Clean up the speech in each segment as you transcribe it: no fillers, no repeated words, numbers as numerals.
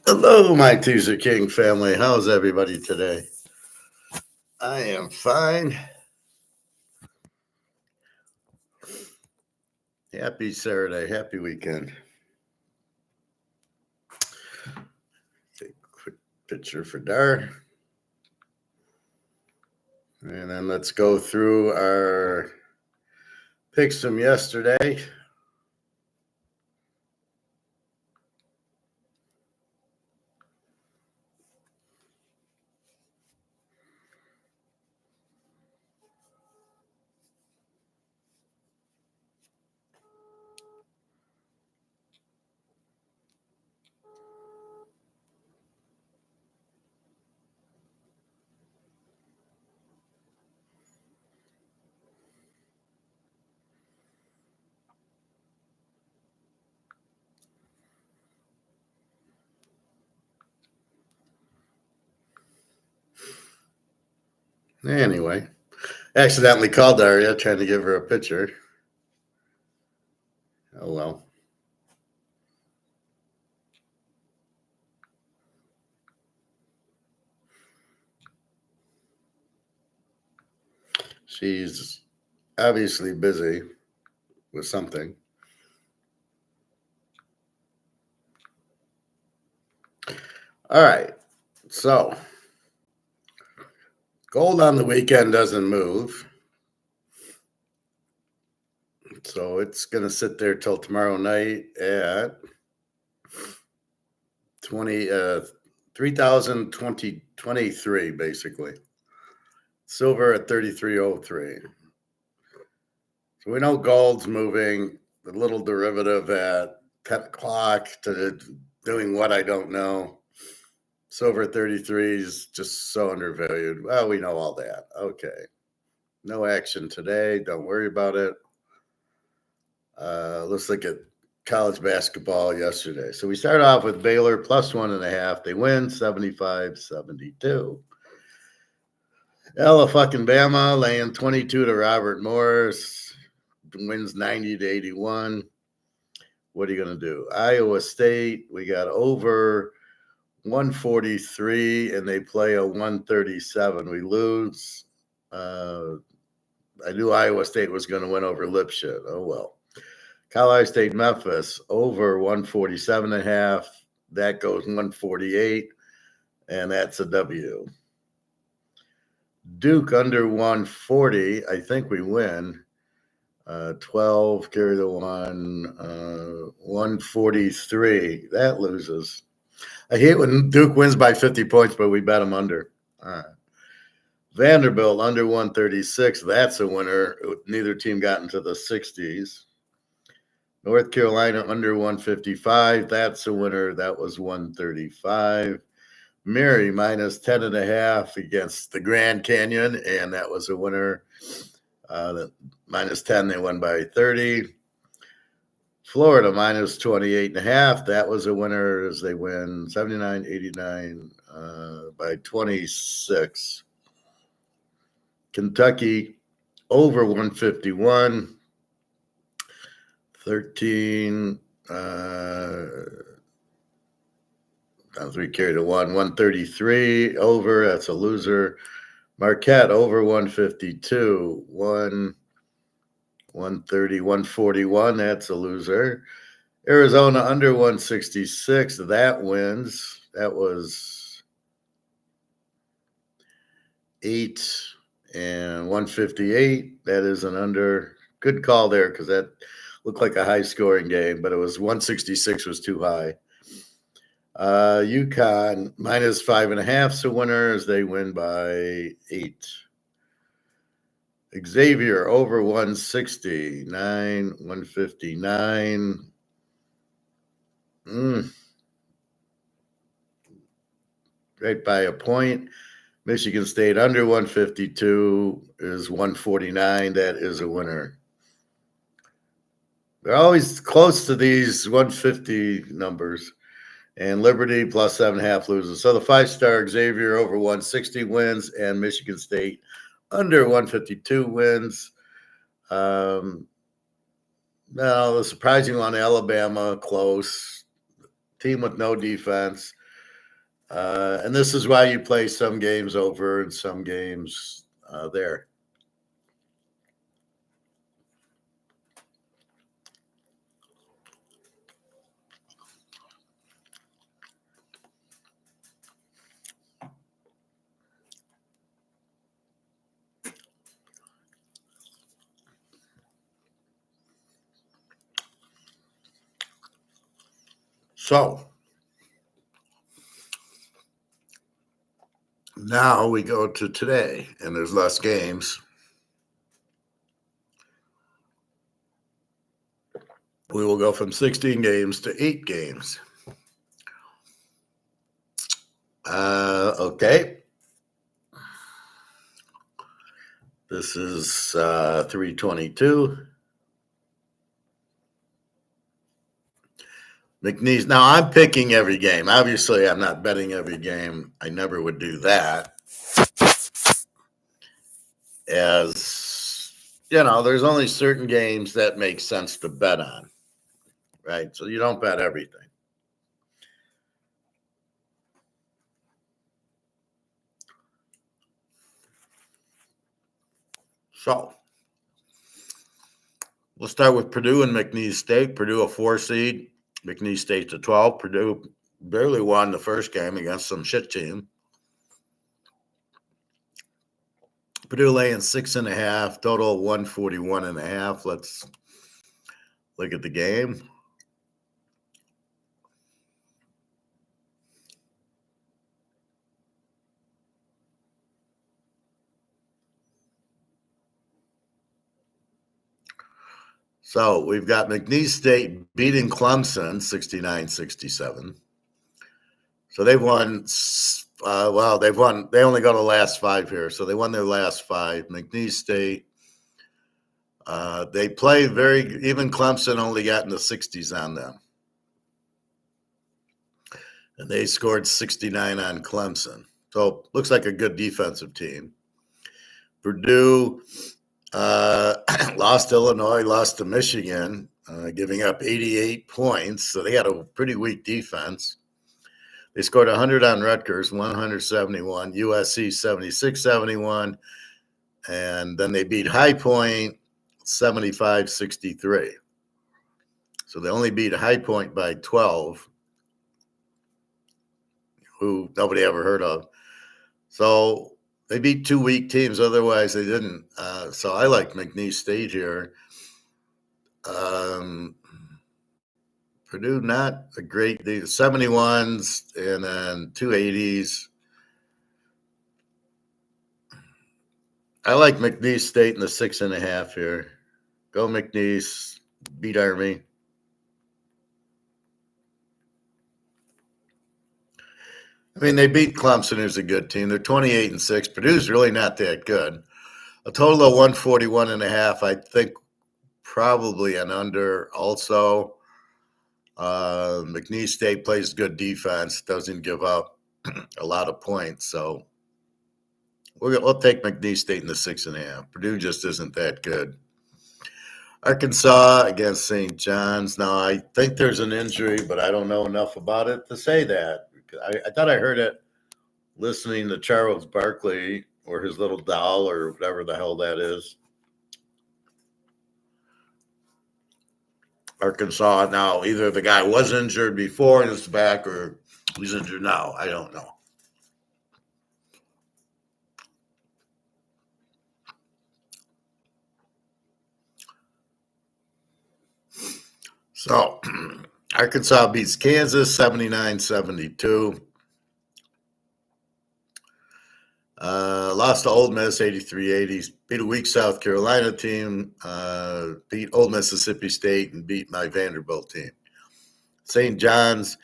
Hello, my Teaserking family. How's everybody today? I am fine. Happy Saturday. Happy weekend. Take a quick picture for Dar. And then let's go through our picks from yesterday. Anyway, accidentally called Daria trying to give her a picture. Oh well. She's obviously busy with something. All right. So, gold on the weekend doesn't move. So it's going to sit there till tomorrow night at 3,023 basically. Silver at 33.03. So we know gold's moving. The little derivative at 10 o'clock to doing what I don't know. Silver at 33 is just so undervalued. Well, we know all that. Okay. No action today. Don't worry about it. Let's look at college basketball yesterday. So we start off with Baylor plus 1.5. They win 75-72. fucking Bama laying 22 to Robert Morris, wins 90-81. What are you going to do? Iowa State, we got over 143 and they play a 137. We lose. I knew Iowa State was going to win over Lipschitz. Oh, well. Colorado State, Memphis, over 147.5. That goes 148, and that's a W. Duke under 140. I think we win. 12, carry the 143. That loses. I hate when Duke wins by 50 points, but we bet them under. All right. Vanderbilt under 136. That's a winner. Neither team got into the 60s. North Carolina under 155. That's a winner. That was 135. Mary minus 10.5 against the Grand Canyon, and that was a winner. Minus 10, they won by 30. Florida minus 28.5. That was a winner as they win 79-89 by 26. Kentucky over 151. 13. Down 3 carry to 133 over. That's a loser. Marquette over 152. 130, 141. That's a loser. Arizona under 166. That wins. That was 8 and 158. That is an under. Good call there because that looked like a high-scoring game, but it was 166 was too high. UConn minus 5.5 is a winner as they win by 8. Xavier over 169, 159. Right by a point. Michigan State under 152 is 149. That is a winner. They're always close to these 150 numbers. And Liberty plus 7.5 loses. So the 5-star Xavier over 160 wins, and Michigan State under 152 wins. Now, the surprising one, Alabama, close. team with no defense. And this is why you play some games over and some games there. So now we go to today, and there's less games. We will go from 16 games to 8 games. Okay. This is 322. McNeese. Now I'm picking every game. Obviously, I'm not betting every game. I never would do that. As you know, there's only certain games that make sense to bet on, right? So you don't bet everything. So we'll start with Purdue and McNeese State. Purdue a 4 seed, McNeese State's a 12. Purdue barely won the first game against some shit team. Purdue laying 6.5, total 141.5. Let's look at the game. So we've got McNeese State beating Clemson 69-67. So they've won. They've won. They only go to the last 5 here, so they won their last 5. McNeese State. They play very even. Clemson only got in the 60s on them, and they scored 69 on Clemson. So looks like a good defensive team. Purdue lost to Illinois, lost to Michigan, giving up 88 points. So they had a pretty weak defense. They scored 100 on Rutgers, 171, USC 76-71, and then they beat High Point 75-63. So they only beat High Point by 12, who nobody ever heard of. So they beat 2 weak teams. Otherwise, they didn't. So I like McNeese State here. Purdue, not a great deal. 71s and then 280s. I like McNeese State in the 6.5 here. Go McNeese, beat Army. I mean, they beat Clemson, who's a good team. They're 28-6. Purdue's really not that good. A total of 141.5. I think probably an under also. McNeese State plays good defense, doesn't give up a lot of points. So we'll take McNeese State in the 6.5. Purdue just isn't that good. Arkansas against St. John's. Now, I think there's an injury, but I don't know enough about it to say that. I thought I heard it listening to Charles Barkley or his little doll or whatever the hell that is. Arkansas now, either the guy was injured before and is back or he's injured now. I don't know. So Arkansas beats Kansas 79-72. Lost to Ole Miss 83-80. Beat a weak South Carolina team. Beat Old Mississippi State and beat my Vanderbilt team. St. John's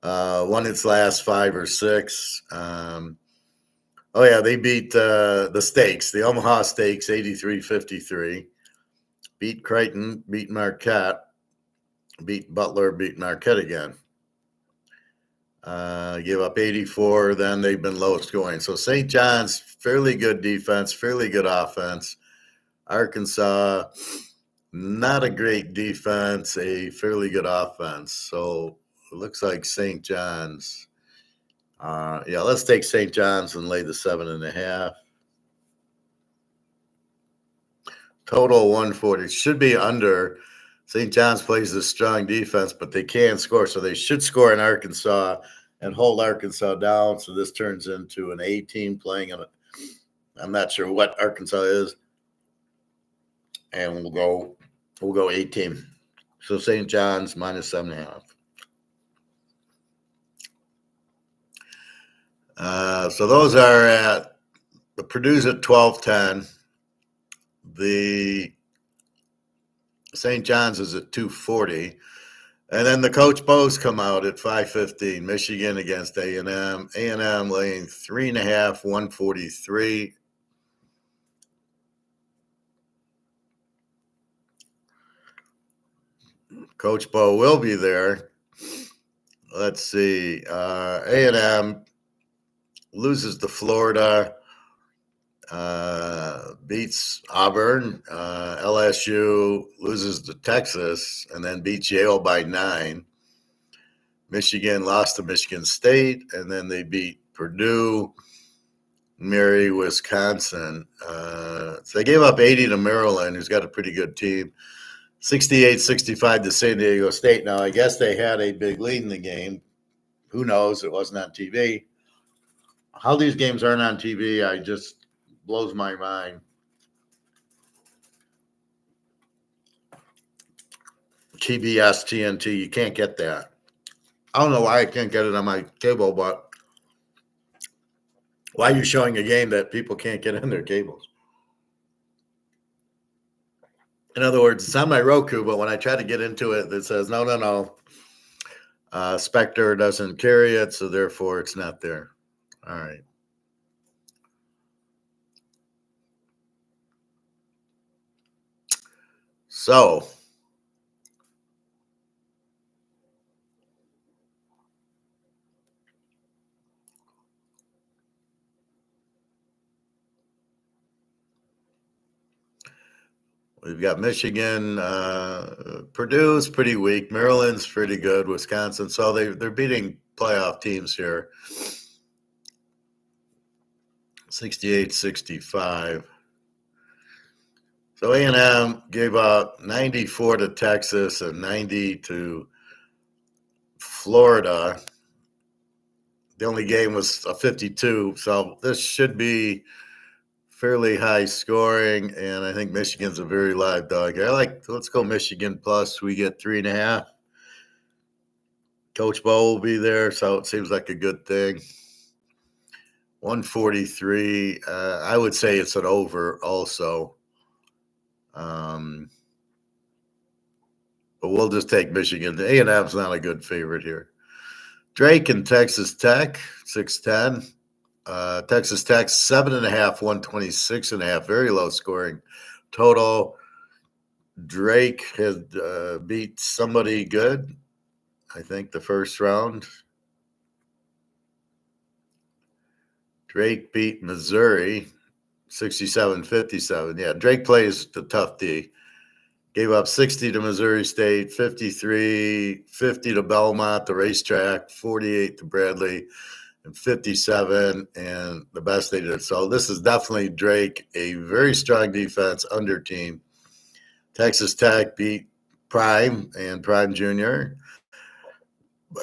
won its last 5 or 6. They beat the Stakes, the Omaha Stakes 83-53. Beat Creighton, beat Marquette, beat Butler, beat Marquette again. Give up 84, then they've been low scoring. So St. John's, fairly good defense, fairly good offense. Arkansas, not a great defense, a fairly good offense. So It looks like St. John's. Yeah, let's take St. John's and lay the 7.5. Total 140. Should be under. St. John's plays a strong defense, but they can score, so they should score in Arkansas and hold Arkansas down. So this turns into an A team playing on I'm not sure what Arkansas is, and we'll go A team. So St. John's minus 7.5. So those are at the Purdue's at 12.10. The St. John's is at 240. And then the Coach Bows come out at 5:15. Michigan against A&M. A&M laying 3.5, 143. Coach Bow will be there. Let's see. A&M loses to Florida, beats Auburn. LSU loses to Texas and then beats Yale by 9. Michigan lost to Michigan State, and then they beat Purdue, Mary, Wisconsin. So they gave up 80 to Maryland, who's got a pretty good team. 68-65 to San Diego State. Now, I guess they had a big lead in the game. Who knows? It wasn't on TV. How these games aren't on TV, I just blows my mind. TBS, TNT, you can't get that. I don't know why I can't get it on my cable, but why are you showing a game that people can't get in their cables? In other words, it's on my Roku, but when I try to get into it, it says, no. Spectre doesn't carry it, so therefore it's not there. All right. So we've got Michigan, Purdue's pretty weak, Maryland's pretty good, Wisconsin. So they're beating playoff teams here. 68-65. So A&M gave up 94 to Texas and 90 to Florida. The only game was a 52, so this should be fairly high scoring, and I think Michigan's a very live dog. Let's go Michigan plus. We get 3.5. Coach Bo will be there, so it seems like a good thing. 143. I would say it's an over also. But we'll just take Michigan. A&M's not a good favorite here. Drake and Texas Tech, 610. Texas Tech, 7.5, 126.5. Very low scoring total. Drake has beat somebody good, I think, the first round. Drake beat Missouri, 67-57. Yeah, Drake plays the tough D. Gave up 60 to Missouri State, 53, 50 to Belmont, the racetrack, 48 to Bradley, and 57, and the best they did. So this is definitely Drake, a very strong defense under team. Texas Tech beat Prime and Prime Jr.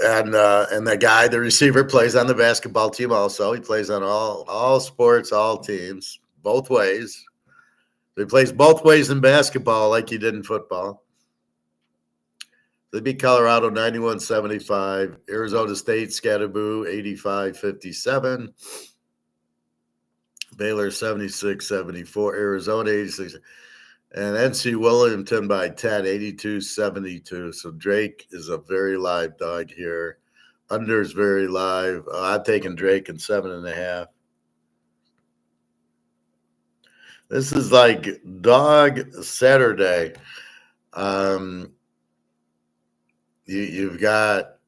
And the guy, the receiver, plays on the basketball team also. He plays on all sports, all teams, both ways. He plays both ways in basketball like he did in football. They beat Colorado 91-75. Arizona State, Scatterboo 85-57. Baylor 76-74. Arizona 86. And NC Williamson by 10, 82-72. So Drake is a very live dog here. Under is very live. I'm taking Drake in 7.5. This is like dog Saturday. You've got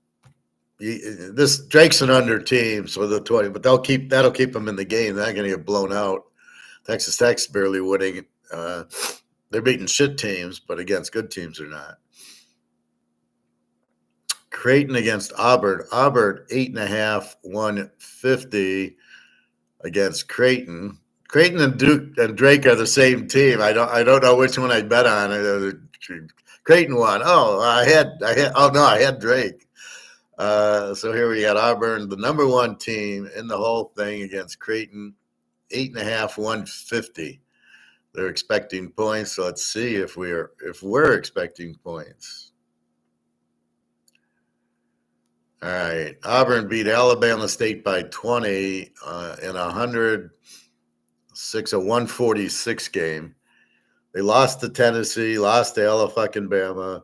this Drake's an under team, so the 20, but that'll keep them in the game. They're not going to get blown out. Texas Tech's barely winning. They're beating shit teams, but against good teams they're not. Creighton against Auburn. Auburn 8.5, 150 against Creighton. Creighton and Duke and Drake are the same team. I don't know which one I bet on. Creighton won. Oh, I had Drake. So here we got Auburn, the number one team in the whole thing against Creighton, 8.5, 150. They're expecting points. So let's see if we're expecting points. All right, Auburn beat Alabama State by 20 in a 146 game. They lost to Tennessee, lost to Alabama,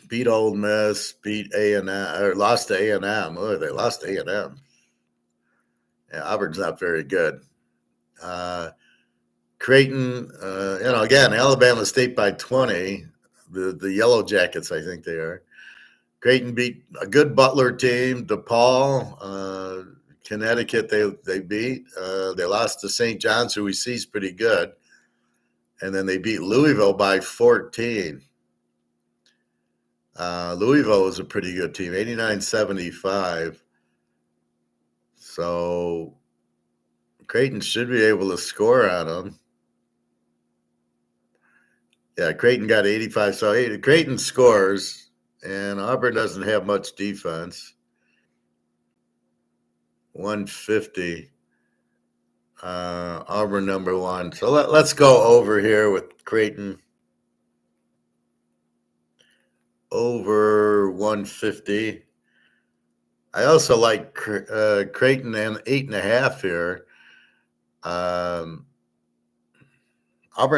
beat Ole Miss, beat A&M, or lost to A&M. Oh, they lost to A&M. Yeah, Auburn's not very good. Creighton, again, Alabama State by 20. The Yellow Jackets, I think they are. Creighton beat a good Butler team, DePaul, Connecticut. They beat. They lost to St. John's, who we see is pretty good, and then they beat Louisville by 14. Louisville was a pretty good team, 89-75. So Creighton should be able to score on them. Yeah, Creighton got 85. So Creighton scores, and Auburn doesn't have much defense. 150. Auburn number one. So let's go over here with Creighton. Over 150. I also like Creighton and 8.5 here. Auburn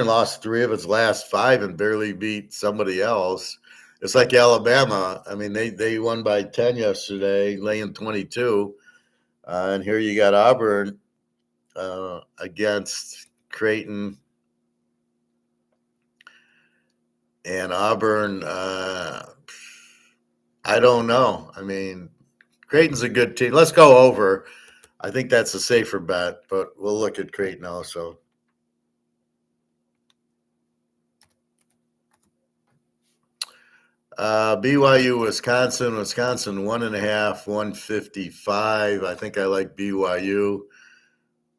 lost 3 of its last 5 and barely beat somebody else. It's like Alabama. I mean, they won by 10 yesterday, laying 22. And here you got Auburn against Creighton. And Auburn, I don't know. I mean, Creighton's a good team. Let's go over. I think that's a safer bet, but we'll look at Creighton also. BYU, Wisconsin, 1.5, 155. I think I like BYU,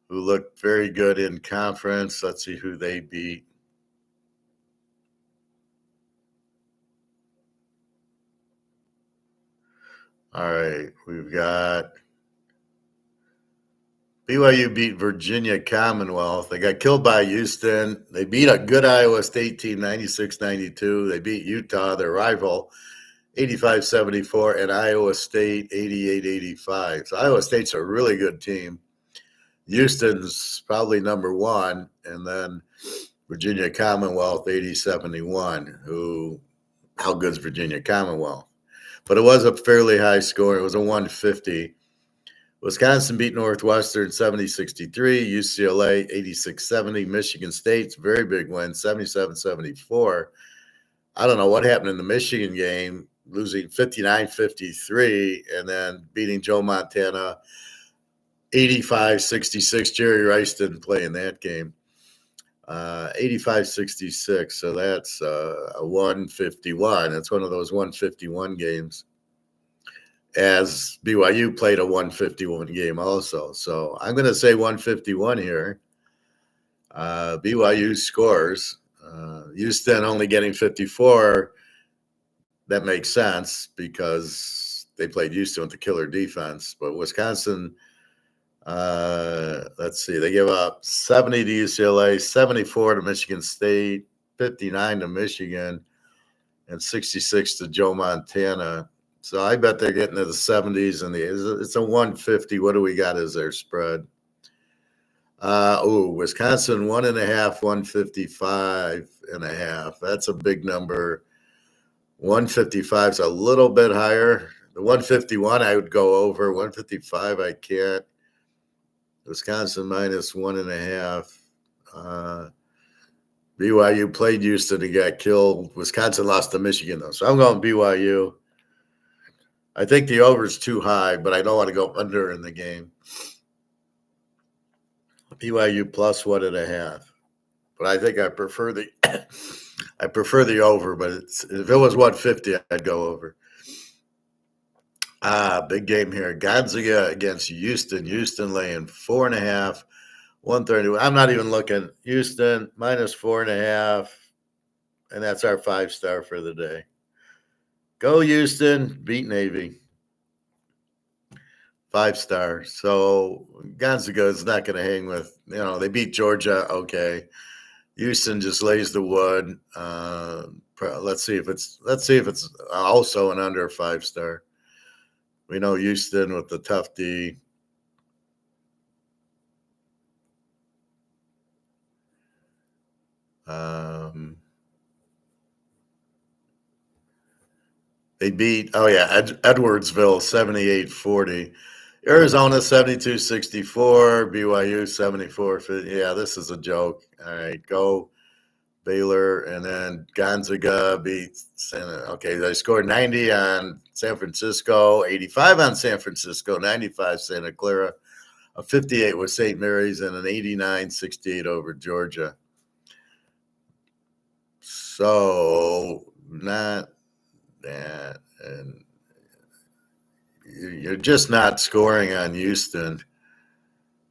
who looked very good in conference. Let's see who they beat. All right, we've got BYU beat Virginia Commonwealth. They got killed by Houston. They beat a good Iowa State team, 96-92. They beat Utah, their rival, 85-74, and Iowa State, 88-85. So Iowa State's a really good team. Houston's probably number one, and then Virginia Commonwealth, 80-71. How good's Virginia Commonwealth? But it was a fairly high score. It was a 150. Wisconsin beat Northwestern 70-63, UCLA 86-70, Michigan State's very big win 77-74. I don't know what happened in the Michigan game, losing 59-53 and then beating Joe Montana 85-66. Jerry Rice didn't play in that game. 85-66, so that's a 151. That's one of those 151 games, as BYU played a 151 game also. So I'm going to say 151 here. BYU scores. Houston only getting 54. That makes sense because they played Houston with the killer defense. But Wisconsin, let's see, they give up 70 to UCLA, 74 to Michigan State, 59 to Michigan, and 66 to Joe Montana. So I bet they're getting to the 70s, and it's a 150. What do we got as their spread? Wisconsin 1.5, 155.5. That's a big number. 155 is a little bit higher. The 151 I would go over. 155 I can't. Wisconsin minus 1.5. BYU played Houston and got killed. Wisconsin lost to Michigan though, so I'm going BYU. I think the over is too high, but I don't want to go under in the game. BYU plus 1.5, but I think I prefer the over. But if it was 150, I'd go over. Big game here. Gonzaga against Houston. Houston laying 4.5, 130. I'm not even looking. Houston minus 4.5, and that's our 5-star for the day. Go Houston, beat Navy. 5-star. So Gonzaga is not going to hang with. They beat Georgia. Okay. Houston just lays the wood. Let's see if it's also an under 5-star. We know Houston with the tough D. They beat Edwardsville 78-40. Arizona 72-64. BYU 74-50. Yeah, this is a joke. All right, go Baylor, and then Gonzaga beat they scored 90 on San Francisco, 85 on San Francisco, 95 Santa Clara, a 58 with St. Mary's, and an 89-68 over Georgia. So not that, and you're just not scoring on Houston.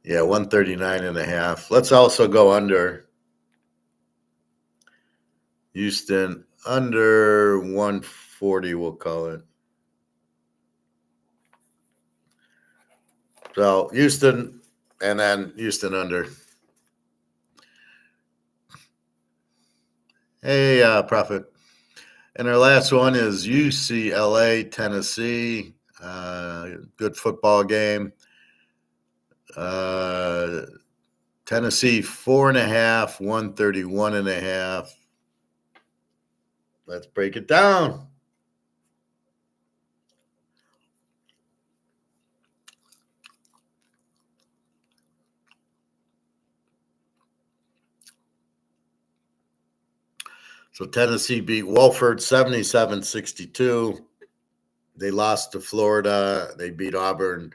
Yeah, 139.5. Let's also go under. Houston under 140, we'll call it. So Houston, and then Houston under. Hey, Prophet. And our last one is UCLA, Tennessee. Good football game. Tennessee 4.5, 131.5. Let's break it down. So Tennessee beat Wofford 77-62. They lost to Florida. They beat Auburn.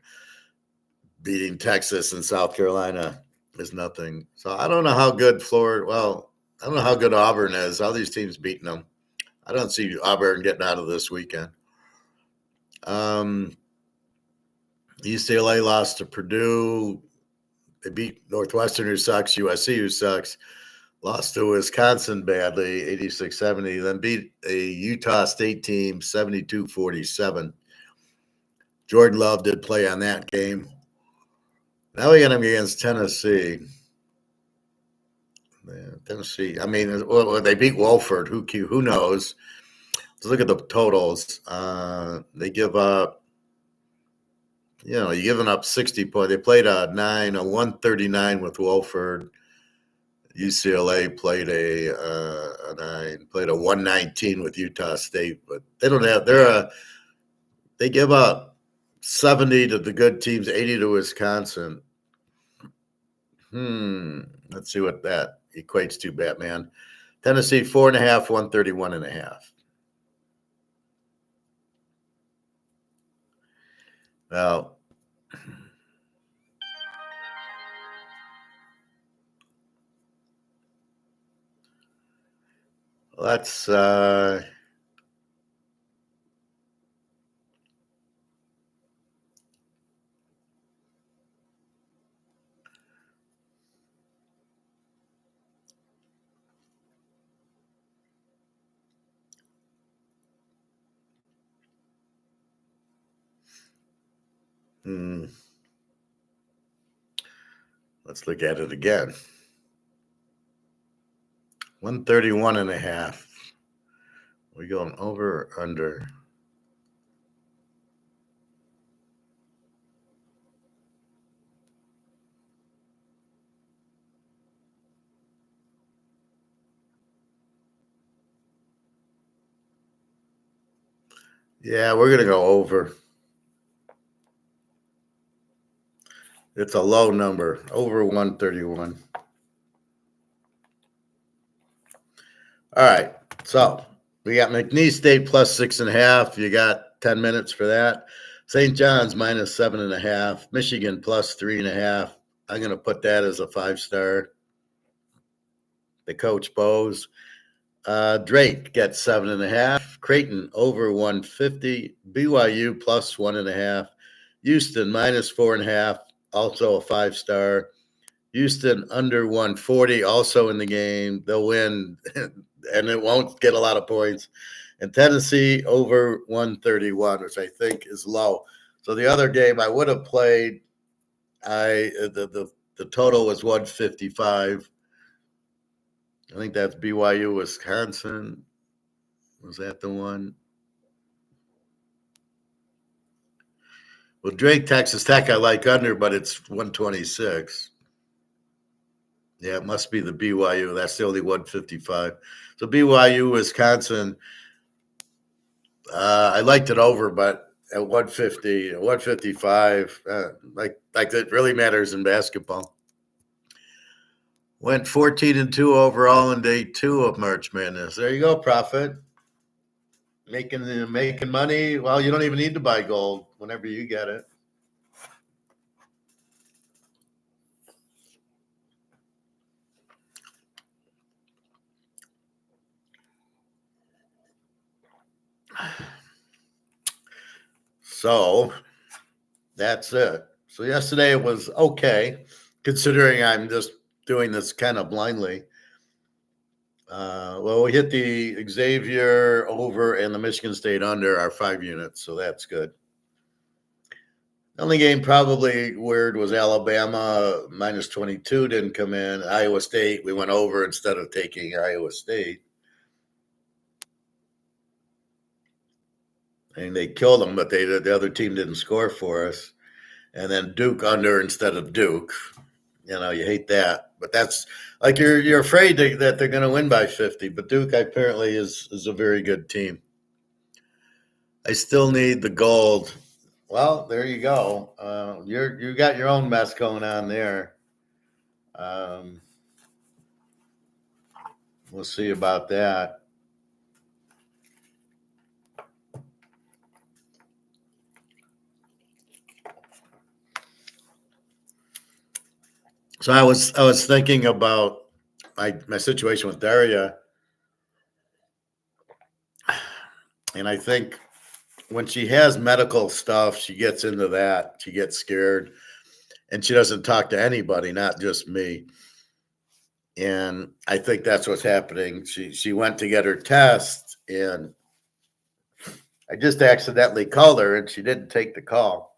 Beating Texas and South Carolina is nothing. So I don't know how good I don't know how good Auburn is. All these teams beating them. I don't see Auburn getting out of this weekend. UCLA lost to Purdue. They beat Northwestern, who sucks, USC, who sucks. Lost to Wisconsin badly, 86-70. Then beat a Utah State team, 72-47. Jordan Love did play on that game. Now we got him against Tennessee. Yeah, Tennessee. I mean, they beat Wofford. Who knows? Let's look at the totals. They give up. You're giving up 60 points. They played a 139 with Wofford. UCLA played a 9, played a 119 with Utah State, but they don't have. They give up 70 to the good teams, 80 to Wisconsin. Let's see what that equates to, Batman. Tennessee 4.5, 131.5. Well, let's let's look at it again. 131.5. We going over or under? Yeah, we're gonna go over. It's a low number, over 131. All right, so we got McNeese State plus 6.5. You got 10 minutes for that. St. John's minus 7.5. Michigan plus 3.5. I'm going to put that as a 5-star. The Coach Bowes. Drake gets 7.5. Creighton over 150. BYU plus 1.5. Houston minus 4.5. Also a 5-star. Houston under 140. Also in the game. They'll win, and it won't get a lot of points. And Tennessee over 131, which I think is low. So the other game I would have played, the total was 155. I think that's BYU, Wisconsin. Was that the one? Well, Drake, Texas Tech, I like under, but it's 126. Yeah, it must be the BYU. That's the only 155. So BYU, Wisconsin, I liked it over, but at 150, 155, like it really matters in basketball. Went 14-2 overall in day 2 of March Madness. There you go, Prophet. Making money. Well, you don't even need to buy gold whenever you get it. So that's it. So yesterday it was okay, considering I'm just doing this kind of blindly. Well, we hit the Xavier over and the Michigan State under our 5 units, so that's good. The only game probably weird was Alabama minus 22 didn't come in. Iowa State, we went over instead of taking Iowa State. And they killed them, but the other team didn't score for us. And then Duke under instead of Duke. You know, you hate that. But that's like you're afraid that they're going to win by 50. But Duke apparently is a very good team. I still need the gold. Well, there you go. You got your own mess going on there. We'll see about that. So I was thinking about my situation with Daria, and I think when she has medical stuff, she gets into that. She gets scared, and she doesn't talk to anybody, not just me. And I think that's what's happening. She went to get her test, and I just accidentally called her, and she didn't take the call.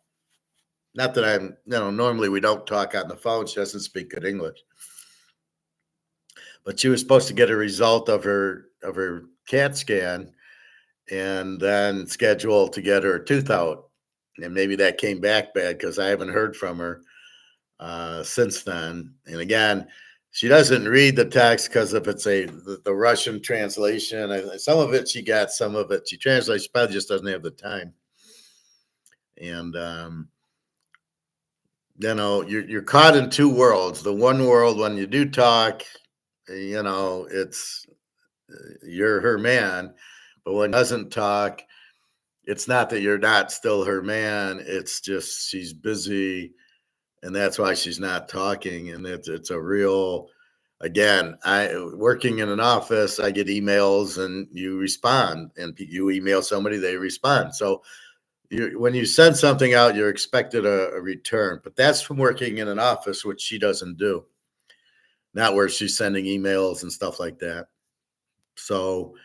Not that normally we don't talk on the phone. She doesn't speak good English. But she was supposed to get a result of her CAT scan and then schedule to get her tooth out. And maybe that came back bad because I haven't heard from her since then. And again, she doesn't read the text because if it's the Russian translation, some of it she got, some of it she translates. She probably just doesn't have the time. And you're caught in two worlds. The one world when you do talk, it's you're her man, but when she doesn't talk, it's not that you're not still her man. It's just she's busy, and that's why she's not talking. And it's a real. Again, working in an office, I get emails and you respond, and you email somebody, they respond. So when you send something out, you're expected a return. But that's from working in an office, which she doesn't do. Not where she's sending emails and stuff like that. So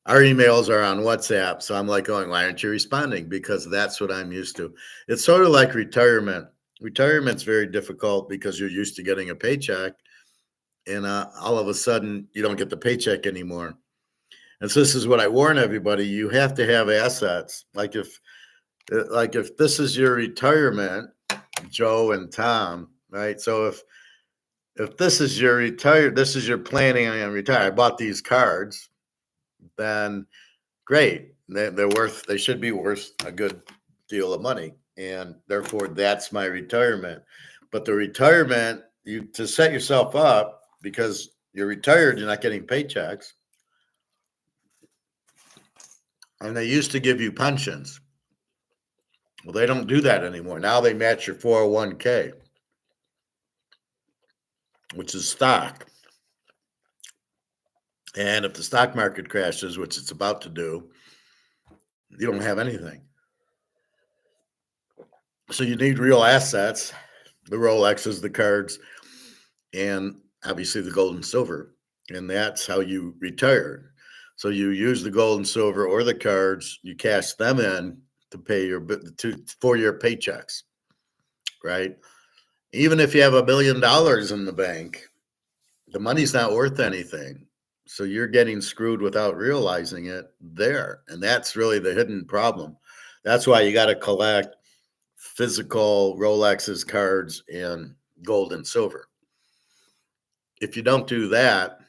our emails are on WhatsApp. So I'm like going, why aren't you responding? Because that's what I'm used to. It's sort of like retirement. Retirement's very difficult because you're used to getting a paycheck, and all of a sudden you don't get the paycheck anymore. And so this is what I warn everybody: you have to have assets. Like if this is your retirement, Joe and Tom, right? So if this is this is your planning on retire. I bought these cards, then great. They should be worth a good deal of money, and therefore that's my retirement. But the retirement, to set yourself up, because you're retired, you're not getting paychecks. And they used to give you pensions. Well, they don't do that anymore. Now they match your 401k, which is stock. And if the stock market crashes, which it's about to do, you don't have anything. So you need real assets, the Rolexes, the cards, and obviously the gold and silver. And that's how you retire. So you use the gold and silver or the cards, you cash them in to pay your 4-year paychecks, right? Even if you have $1 million in the bank, the money's not worth anything. So you're getting screwed without realizing it there. And that's really the hidden problem. That's why you got to collect physical Rolexes, cards, and gold and silver. If you don't do that,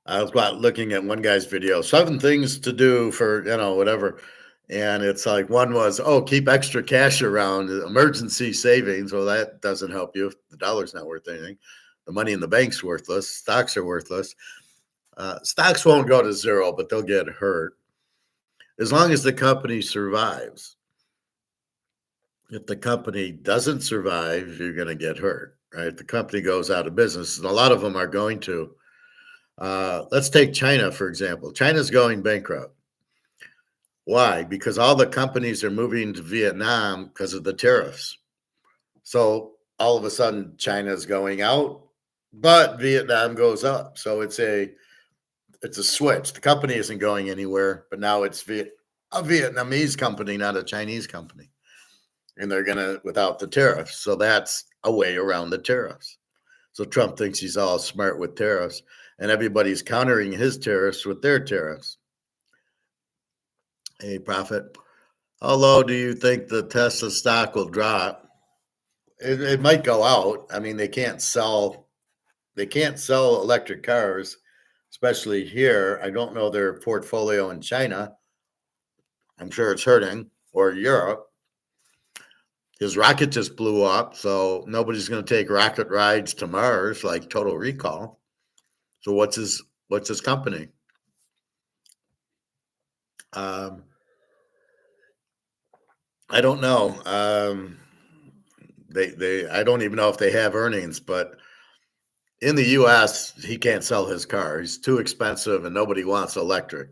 I was looking at one guy's video, 7 things to do for, whatever. And it's like one was, keep extra cash around, emergency savings. Well, that doesn't help you if the dollar's not worth anything. The money in the bank's worthless. Stocks are worthless. Stocks won't go to zero, but they'll get hurt as long as the company survives. If the company doesn't survive, you're going to get hurt, right? If the company goes out of business, and a lot of them are going to. Let's take China, for example. China's going bankrupt. Why? Because all the companies are moving to Vietnam because of the tariffs. So all of a sudden, China's going out, but Vietnam goes up. So it's a switch. The company isn't going anywhere, but now it's a Vietnamese company, not a Chinese company. And they're going to, without the tariffs. So that's a way around the tariffs. So Trump thinks he's all smart with tariffs, and everybody's countering his tariffs with their tariffs. Hey, Prophet, how low do you think the Tesla stock will drop? It might go out. I mean, they can't sell electric cars, especially here. I don't know their portfolio in China. I'm sure it's hurting, or Europe. His rocket just blew up, so nobody's going to take rocket rides to Mars like Total Recall. So what's his company? I don't know. I don't even know if they have earnings, but in the U.S., he can't sell his car. He's too expensive, and nobody wants electric.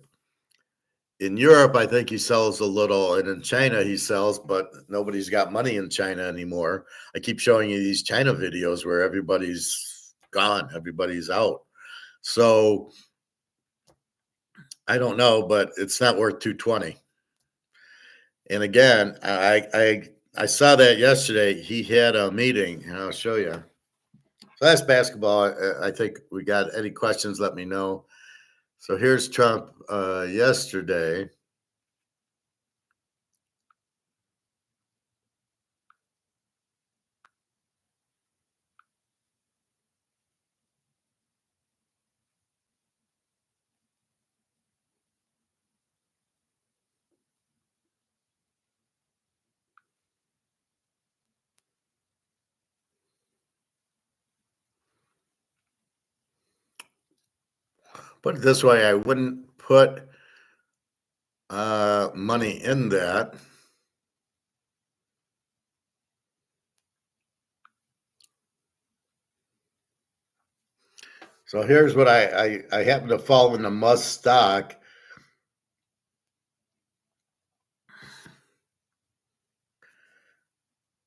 In Europe, I think he sells a little, and in China he sells, but nobody's got money in China anymore. I keep showing you these China videos where everybody's gone, everybody's out. So I don't know, but it's not worth 220. And again, I saw that yesterday. He had a meeting, and I'll show you. So that's basketball. I think we got any questions, let me know. So here's Trump yesterday. Put it this way, I wouldn't put money in that. So here's what I happen to follow in the Musk stock.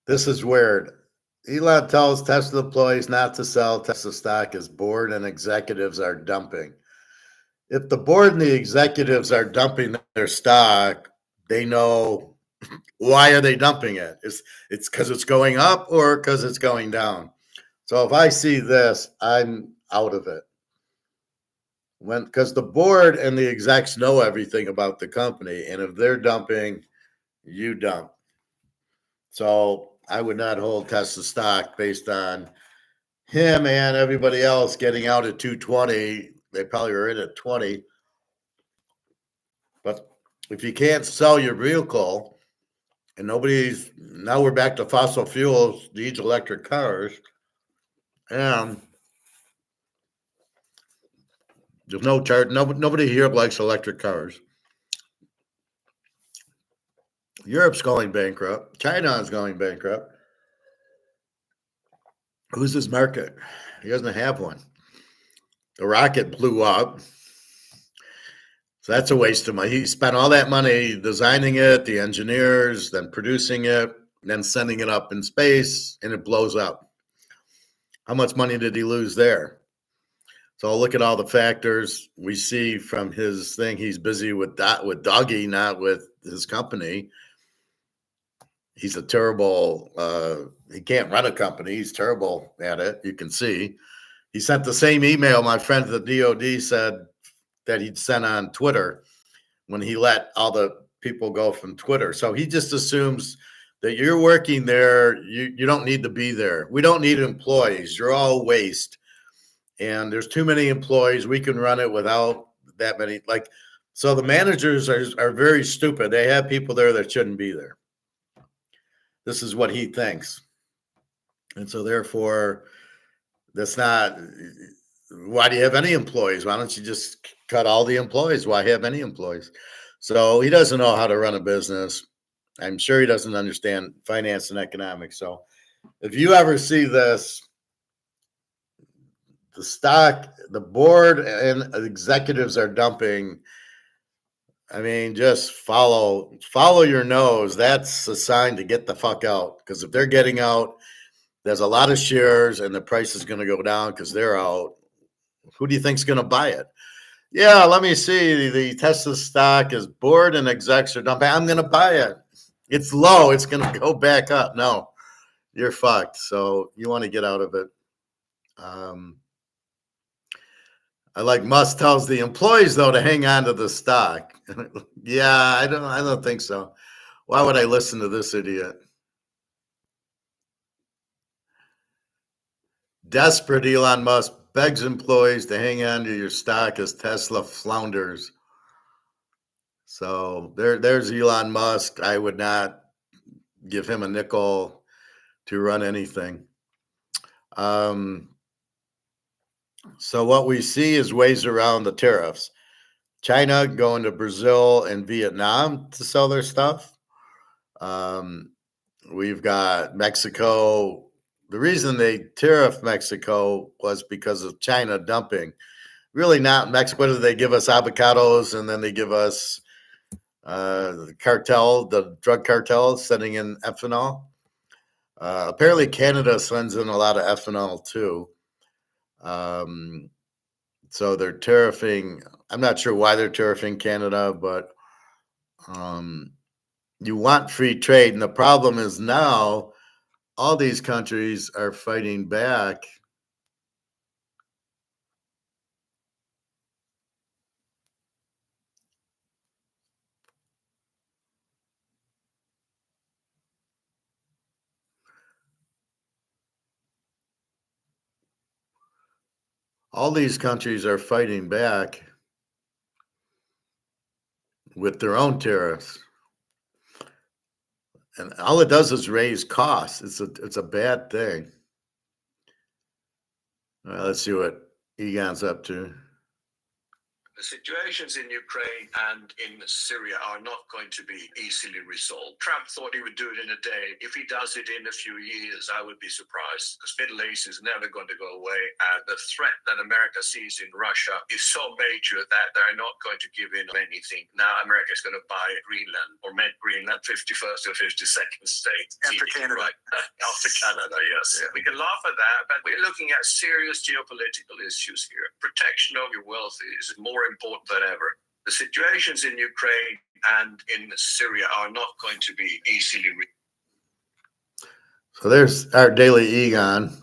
This is weird. Elon tells Tesla employees not to sell Tesla stock as board and executives are dumping. If the board and the executives are dumping their stock, they know why are they dumping it? It's because it's going up or because it's going down. So if I see this, I'm out of it. Because the board and the execs know everything about the company, and if they're dumping, you dump. So I would not hold Tesla stock based on him and everybody else getting out at 220. They probably were in at 20. But if you can't sell your vehicle and now we're back to fossil fuels, these electric cars, and there's no charge. Nobody here likes electric cars. Europe's going bankrupt. China is going bankrupt. Who's his market? He doesn't have one. The rocket blew up. So that's a waste of money. He spent all that money designing it, the engineers, then producing it, then sending it up in space, and it blows up. How much money did he lose there? So I'll look at all the factors we see from his thing. He's busy with Doggy, not with his company. He's a terrible, he can't run a company. He's terrible at it. You can see. He sent the same email my friend at the DOD said that he'd sent on Twitter when he let all the people go from Twitter. So he just assumes that you're working there. You don't need to be there. We don't need employees. You're all waste. And there's too many employees. We can run it without that many. Like, so the managers are very stupid. They have people there that shouldn't be there. This is what he thinks. And so therefore, that's not, why do you have any employees? Why don't you just cut all the employees? Why have any employees? So he doesn't know how to run a business. I'm sure he doesn't understand finance and economics. So if you ever see this, the stock, the board and executives are dumping, I mean, just follow your nose. That's a sign to get the fuck out. Because if they're getting out, there's a lot of shares and the price is going to go down because they're out. Who do you think's going to buy it? Yeah, let me see. The Tesla stock is board and execs are dumping. I'm going to buy it. It's low. It's going to go back up. No, you're fucked. So you want to get out of it. I like Musk tells the employees though to hang on to the stock. Yeah, I don't think so. Why would I listen to this idiot? Desperate Elon Musk begs employees to hang on to your stock as Tesla flounders. So there's Elon Musk. I would not give him a nickel to run anything. So what we see is ways around the tariffs. China going to Brazil and Vietnam to sell their stuff. We've got Mexico. The reason they tariffed Mexico was because of China dumping. Really not Mexico. What do they give us? Avocados, and then they give us the cartel, the drug cartel sending in ethanol. Apparently Canada sends in a lot of ethanol too. So they're tariffing. I'm not sure why they're tariffing Canada, but you want free trade. And the problem is now all these countries are fighting back. All these countries are fighting back with their own tariffs. And all it does is raise costs. It's a bad thing. All right, let's see what Egon's up to. The situations in Ukraine and in Syria are not going to be easily resolved. Trump thought he would do it in a day. If he does it in a few years, I would be surprised, because Middle East is never going to go away. And the threat that America sees in Russia is so major that they're not going to give in on anything. Now America is going to buy Greenland, or make Greenland 51st or 52nd state. After Canada. Right. After Canada, yes. Yeah. We can laugh at that, but we're looking at serious geopolitical issues here. Protection of your wealth is more important than ever. The situations in Ukraine and in Syria are not going to be easily. So there's our daily Egon.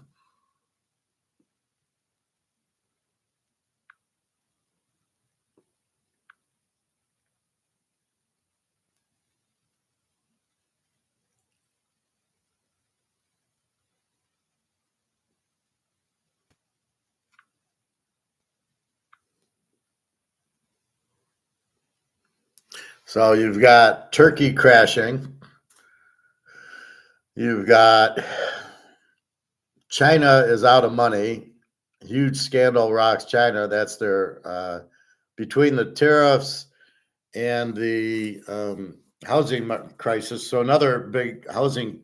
So you've got Turkey crashing. You've got China is out of money. Huge scandal rocks China. That's their between the tariffs and the housing crisis. So another big housing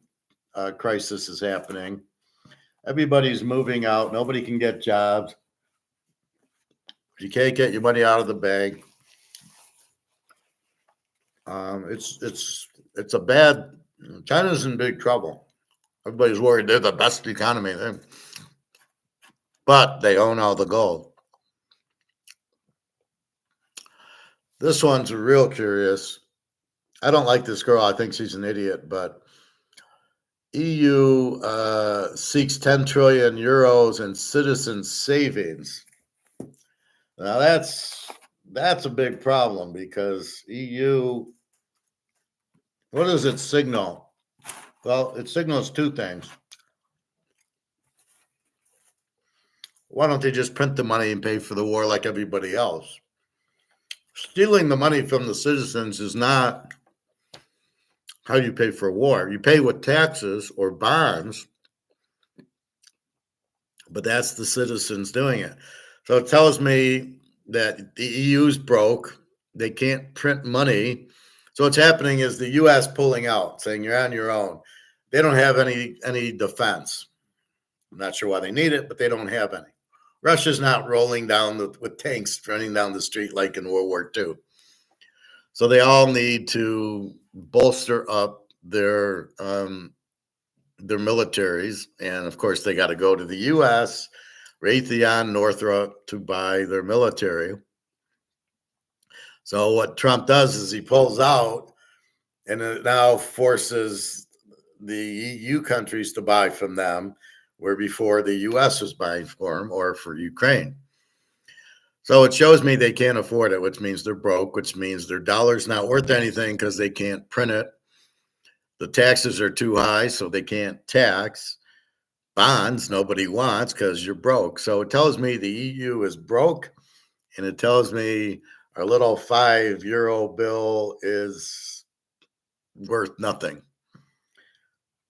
crisis is happening. Everybody's moving out. Nobody can get jobs. You can't get your money out of the bank. It's a bad. China's in big trouble. Everybody's worried they're the best economy, but they own all the gold. This one's real curious. I don't like this girl. I think she's an idiot, but EU seeks 10 trillion euros in citizen savings. Now that's a big problem because EU, what does it signal? Well, it signals two things. Why don't they just print the money and pay for the war like everybody else? Stealing the money from the citizens is not how you pay for a war. You pay with taxes or bonds, but that's the citizens doing it. So it tells me that the EU's broke. They can't print money. So what's happening is the US pulling out, saying you're on your own. They don't have any defense. I'm not sure why they need it, but they don't have any. Russia's not rolling down with tanks running down the street like in World War II. So they all need to bolster up their militaries, and of course they got to go to the U.S., Raytheon, Northrop to buy their military. So what Trump does is he pulls out, and it now forces the EU countries to buy from them, where before the U.S. was buying for them or for Ukraine. So it shows me they can't afford it, which means they're broke, which means their dollar's not worth anything because they can't print it. The taxes are too high, so they can't tax. Bonds, nobody wants because you're broke. So it tells me the EU is broke, and it tells me our little €5 bill is worth nothing.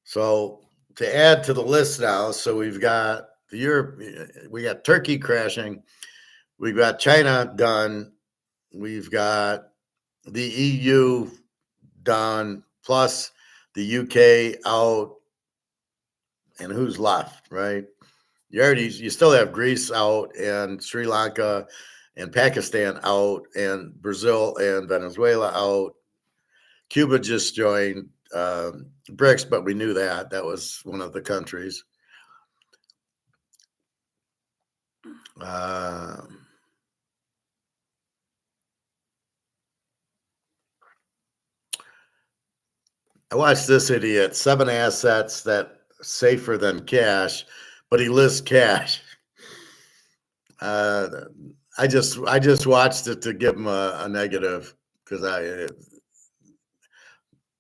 So to add to the list now, so we've got we got Turkey crashing. We've got China done. We've got the EU done, plus the UK out. And who's left, right? You still have Greece out, and Sri Lanka and Pakistan out, and Brazil and Venezuela out. Cuba just joined BRICS, but we knew that. That was one of the countries. I watched this idiot, 7 assets that safer than cash, but he lists cash. I just watched it to give him a negative because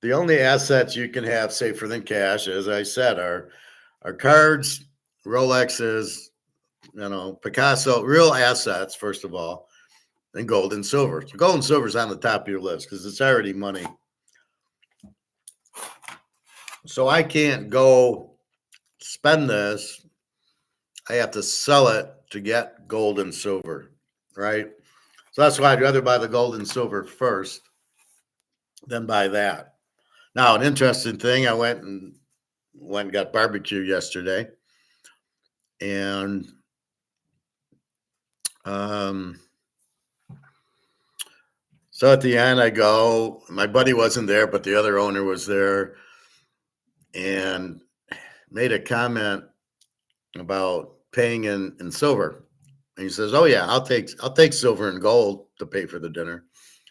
the only assets you can have safer than cash, as I said, are cards, Rolexes, Picasso, real assets first of all, and gold and silver. So gold and silver is on the top of your list because it's already money. So I can't go spend this. I have to sell it to get gold and silver, right? So that's why I'd rather buy the gold and silver first than buy that. Now, an interesting thing, I went and got barbecue yesterday, and so at the end I go, my buddy wasn't there, but the other owner was there, and made a comment about paying in silver. And he says, "Oh yeah, I'll take silver and gold to pay for the dinner."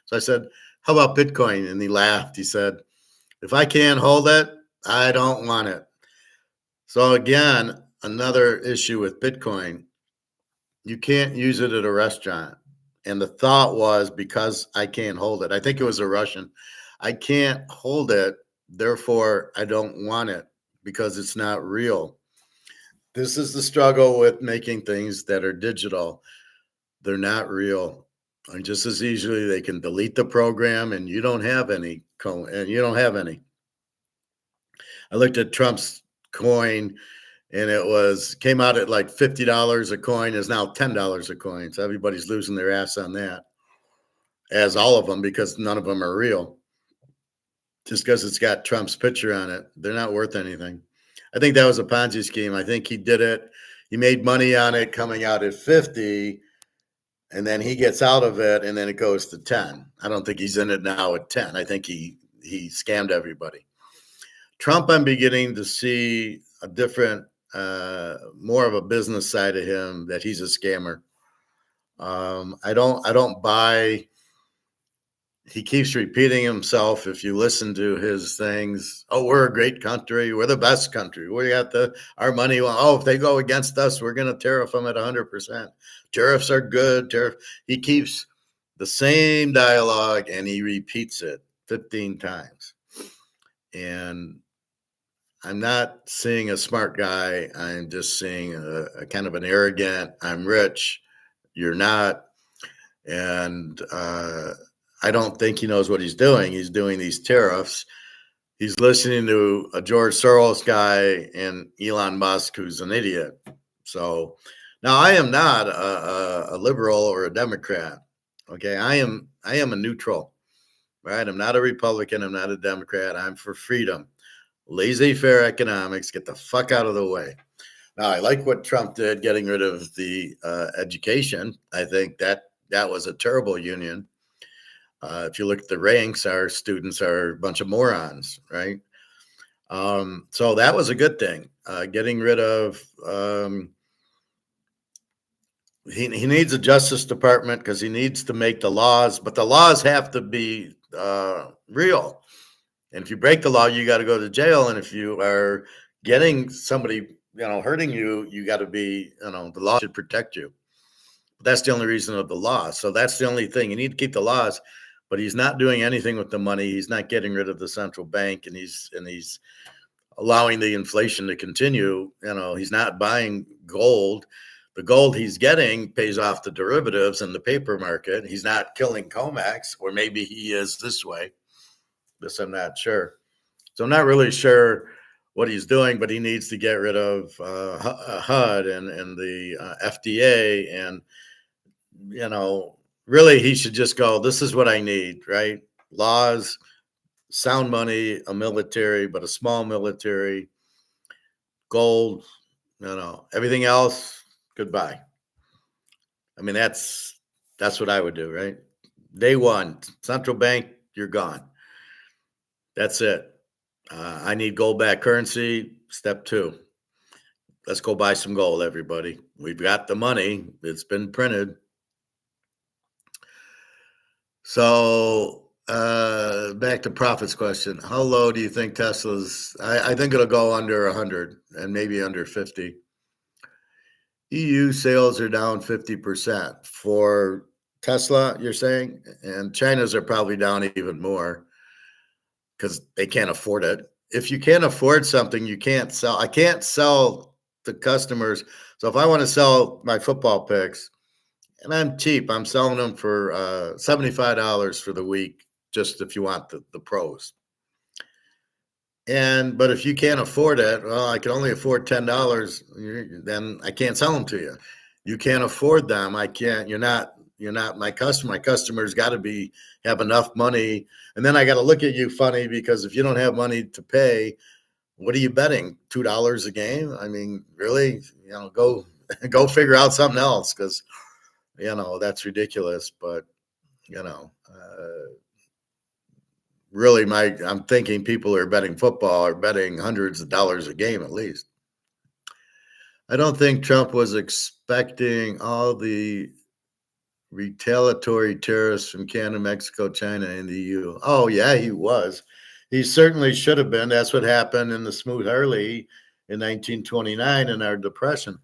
So I said, "How about Bitcoin?" And he laughed. He said, "If I can't hold it, I don't want it." So again, another issue with Bitcoin, you can't use it at a restaurant. And the thought was, because I can't hold it, I think it was a Russian, I can't hold it, therefore I don't want it because it's not real. This is the struggle with making things that are digital. They're not real. And just as easily they can delete the program and you don't have any I looked at Trump's coin, and it came out at like $50 a coin, is now $10 a coin. So everybody's losing their ass on that, as all of them, because none of them are real. Just because it's got Trump's picture on it, they're not worth anything. I think that was a Ponzi scheme. I think he did it. He made money on it coming out at 50, and then he gets out of it, and then it goes to 10. I don't think he's in it now at 10. I think he scammed everybody. Trump, I'm beginning to see a different, more of a business side of him, that he's a scammer. I don't buy. He keeps repeating himself. If you listen to his things, oh, we're a great country. We're the best country. We got our money. Oh, if they go against us, we're going to tariff them at 100%. Tariffs are good. He keeps the same dialogue, and he repeats it 15 times. And I'm not seeing a smart guy. I'm just seeing a kind of an arrogant, I'm rich, you're not. And I don't think he knows what he's doing. He's doing these tariffs. He's listening to a George Soros guy and Elon Musk, who's an idiot. So now I am not a liberal or a Democrat. Okay, I am a neutral. Right? I'm not a Republican. I'm not a Democrat. I'm for freedom. Laissez-faire economics. Get the fuck out of the way. Now, I like what Trump did, getting rid of the education. I think that was a terrible union. If you look at the ranks, our students are a bunch of morons, right? So that was a good thing. Getting rid of, he needs a Justice Department because he needs to make the laws, but the laws have to be real. And if you break the law, you got to go to jail. And if you are getting somebody, hurting you, you got to be, the law should protect you. But that's the only reason of the law. So that's the only thing. You need to keep the laws, but he's not doing anything with the money. He's not getting rid of the central bank, and he's allowing the inflation to continue. He's not buying gold. The gold he's getting pays off the derivatives and the paper market. He's not killing COMEX, or maybe he is this way. This I'm not sure. So I'm not really sure what he's doing, but he needs to get rid of HUD and the FDA. And, really he should just go, this is what I need, right? Laws, sound money, a military, but a small military, gold, everything else, goodbye. I mean, that's what I would do, right? Day one, central bank, you're gone. That's it. I need gold back currency. Step 2. Let's go buy some gold, everybody. We've got the money. It's been printed. So back to Profit's question. How low do you think Tesla's? I think it'll go under 100 and maybe under 50. EU sales are down 50% for Tesla, you're saying? And China's are probably down even more because they can't afford it. If you can't afford something, you can't sell. I can't sell to customers. So if I want to sell my football picks, and I'm cheap, I'm selling them for $75 for the week, just if you want the pros. But if you can't afford it, well, I can only afford $10, then I can't sell them to you. You can't afford them. I can't. You're not my customer. My customer's got to have enough money, and then I got to look at you funny, because if you don't have money to pay, what are you betting? $2 a game? I mean, really? Go figure out something else, because that's ridiculous. But really, I'm thinking people who are betting football are betting hundreds of dollars a game at least. I don't think Trump was expecting all the retaliatory tariffs from Canada, Mexico, China, and the EU. Oh, yeah, he was. He certainly should have been. That's what happened in the Smooth Harley in 1929 in our Depression.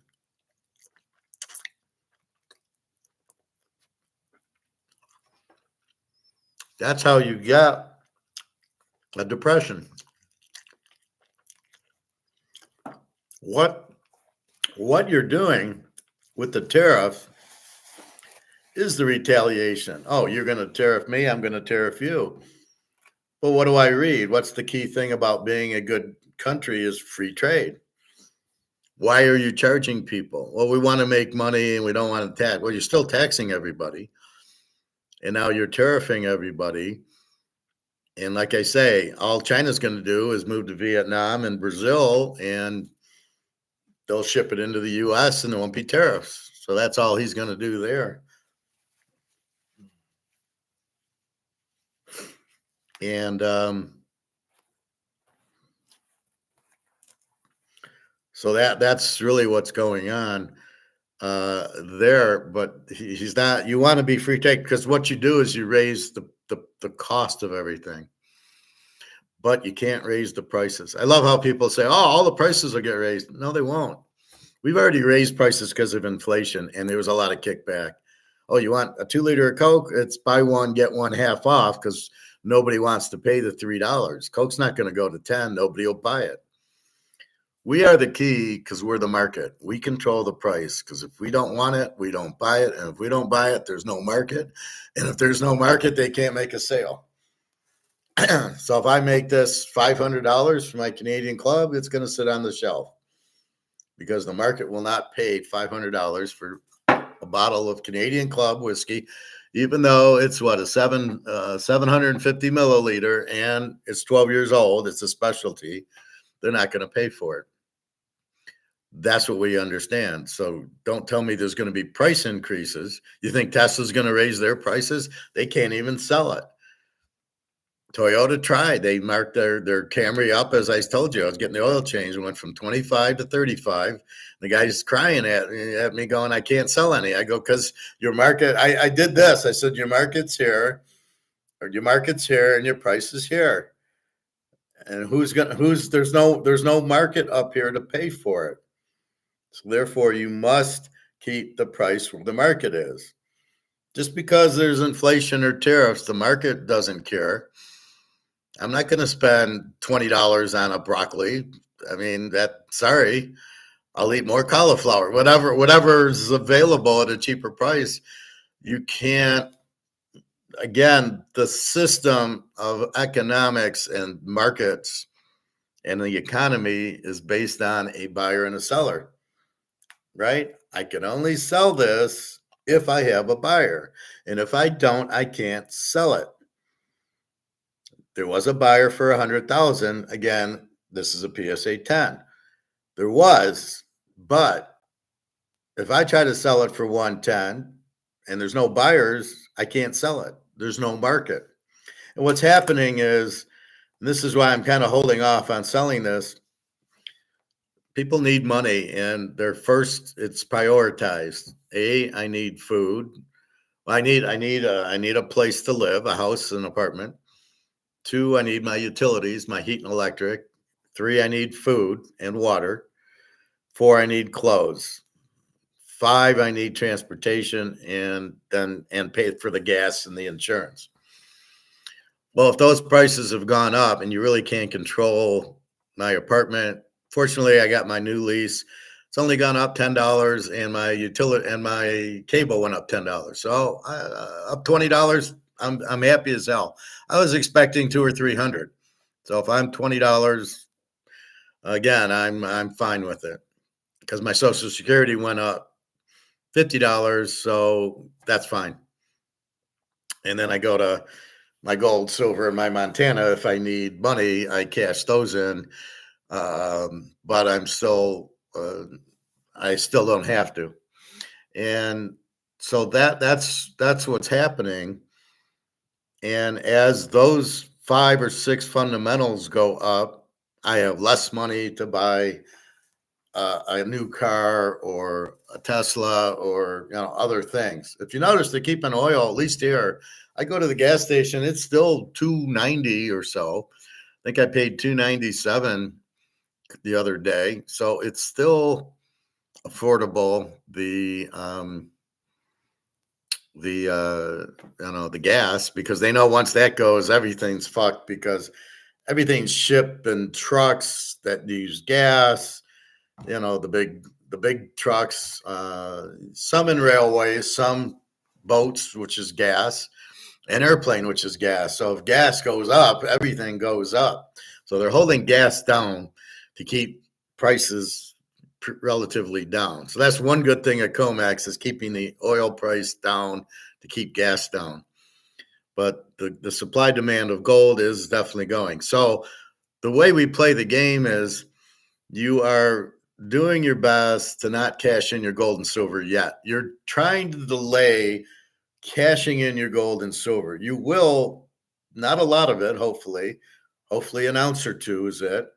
That's how you got a depression. What you're doing with the tariff is the retaliation. Oh, you're going to tariff me, I'm going to tariff you. Well, what do I read? What's the key thing about being a good country is free trade. Why are you charging people? Well, we want to make money and we don't want to tax. Well, you're still taxing everybody. And now you're tariffing everybody. And like I say, all China's going to do is move to Vietnam and Brazil, and they'll ship it into the U.S. and there won't be tariffs. So that's all he's going to do there. And so that's really what's going on there. But he's not. You want to be free take, because what you do is you raise the cost of everything, but you can't raise the prices. I love how people say, "Oh, all the prices will get raised." No, they won't. We've already raised prices because of inflation, and there was a lot of kickback. Oh, you want a 2 liter of Coke? It's buy one, get one half off, because nobody wants to pay the $3. Coke's not going to go to 10. Nobody will buy it. We are the key because we're the market. We control the price, because if we don't want it, we don't buy it. And if we don't buy it, there's no market. And if there's no market, they can't make a sale. So if I make this $500 for my Canadian club, it's going to sit on the shelf, because the market will not pay $500 for a bottle of Canadian Club whiskey, even though it's what, a 750 milliliter, and it's 12 years old. It's a specialty. They're not going to pay for it. That's what we understand. So don't tell me there's going to be price increases. You think Tesla's going to raise their prices? They can't even sell it. Toyota tried. They marked their Camry up, as I told you. I was getting the oil change. It went from 25 to 35. The guy's crying at me going, I can't sell any. I go, because your market, I did this. I said, your market's here, and your price is here. And there's no market up here to pay for it. So therefore, you must keep the price where the market is. Just because there's inflation or tariffs, the market doesn't care. I'm not going to spend $20 on a broccoli. I mean, sorry, I'll eat more cauliflower, whatever is available at a cheaper price. You can't, again, the system of economics and markets and the economy is based on a buyer and a seller, right? I can only sell this if I have a buyer. And if I don't, I can't sell it. There was a buyer for 100,000. Again, this is a PSA 10. There was, but if I try to sell it for 110 and there's no buyers, I can't sell it. There's no market. And what's happening is, and this is why I'm kind of holding off on selling this, people need money, and it's prioritized. I need food. I need a place to live, a house, an apartment. 2, I need my utilities, my heat and electric. 3, I need food and water. 4, I need clothes. 5, I need transportation and pay for the gas and the insurance. Well, if those prices have gone up and you really can't control my apartment, fortunately, I got my new lease. It's only gone up $10, and my utility and my cable went up $10. So up $20. I'm happy as hell. I was expecting $200 or $300. So if I'm $20, again, I'm fine with it, because my Social Security went up $50. So that's fine. And then I go to my gold, silver, and my Montana. If I need money, I cash those in. But I still don't have to. And so that's what's happening. And as those 5 or 6 fundamentals go up, I have less money to buy a new car or a Tesla or other things. If you notice, they're keeping oil, at least here. I go to the gas station, it's still $2.90 or so. I think I paid $2.97 the other day, so it's still affordable. The gas, because they know once that goes, everything's fucked, because everything's shipped in trucks that use gas. The big trucks, some in railways, some boats, which is gas, and airplane, which is gas. So if gas goes up, everything goes up. So they're holding gas down to keep prices relatively down. So that's one good thing at COMEX, is keeping the oil price down to keep gas down. But the supply demand of gold is definitely going. So the way we play the game is, you are doing your best to not cash in your gold and silver yet. You're trying to delay cashing in your gold and silver. You will Not a lot of it, hopefully. Hopefully an ounce or two is it.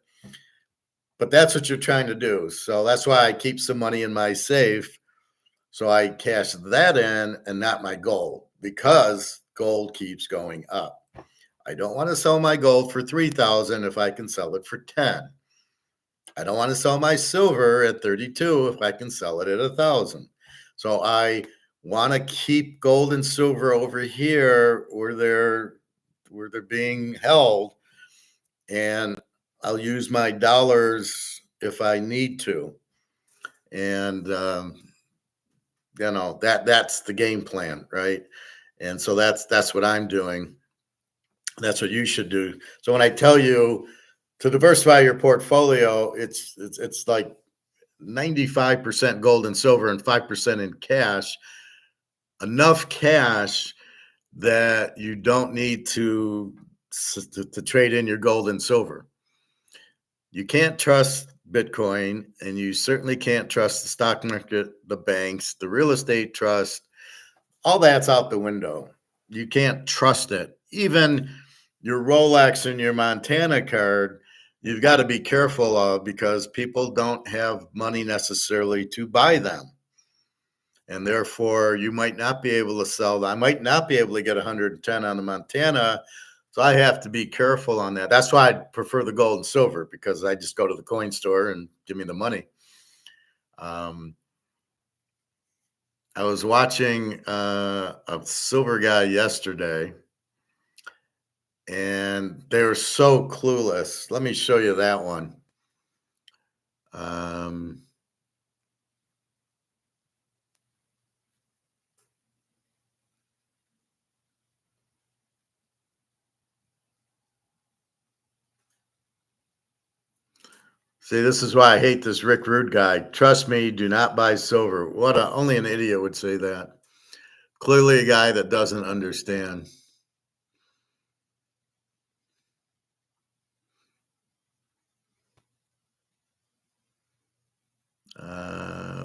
But that's what you're trying to do. So that's why I keep some money in my safe. So I cash that in and not my gold, because gold keeps going up. I don't want to sell my gold for 3,000 if I can sell it for 10. I don't want to sell my silver at 32 if I can sell it at 1,000. So I want to keep gold and silver over here where they're being held, and I'll use my dollars if I need to. And that's the game plan, right? And so that's what I'm doing. That's what you should do. So when I tell you to diversify your portfolio, it's like 95% gold and silver and 5% in cash. Enough cash that you don't need to trade in your gold and silver. You can't trust Bitcoin, and you certainly can't trust the stock market, the banks, the real estate trust. All that's out the window. You can't trust it. Even your Rolex and your Montana card, you've got to be careful of, because people don't have money necessarily to buy them. And therefore, you might not be able to sell them. I might not be able to get 110 on the Montana. So I have to be careful on that. That's why I prefer the gold and silver, because I just go to the coin store and give me the money. I was watching a silver guy yesterday, and they were so clueless. Let me show you that one. See, this is why I hate this Rick Rude guy. Trust me, do not buy silver. Only an idiot would say that. Clearly a guy that doesn't understand.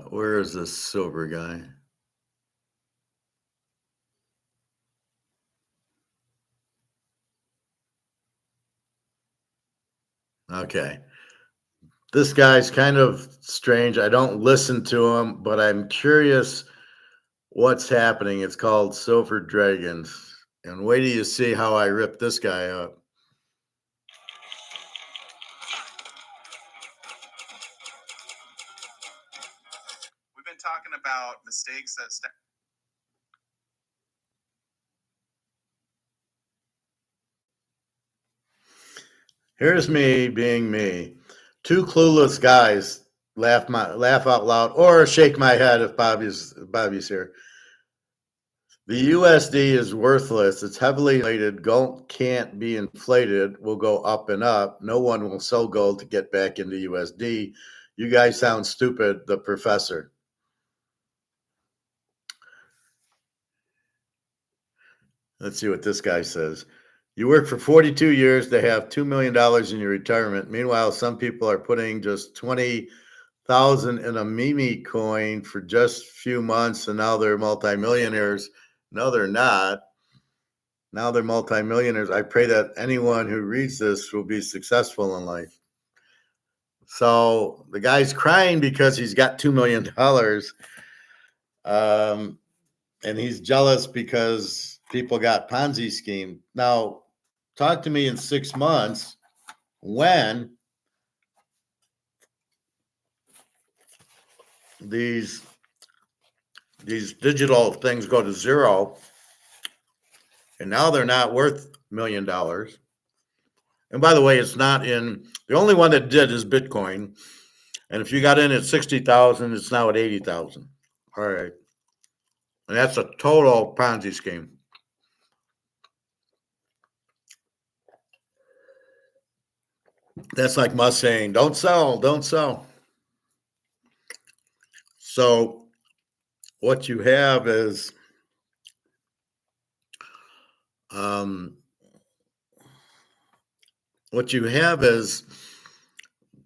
Where is this silver guy? Okay. This guy's kind of strange. I don't listen to him, but I'm curious what's happening. It's called Silver Dragons. And wait till you see how I rip this guy up. We've been talking about mistakes that Here's me being me. Two clueless guys laugh out loud, or shake my head if Bobby's here. The USD is worthless. It's heavily inflated. Gold can't be inflated. Will go up and up. No one will sell gold to get back into USD. You guys sound stupid. The professor. Let's see what this guy says. You work for 42 years to have $2 million in your retirement. Meanwhile, some people are putting just 20,000 in a meme coin for just a few months, and now they're multimillionaires. No, they're not. Now they're multimillionaires. I pray that anyone who reads this will be successful in life. So the guy's crying because he's got $2 million. And he's jealous because people got Ponzi scheme. Now, talk to me in 6 months when these digital things go to zero, and now they're not worth $1 million. And by the way, it's not in, the only one that did is Bitcoin. And if you got in at 60,000, it's now at 80,000. All right. And that's a total Ponzi scheme. That's like Musk saying, don't sell, don't sell. So what you have is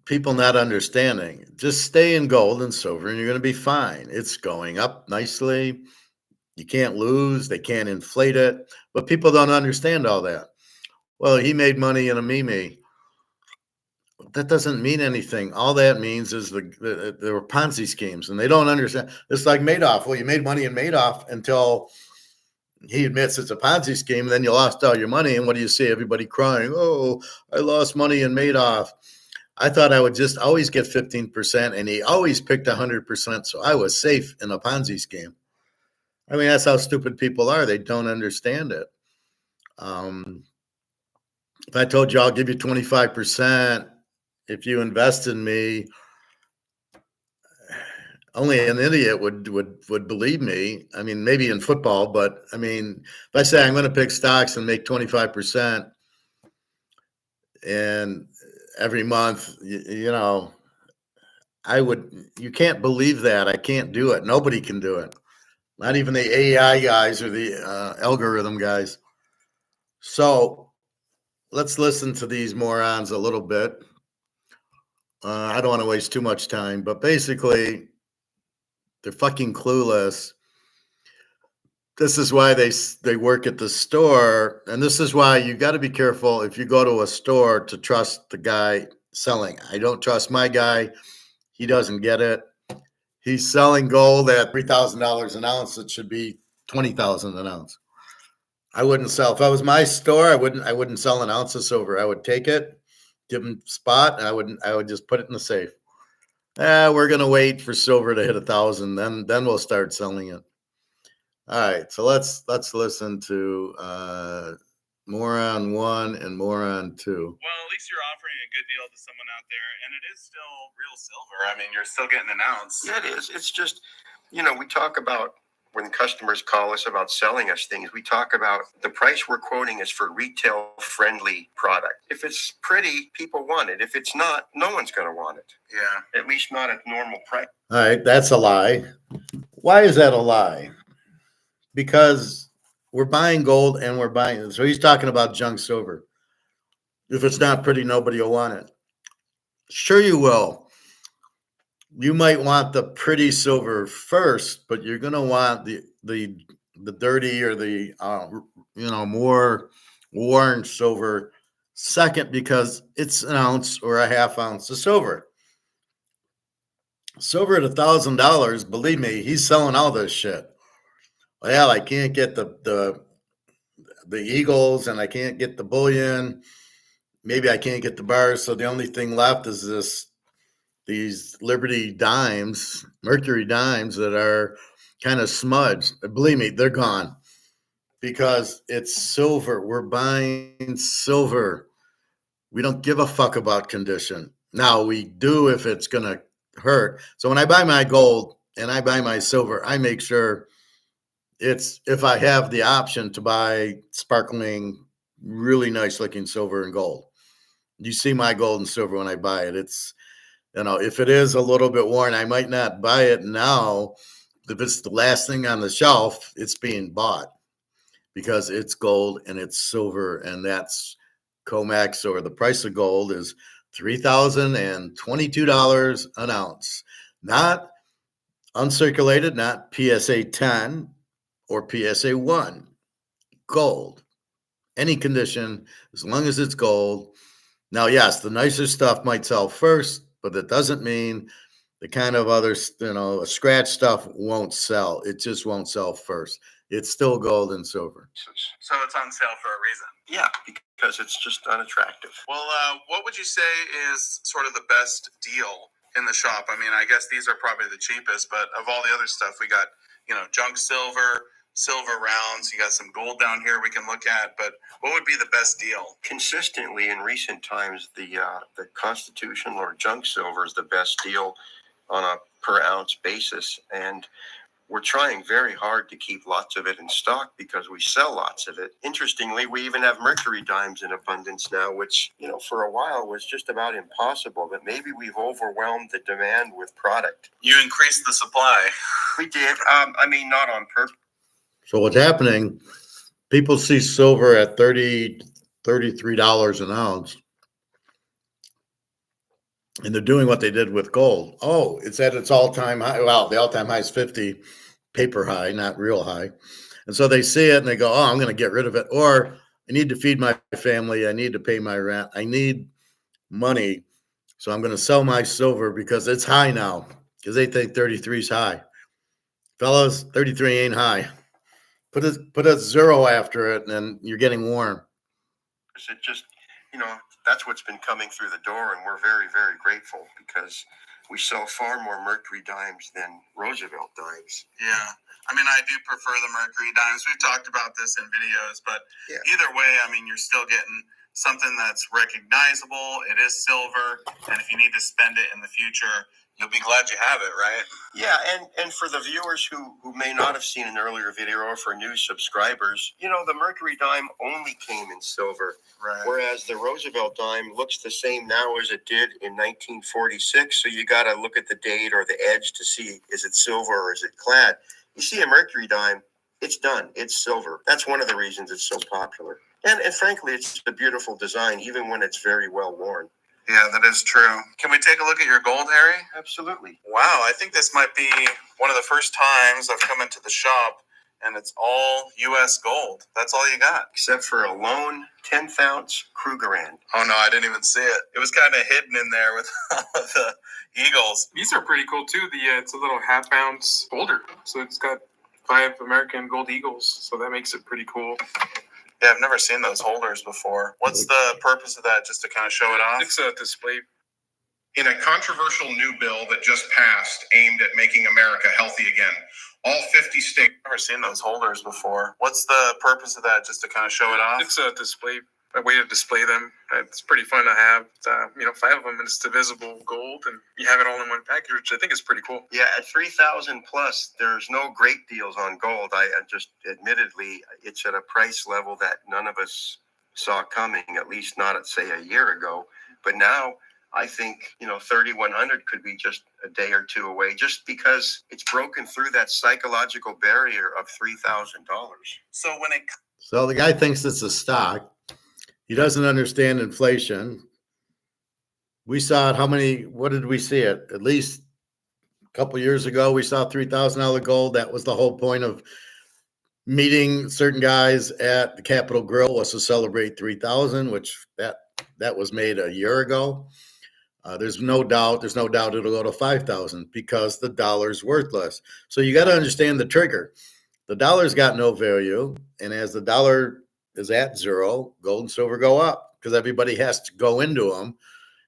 people not understanding. Just stay in gold and silver and you're going to be fine. It's going up nicely. You can't lose. They can't inflate it. But people don't understand all that. Well, he made money in a meme. That doesn't mean anything. All that means is there were Ponzi schemes, and they don't understand. It's like Madoff. Well, you made money in Madoff until he admits it's a Ponzi scheme, and then you lost all your money. And what do you see? Everybody crying, "Oh, I lost money in Madoff." I thought I would just always get 15%, and he always picked 100%, so I was safe in a Ponzi scheme. I mean, that's how stupid people are. They don't understand it. If I told you I'll give you 25% if you invest in me, only an idiot would believe me. I mean, maybe in football, but I mean, if I say I'm going to pick stocks and make 25%, and every month, you know, you can't believe that. I can't do it. Nobody can do it. Not even the AI guys or the algorithm guys. So let's listen to these morons a little bit. I don't want to waste too much time, but basically, they're fucking clueless. This is why they work at the store, and this is why you got to be careful if you go to a store to trust the guy selling. I don't trust my guy. He doesn't get it. He's selling gold at $3,000 an ounce. It should be 20,000 an ounce. I wouldn't sell if I was my store. I wouldn't sell an ounce of silver. I would take it, give him spot, and I would just put it in the safe. We're gonna wait for silver to hit 1,000, then we'll start selling it. All right, so let's listen to moron 1 and moron 2. Well, at least you're offering a good deal to someone out there, and it is still real silver. I mean, you're still getting an ounce. Yeah, it is. It's just, we talk about when customers call us about selling us things, we talk about the price we're quoting is for retail friendly product. If it's pretty, people want it. If it's not, no one's going to want it. Yeah. At least not at normal price. All right, that's a lie. Why is that a lie? Because we're buying gold and we're buying. So he's talking about junk silver. If it's not pretty, nobody will want it. Sure, you will. You might want the pretty silver first, but you're going to want the dirty or the more worn silver second, because it's an ounce or a half ounce of silver. Silver at $1,000, believe me, he's selling all this shit. Well, I can't get the eagles and I can't get the bullion. Maybe I can't get the bars. So the only thing left is these Liberty dimes, Mercury dimes that are kind of smudged. Believe me, they're gone because it's silver. We're buying silver. We don't give a fuck about condition. Now we do if it's going to hurt. So when I buy my gold and I buy my silver, I make sure it's, if I have the option to buy sparkling, really nice looking silver and gold. You see my gold and silver when I buy it. It's, if it is a little bit worn, I might not buy it now. If it's the last thing on the shelf, it's being bought because it's gold and it's silver, and that's COMEX, or the price of gold is $3,022 an ounce. Not uncirculated, not PSA 10 or PSA 1. Gold. Any condition, as long as it's gold. Now, yes, the nicer stuff might sell first, but that doesn't mean the kind of other, scratch stuff won't sell. It just won't sell first. It's still gold and silver. So it's on sale for a reason. Yeah, because it's just unattractive. Well, what would you say is sort of the best deal in the shop? I mean, I guess these are probably the cheapest, but of all the other stuff, we got, junk silver, silver rounds. You got some gold down here we can look at, but what would be the best deal? Consistently in recent times, the constitutional or junk silver is the best deal on a per ounce basis, and we're trying very hard to keep lots of it in stock because we sell lots of it. Interestingly, we even have mercury dimes in abundance now, which, for a while was just about impossible, but maybe we've overwhelmed the demand with product. You increased the supply. We did. Not on purpose. So what's happening, people see silver at $33 an ounce, and they're doing what they did with gold. Oh, it's at its all-time high. Well, the all-time high is 50, paper high, not real high. And so they see it and they go, oh, I'm going to get rid of it. Or I need to feed my family. I need to pay my rent. I need money. So I'm going to sell my silver because it's high now because they think 33 is high. Fellas, 33 ain't high. Put a zero after it, and then you're getting warm. It just, that's what's been coming through the door, and we're very, very grateful because we sell far more Mercury dimes than Roosevelt dimes. Yeah. I mean, I do prefer the Mercury dimes. We've talked about this in videos, but Yeah. either way, I mean, you're still getting something that's recognizable. It is silver, and if you need to spend it in the future, you'll be glad you have it, right? Yeah, and for the viewers who may not have seen an earlier video, or for new subscribers, the Mercury dime only came in silver. Right. Whereas the Roosevelt dime looks the same now as it did in 1946. So you got to look at the date or the edge to see, is it silver or is it clad? You see a Mercury dime, it's done. It's silver. That's one of the reasons it's so popular. And frankly, it's a beautiful design, even when it's very well worn. Yeah, that is true. Can we take a look at your gold, Harry? Absolutely. Wow, I think this might be one of the first times I've come into the shop and it's all U.S. gold. That's all you got. Except for a lone 10th ounce Krugerrand. Oh, no, I didn't even see it. It was kind of hidden in there with all of the eagles. These are pretty cool too. It's a little half ounce holder, so it's got 5 American gold eagles, so that makes it pretty cool. Yeah, I've never seen those holders before. What's the purpose of that? Just to kind of show it off? It's a display. In a controversial new bill that just passed aimed at making America healthy again, all 50 states. I've never seen those holders before. What's the purpose of that? Just to kind of show it off? It's a display, a way to display them. It's pretty fun to have. 5 of them, and it's divisible gold, and you have it all in one package, which I think is pretty cool. Yeah, at 3,000 plus, there's no great deals on gold. I just, admittedly, it's at a price level that none of us saw coming, at least not at, say, a year ago. But now, I think, 3,100 could be just a day or two away, just because it's broken through that psychological barrier of $3,000. So the guy thinks it's a stock. He doesn't understand inflation. We saw it. What did we see it? At least a couple years ago, we saw $3,000 gold. That was the whole point of meeting certain guys at the Capitol Grill, was to celebrate 3,000, which that was made a year ago. There's no doubt it'll go to 5,000 because the dollar's worthless. So you got to understand the trigger. The dollar's got no value, and as the dollar is at zero, gold and silver go up because everybody has to go into them.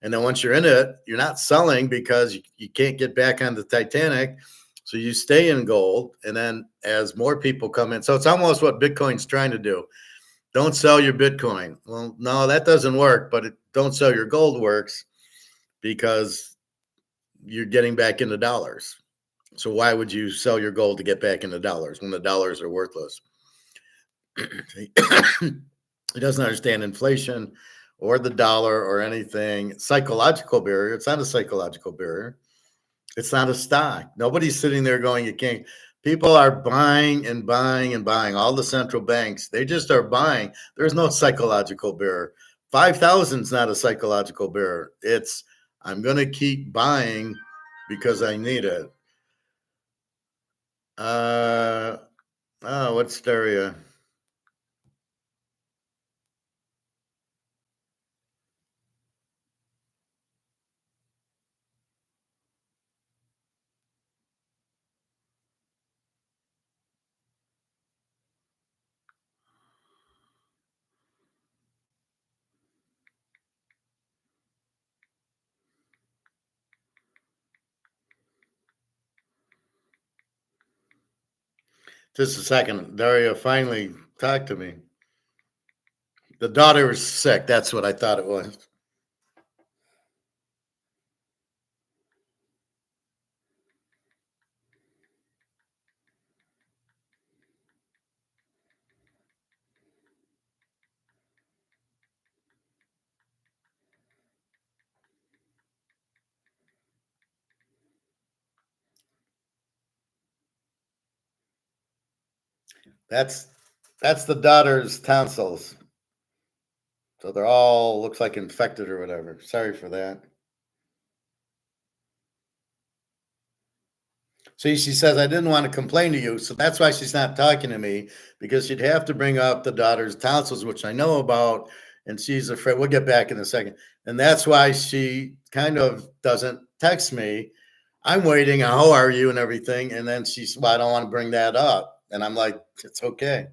And then once you're in it, you're not selling because you can't get back on the Titanic. So you stay in gold. And then as more people come in, so it's almost what Bitcoin's trying to do. Don't sell your Bitcoin. Well, no, that doesn't work, but don't sell your gold works because you're getting back into dollars. So why would you sell your gold to get back into dollars when the dollars are worthless? He doesn't understand inflation or the dollar or anything. Psychological barrier. It's not a psychological barrier. It's not a stock. Nobody's sitting there going, you can't. People are buying and buying and buying. All the central banks, they just are buying. There's no psychological barrier. 5,000 is not a psychological barrier. It's, I'm going to keep buying because I need it. What's stereo? Just a second. Daria finally talked to me. The daughter was sick. That's what I thought it was. That's the daughter's tonsils. So they're all looks like infected or whatever. Sorry for that. See, she says, I didn't want to complain to you. So that's why she's not talking to me, because she'd have to bring up the daughter's tonsils, which I know about. And she's afraid. We'll get back in a second. And that's why she kind of doesn't text me. I'm waiting. How are you and everything? And then she's, well, I don't want to bring that up. And I'm like, it's okay.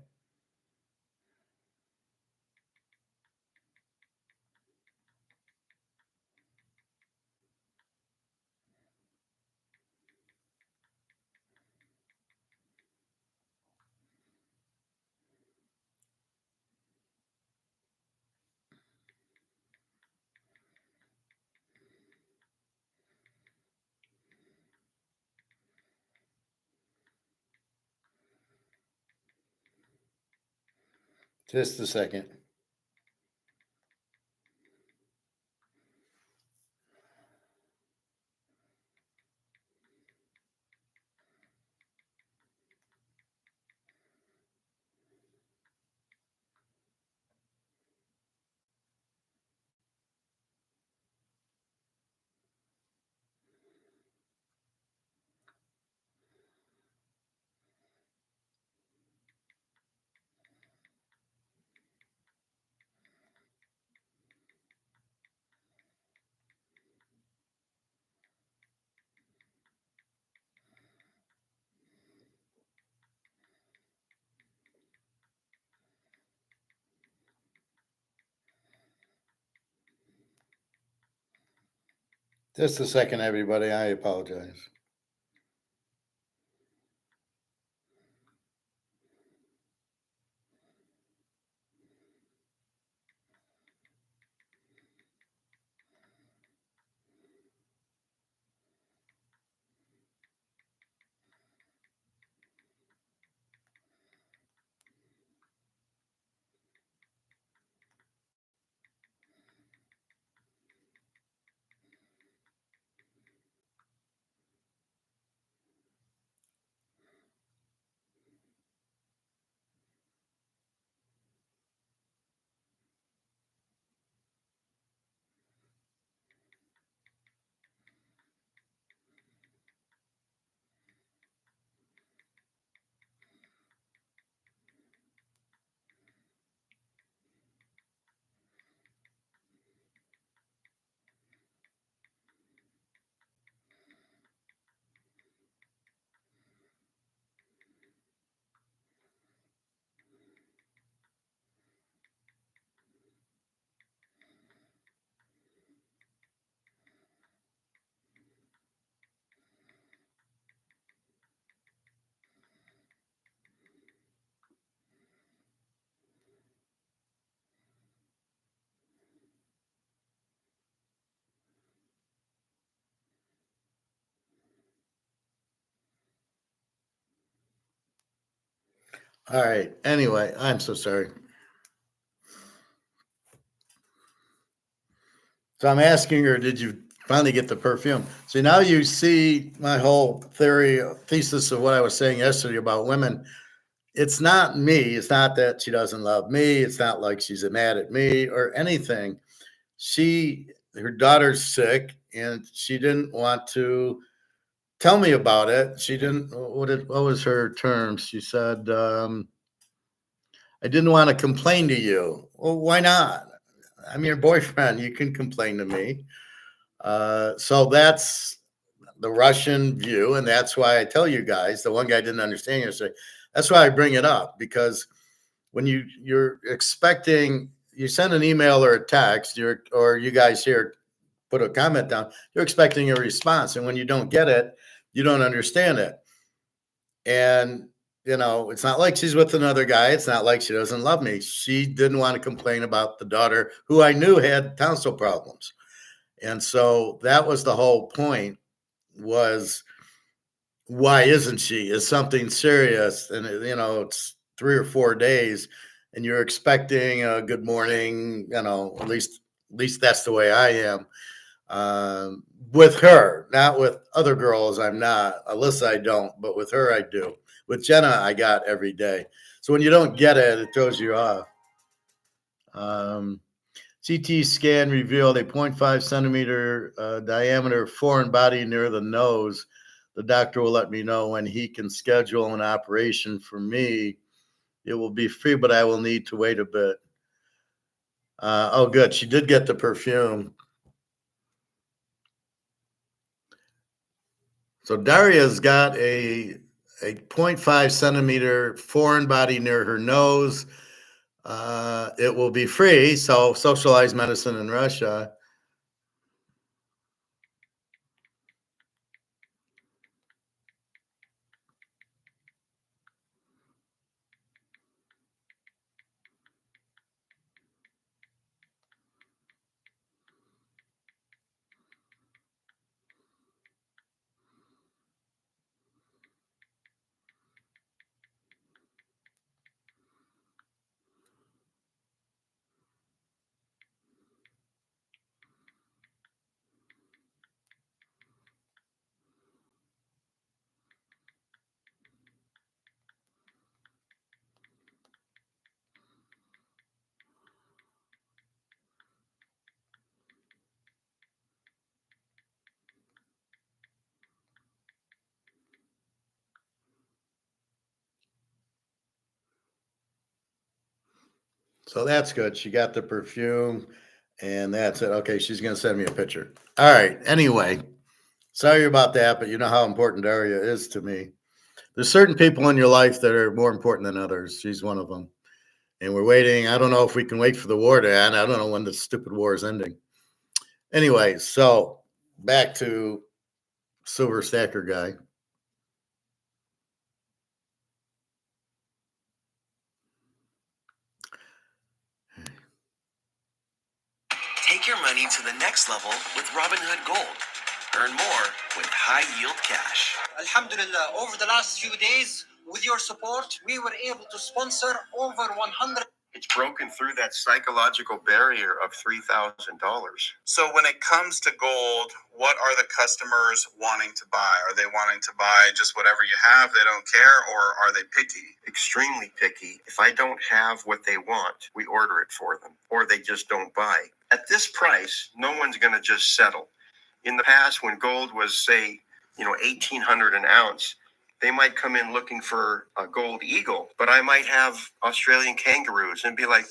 Just a second. Just a second, everybody. I apologize. All right. Anyway, I'm so sorry. So I'm asking her, did you finally get the perfume? So now you see my whole thesis of what I was saying yesterday about women. It's not me. It's not that she doesn't love me. It's not like she's mad at me or anything. Her daughter's sick and she didn't want to tell me about it. She didn't, what was her term? She said, I didn't want to complain to you. Well, why not? I'm your boyfriend. You can complain to me. So that's the Russian view. And that's why I tell you guys, the one guy didn't understand yesterday. That's why I bring it up, because when you're expecting, you send an email or a text, or you guys here put a comment down, you're expecting a response. And when you don't get it, you don't understand it. And it's not like she's with another guy. It's not like she doesn't love me. She didn't want to complain about the daughter who I knew had tonsil problems. And so that was the whole point, was why isn't she? Is something serious? And it's 3 or 4 days and you're expecting a good morning, at least that's the way I am. With her, not with other girls, I'm not. Alyssa, I don't, but with her, I do. With Jenna, I got every day. So when you don't get it, it throws you off. CT scan revealed a 0.5 centimeter diameter foreign body near the nose. the doctor will let me know when he can schedule an operation for me. It will be free, but I will need to wait a bit. Oh, good. She did get the perfume. So Daria's got a 0.5 centimeter foreign body near her nose. It will be free. So socialized medicine in Russia. So that's good. She got the perfume and that's it. Okay, she's going to send me a picture. All right. Anyway, sorry about that, but you know how important Daria is to me. There's certain people in your life that are more important than others. She's one of them. And we're waiting. I don't know if we can wait for the war to end. I don't know when the stupid war is ending. Anyway, so back to Silver Stacker guy. Take your money to the next level with Robinhood Gold. Earn more with high yield cash. Alhamdulillah, over the last few days, with your support, we were able to sponsor over 100. It's broken through that psychological barrier of $3,000. So when it comes to gold, what are the customers wanting to buy? Are they wanting to buy just whatever you have, they don't care, or are they picky? Extremely picky. If I don't have what they want, we order it for them, or they just don't buy. At this price, no one's going to just settle. In the past, when gold was, say, $1,800 an ounce, they might come in looking for a gold eagle, but I might have Australian kangaroos and be like,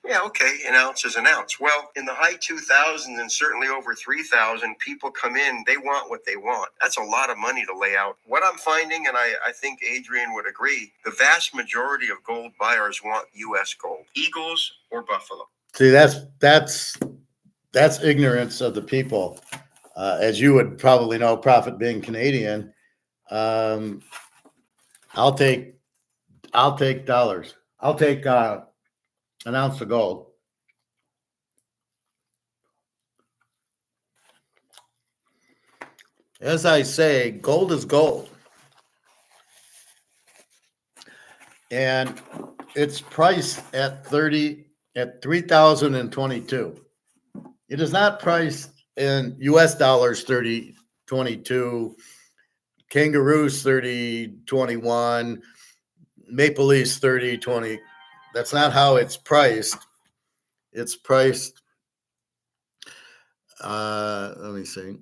yeah, okay, an ounce is an ounce. Well, in the high 2000s and certainly over 3,000, people come in, they want what they want. That's a lot of money to lay out. What I'm finding, and I think Adrian would agree, the vast majority of gold buyers want U.S. gold, eagles or buffalo. See, that's ignorance of the people. As you would probably know, Prophet being Canadian, I'll take dollars. I'll take an ounce of gold. As I say, gold is gold. And it's priced at 3,022. It is not priced in US dollars 3022, kangaroos 3021, maple leafs 3020. That's not how it's priced. It's priced, let me see.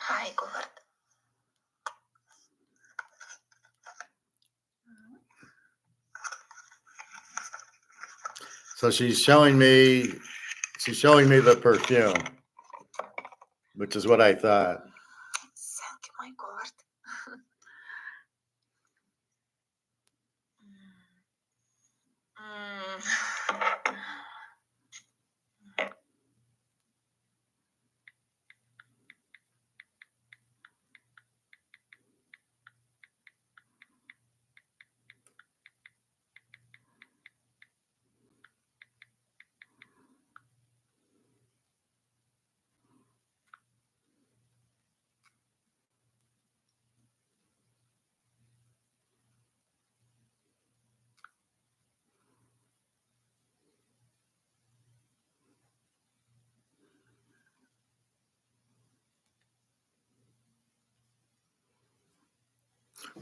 Hi, God. So she's showing me the perfume, which is what I thought. Thank you, my God.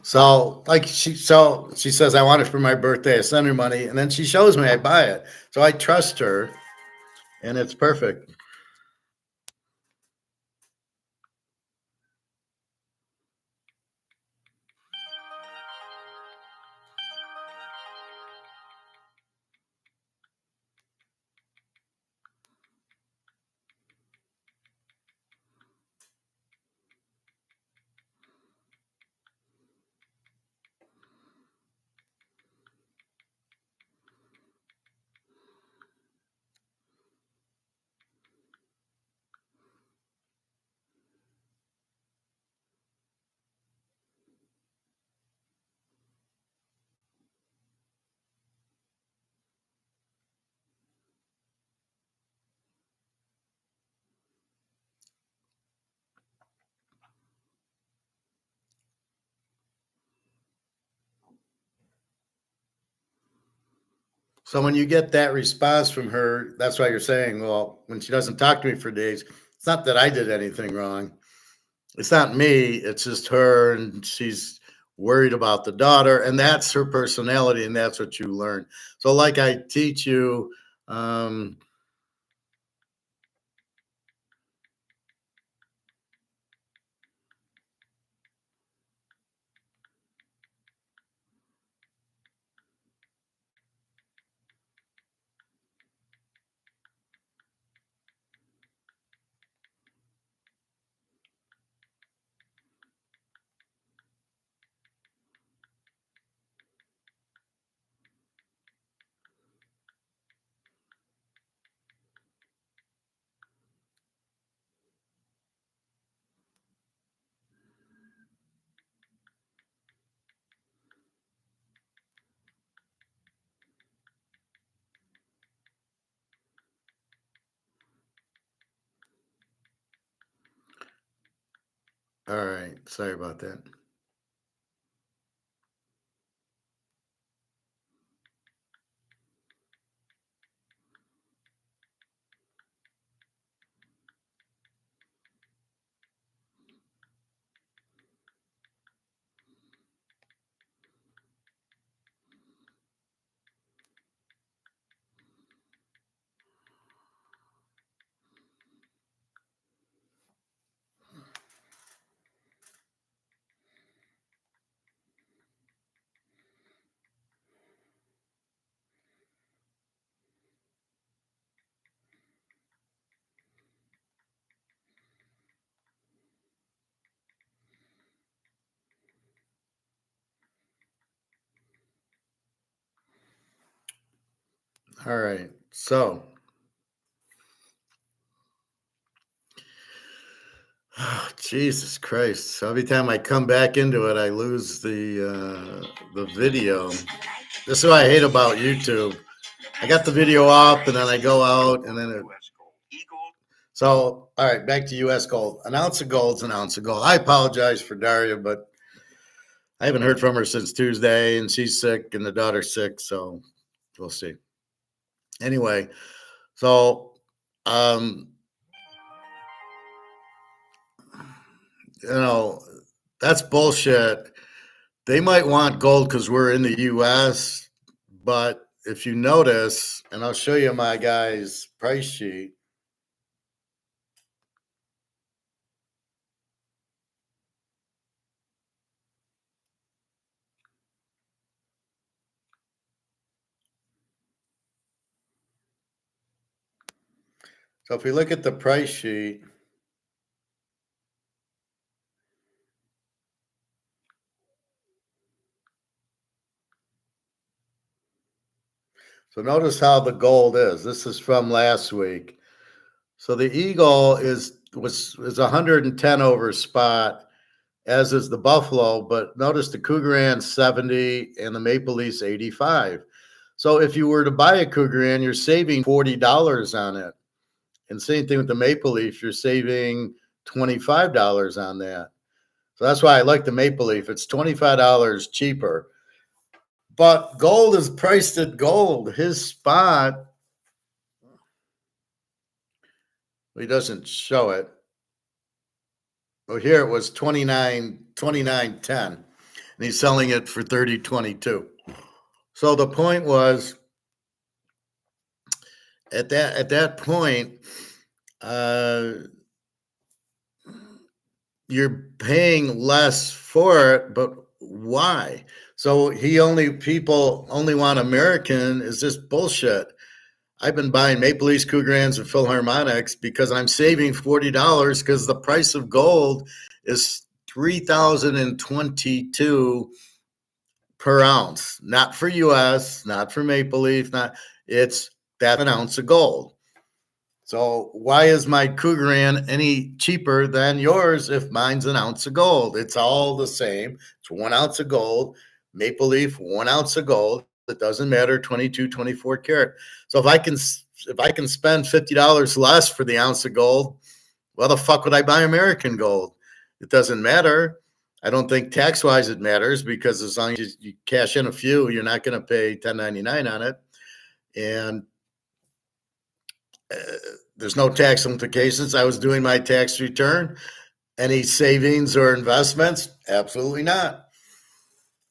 So like she says, I want it for my birthday. I send her money, and then she shows me I buy it. So I trust her, and it's perfect. So when you get that response from her, that's why you're saying, well, when she doesn't talk to me for days, it's not that I did anything wrong. It's not me. It's just her, and she's worried about the daughter, and that's her personality, and that's what you learn. So, like I teach you, um, all right. Sorry about that. All right. So, Jesus Christ! So every time I come back into it, I lose the video. This is what I hate about YouTube. I got the video up, and then I go out, and then it. So, all right, back to U.S. gold. An ounce of gold's an ounce of gold. I apologize for Daria, but I haven't heard from her since Tuesday, and she's sick, and the daughter's sick, so we'll see. Anyway, so um, you know, that's bullshit. They might want gold because we're in the U.S., but if you notice, and I'll show you my guy's price sheet. So if we look at the price sheet, so notice how the gold is. This is from last week. So the Eagle is 110 over spot, as is the Buffalo, but notice the Cougaran 70 and the Maple Leafs 85. So if you were to buy a Cougaran, you're saving $40 on it. And same thing with the Maple Leaf, you're saving $25 on that. So that's why I like the Maple Leaf. It's $25 cheaper. But gold is priced at gold. His spot, he doesn't show it. Well, here it was 29.10. and he's selling it for 30.22. So the point was, at that point, you're paying less for it, but why? So people only want American is just bullshit. I've been buying Maple Leafs, Cougarans, and Philharmonics because I'm saving $40 because the price of gold is $3,022 per ounce. Not for US, not for Maple Leaf, it's that an ounce of gold. So why is my Cougaran any cheaper than yours if mine's an ounce of gold? It's all the same. It's 1 ounce of gold. Maple Leaf, 1 ounce of gold. It doesn't matter, 22, 24 karat. So if I can spend $50 less for the ounce of gold, well, the fuck would I buy American gold? It doesn't matter. I don't think tax-wise it matters because as long as you cash in a few, you're not going to pay 1099 on it. And there's no tax implications. I was doing my tax return. Any savings or investments? Absolutely not.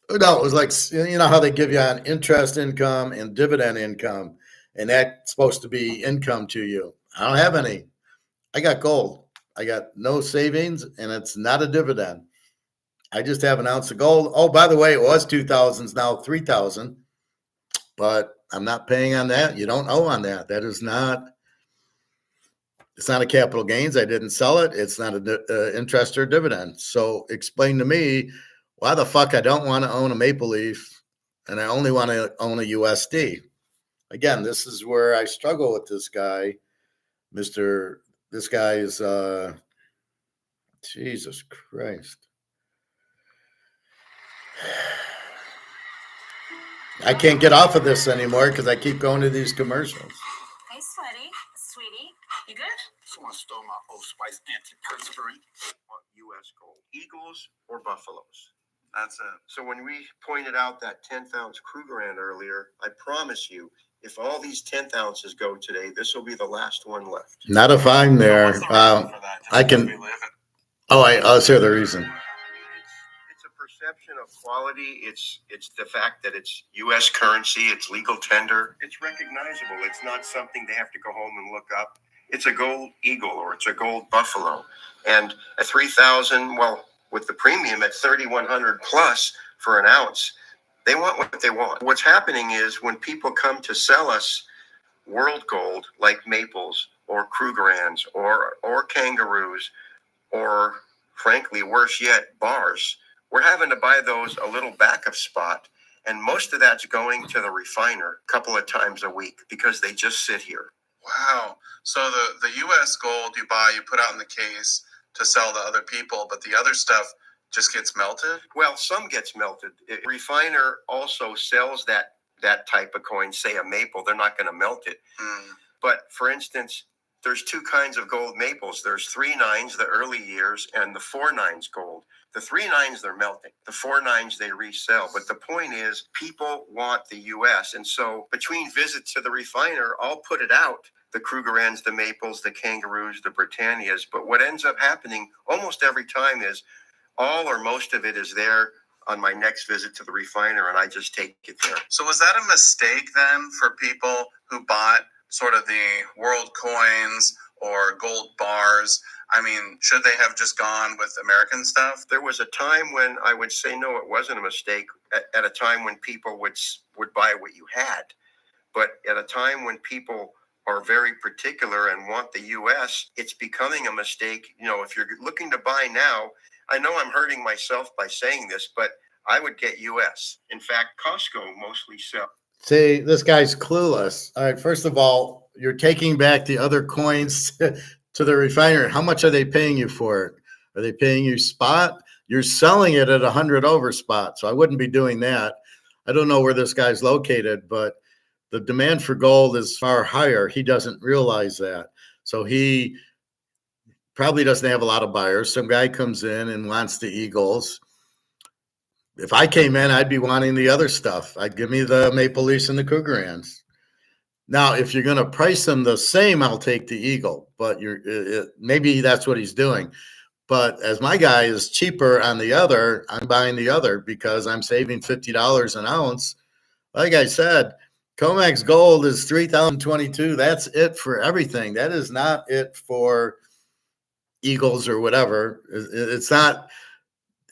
No, it was like, you know how they give you on interest income and dividend income, and that's supposed to be income to you. I don't have any. I got gold. I got no savings, and it's not a dividend. I just have an ounce of gold. Oh, by the way, it was 2,000, now 3,000, but I'm not paying on that. You don't owe on that. That is not. It's not a capital gains. I didn't sell it. It's not an interest or dividend. So explain to me why the fuck I don't want to own a Maple Leaf and I only want to own a USD. Again, this is where I struggle with this guy. This guy is, Jesus Christ. I can't get off of this anymore because I keep going to these commercials. Hey, sweetie, you good? Someone stole my Old Spice antiperspirant. U.S. gold. Eagles or buffaloes? That's it. So when we pointed out that 10th ounce Krugerrand earlier, I promise you, if all these 10th ounces go today, this will be the last one left. Not if I'm there. What's the reason for that? Just I because can. we live in- I'll share the reason. It's a perception of quality. It's the fact that it's U.S. currency. It's legal tender. It's recognizable. It's not something they have to go home and look up. It's a gold eagle or it's a gold buffalo. And at 3,000, well, with the premium at 3,100 plus for an ounce, they want what they want. What's happening is when people come to sell us world gold like maples or Krugerrands or kangaroos or frankly worse yet bars, we're having to buy those a little backup spot, and most of that's going to the refiner a couple of times a week because they just sit here. Wow. So the U.S. gold you buy, you put out in the case to sell to other people, but the other stuff just gets melted? Well, some gets melted. A refiner also sells that type of coin, say a maple. They're not going to melt it. But for instance, there's two kinds of gold maples. There's 3.9s, the early years, and the 4.9s gold. The 3.9s, they're melting. The 4.9s, they resell. But the point is, people want the U.S. And so between visits to the refiner, I'll put it out. The Krugerrands, the maples, the kangaroos, the Britannias. But what ends up happening almost every time is all or most of it is there on my next visit to the refiner, and I just take it there. So was that a mistake then for people who bought sort of the world coins or gold bars? I mean, should they have just gone with American stuff? There was a time when I would say, no, it wasn't a mistake, at a time when people would buy what you had. But at a time when people are very particular and want the U.S., it's becoming a mistake. You know, if you're looking to buy now, I know I'm hurting myself by saying this, but I would get U.S. In fact, Costco mostly sell. See, this guy's clueless. All right, first of all, you're taking back the other coins to the refiner. How much are they paying you for it? Are they paying you spot? You're selling it at 100 over spot, so I wouldn't be doing that. I don't know where this guy's located, but the demand for gold is far higher. He doesn't realize that. So he probably doesn't have a lot of buyers. Some guy comes in and wants the Eagles. If I came in, I'd be wanting the other stuff. I'd give me the Maple Leafs and the Cougarrands. Now, if you're going to price them the same, I'll take the Eagle. But maybe that's what he's doing. But as my guy is cheaper on the other, I'm buying the other because I'm saving $50 an ounce. Like I said, COMEX gold is 3,022. That's it for everything. That is not it for Eagles or whatever. It's not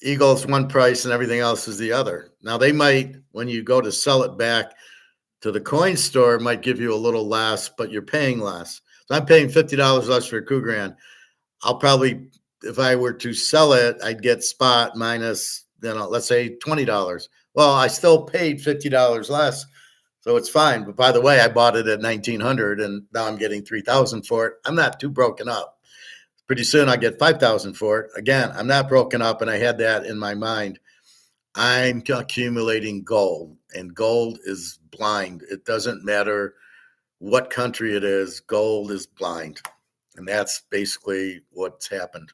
Eagles one price and everything else is the other. Now they might, when you go to sell it back to the coin store, might give you a little less, but you're paying less. So I'm paying $50 less for a coup grand. I'll probably, if I were to sell it, I'd get spot minus, let's say $20. Well, I still paid $50 less, so it's fine. But by the way, I bought it at 1,900, and now I'm getting 3,000 for it. I'm not too broken up. Pretty soon I get 5,000 for it. Again, I'm not broken up, and I had that in my mind. I'm accumulating gold, and gold is blind. It doesn't matter what country it is. Gold is blind, and that's basically what's happened.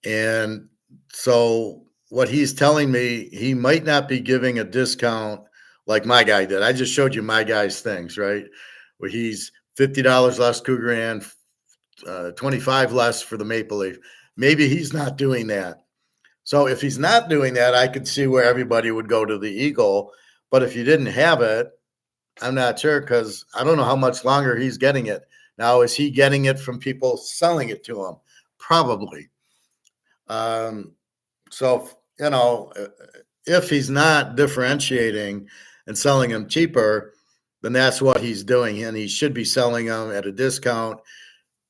And so what he's telling me, he might not be giving a discount like my guy did. I just showed you my guy's things, right? Where he's $50 less coup grand, 25 less for the maple leaf. Maybe he's not doing that. So if he's not doing that, I could see where everybody would go to the eagle. But if you didn't have it, I'm not sure, because I don't know how much longer he's getting it. Now, is he getting it from people selling it to him? Probably. So, if he's not differentiating and selling them cheaper, then that's what he's doing. And he should be selling them at a discount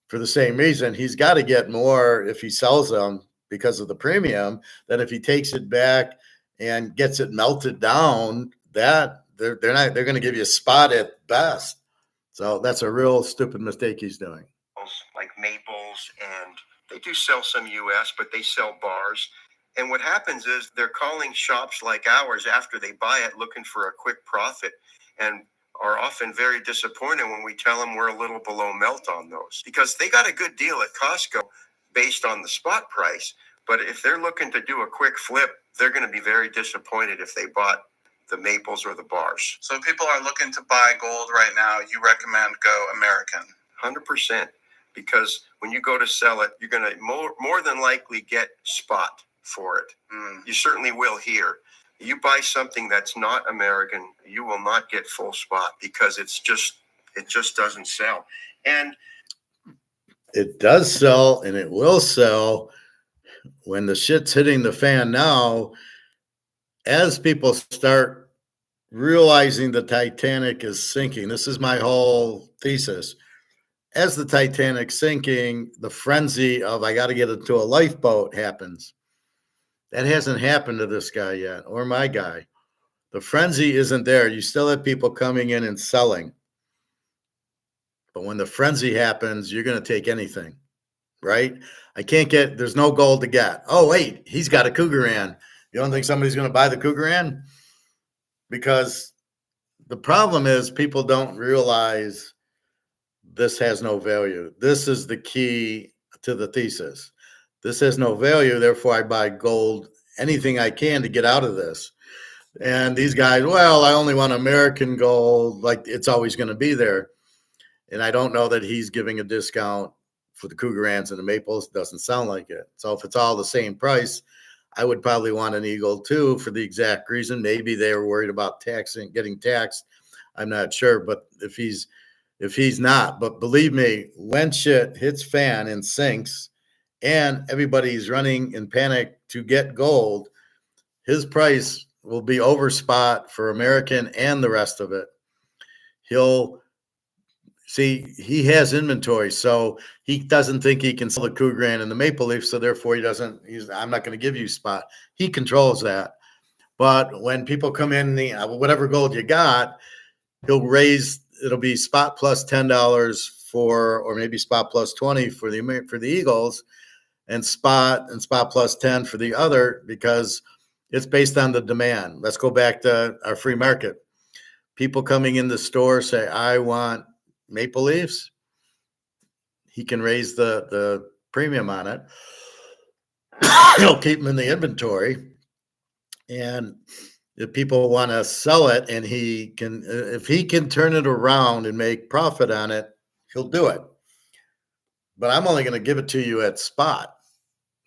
for the same reason. He's got to get more if he sells them because of the premium than if he takes it back and gets it melted down. That they're going to give you a spot at best. So that's a real stupid mistake he's doing. Like maples, and they do sell some US, but they sell bars. And what happens is they're calling shops like ours after they buy it looking for a quick profit, and are often very disappointed when we tell them we're a little below melt on those, because they got a good deal at Costco based on the spot price. But if they're looking to do a quick flip, they're going to be very disappointed if they bought the maples or the bars. So if people are looking to buy gold right now, you recommend go American. 100%, because when you go to sell it, you're going to more than likely get spot for it. You certainly will here. You buy something that's not American, you will not get full spot, because it just doesn't sell. And it does sell, and it will sell when the shit's hitting the fan now. As people start realizing the Titanic is sinking, this is my whole thesis. As the Titanic's sinking, the frenzy of I got to get into a lifeboat happens. That hasn't happened to this guy yet, or my guy. The frenzy isn't there. You still have people coming in and selling. But when the frenzy happens, you're going to take anything, right? There's no gold to get. Oh, wait, he's got a Cougaran. You don't think somebody's going to buy the Cougaran? Because the problem is people don't realize this has no value. This is the key to the thesis. This has no value, therefore I buy gold, anything I can to get out of this. And these guys, well, I only want American gold, like it's always going to be there. And I don't know that he's giving a discount for the Cougarans and the maples. Doesn't sound like it. So if it's all the same price, I would probably want an eagle too, for the exact reason. Maybe they were worried about getting taxed. I'm not sure. But if he's not, but believe me, when shit hits fan and sinks and everybody's running in panic to get gold, his price will be over spot for American and the rest of it. He has inventory, so he doesn't think he can sell the Cougaran and the maple leaf, so therefore I'm not going to give you spot. He controls that. But when people come in, whatever gold you got, it'll be spot plus $10 or maybe spot plus 20 for the Eagles, and spot plus 10 for the other, because it's based on the demand. Let's go back to our free market. People coming in the store say, I want maple leafs. He can raise the premium on it. He'll keep them in the inventory. And if people want to sell it, and if he can turn it around and make profit on it, he'll do it. but I'm only going to give it to you at spot.